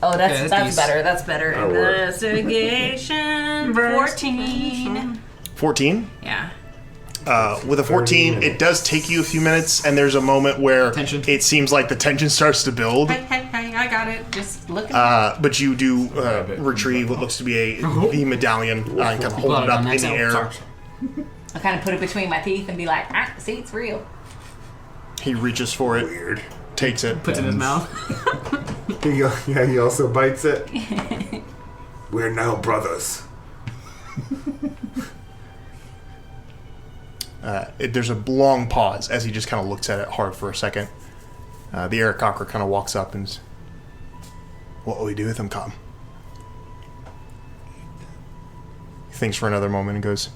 C: Oh, that's
H: Okay, that's
C: better. That's better.
F: That'll work.
C: Investigation 14.
B: 14?
C: Yeah.
B: With a 14, it does take you a few minutes, and there's a moment where
H: Tension.
B: it seems like the tension starts to build.
C: Hey, I got it. Just look at
B: But you do retrieve what looks to be the medallion and kind of hold it up in the air.
C: I kind of put it between my teeth and be like, see, it's real.
B: He reaches for it.
F: Weird.
B: Takes it.
H: Puts it in his mouth.
F: He also bites it. We're now brothers.
B: There's a long pause as he just kind of looks at it hard for a second. The Aarakocra kind of walks up and says, "What will we do with him, Com?" He thinks for another moment and goes,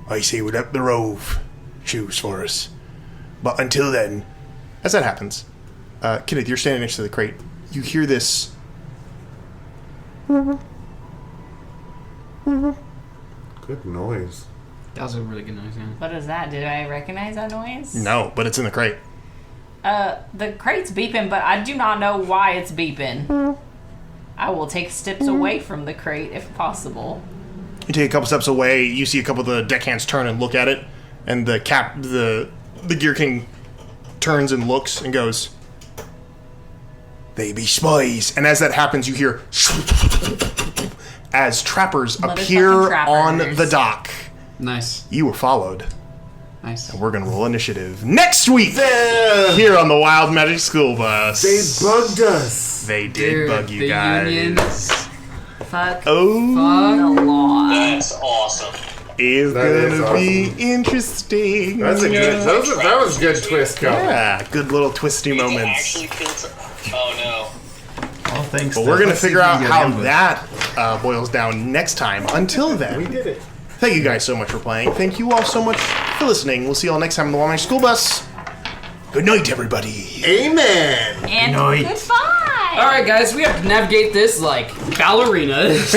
B: "I say we let the Rove choose for us. But until then," as that happens, Kenneth, you're standing next to the crate. You hear this.
F: Good noise.
H: That was a really good noise, yeah.
C: What is that? Did I recognize that noise?
B: No, but it's in the crate.
C: The crate's beeping, but I do not know why it's beeping. I will take steps away from the crate if possible.
B: You take a couple steps away. You see a couple of the deckhands turn and look at it, and the Gear King turns and looks and goes, "They be spies." And as that happens, you hear as trappers appear on the dock.
H: Nice.
B: You were followed.
H: Nice.
B: And we're gonna roll initiative next week here on the Wild Magic School Bus.
F: They bugged us.
B: They did
H: Dude,
B: bug you
H: the
B: guys.
H: Unions.
C: Fuck.
B: Oh,
C: The law.
I: That's awesome.
B: is
F: That is
B: gonna
F: awesome.
B: be interesting.
F: That's a good. That was a good twist, Calvin.
B: Yeah, good little twisty
I: They
B: moments.
I: actually killed oh no.
D: Well, thanks.
B: But we're gonna
D: Let's see
B: figure
D: if we
B: out
D: can get
B: how
D: ambushed.
B: that boils down next time. Until then,
F: We did it.
B: thank you guys so much for playing. Thank you all so much for listening. We'll see you all next time on the Wild Magic School Bus. Good night, everybody.
F: Amen.
C: And
D: Night.
C: goodbye.
H: All right, guys, we have to navigate this like ballerinas.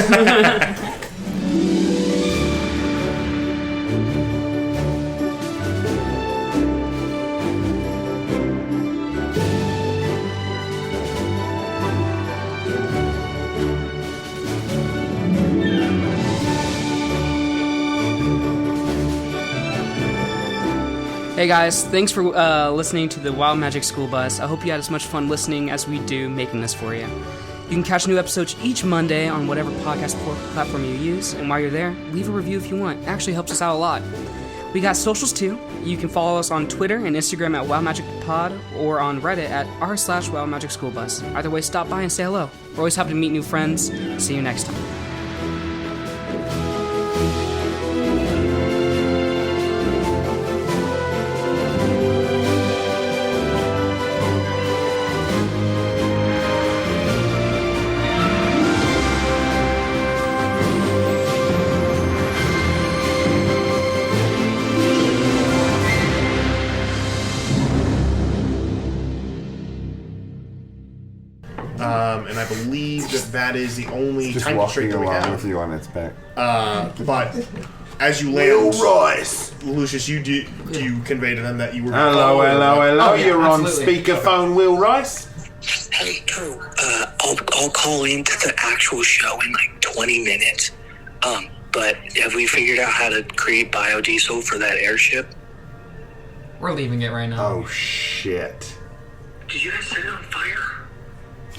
A: Hey guys, thanks for listening to the Wild Magic School Bus. I hope you had as much fun listening as we do making this for you. You can catch new episodes each Monday on whatever podcast platform you use, and while you're there, leave a review if you want. It actually helps us out a lot. We got socials too. You can follow us on Twitter and Instagram at WildMagicPod or on Reddit at r/WildMagicSchoolBus. Either way, stop by and say hello. We're always happy to meet new friends. See you next time.
B: And I believe that is the only
F: Just
B: time constraint that we
F: along
B: have.
F: with you on its back.
B: But as you land, Lucius, do you convey to them that you were?
F: Hello.
B: Oh, yeah,
F: You're
B: absolutely.
F: on speakerphone, Will Rice.
O: Hey, Drew. I'll call into the actual show in like 20 minutes. But have we figured out how to create biodiesel for that airship?
H: We're leaving it right now.
F: Oh shit!
O: Did you guys set it on fire?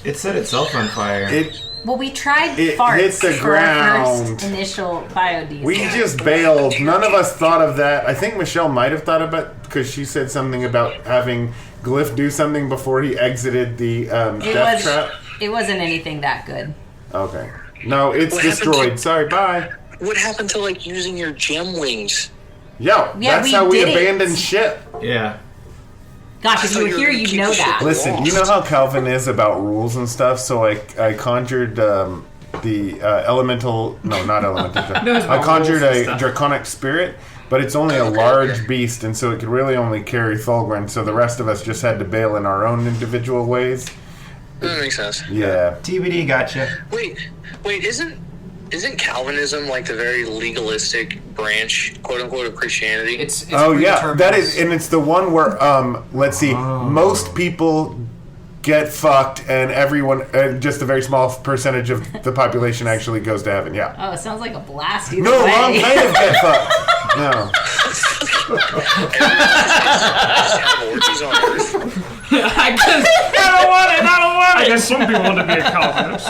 D: It set itself on fire.
C: Well, we tried
F: It
C: farts
F: hit the
C: for our
F: ground.
C: first initial biodiesel.
F: We just bailed. None of us thought of that. I think Michelle might have thought about it because she said something about having Glyph do something before he exited the death trap.
C: It wasn't anything that good.
F: Okay. No, it's
O: What happened
F: destroyed.
O: to-
F: Sorry, bye.
O: What happened to like using your gem wings?
F: Yo,
C: Yeah,
F: that's
C: we
F: how we
C: did it.
F: abandoned ship.
D: Yeah.
C: Gosh, if you were here, you'd know that.
F: Listen, you know how Calvin is about rules and stuff, so I conjured the elemental... No, not elemental.
H: No, it's
F: I
H: about
F: conjured
H: rules and
F: a
H: stuff.
F: draconic spirit, but it's only a large beast, and so it could really only carry Thulgrin, so the rest of us just had to bail in our own individual ways.
O: That makes sense.
F: Yeah.
D: TBD gotcha.
O: Wait, isn't Calvinism like the very legalistic branch, quote unquote, of Christianity?
H: It's
F: Oh, yeah. That is, and it's the one where, let's see, most people get fucked, and everyone, just a very small percentage of the population actually goes to heaven. Yeah.
C: Oh, it sounds like a blast either
F: No,
C: way.
F: wrong kind of get fucked. No.
G: I don't want it. I guess some people want to be a Calvinist.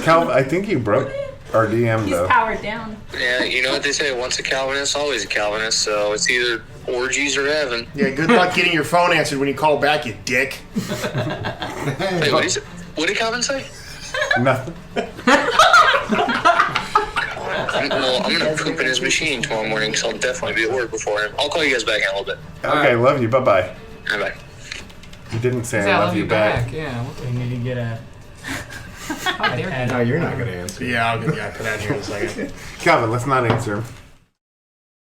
F: I think he broke our DM,
C: He's
F: though.
C: powered down.
O: Yeah, you know what they say, once a Calvinist, always a Calvinist, so it's either orgies or heaven.
B: Yeah, good luck getting your phone answered when you call back, you dick.
O: Wait, what is it? What did Calvin say?
F: Nothing.
O: I'm going to poop in his machine tomorrow morning, because I'll definitely be at work before him. I'll call you guys back in a little bit.
F: Okay, love you. Bye-bye.
O: Bye-bye.
F: You didn't say I love you back.
H: Yeah.
G: We need to get a...
D: No, you're not going to answer.
B: Yeah, I'll put that here in a second.
F: Calvin, let's not answer him.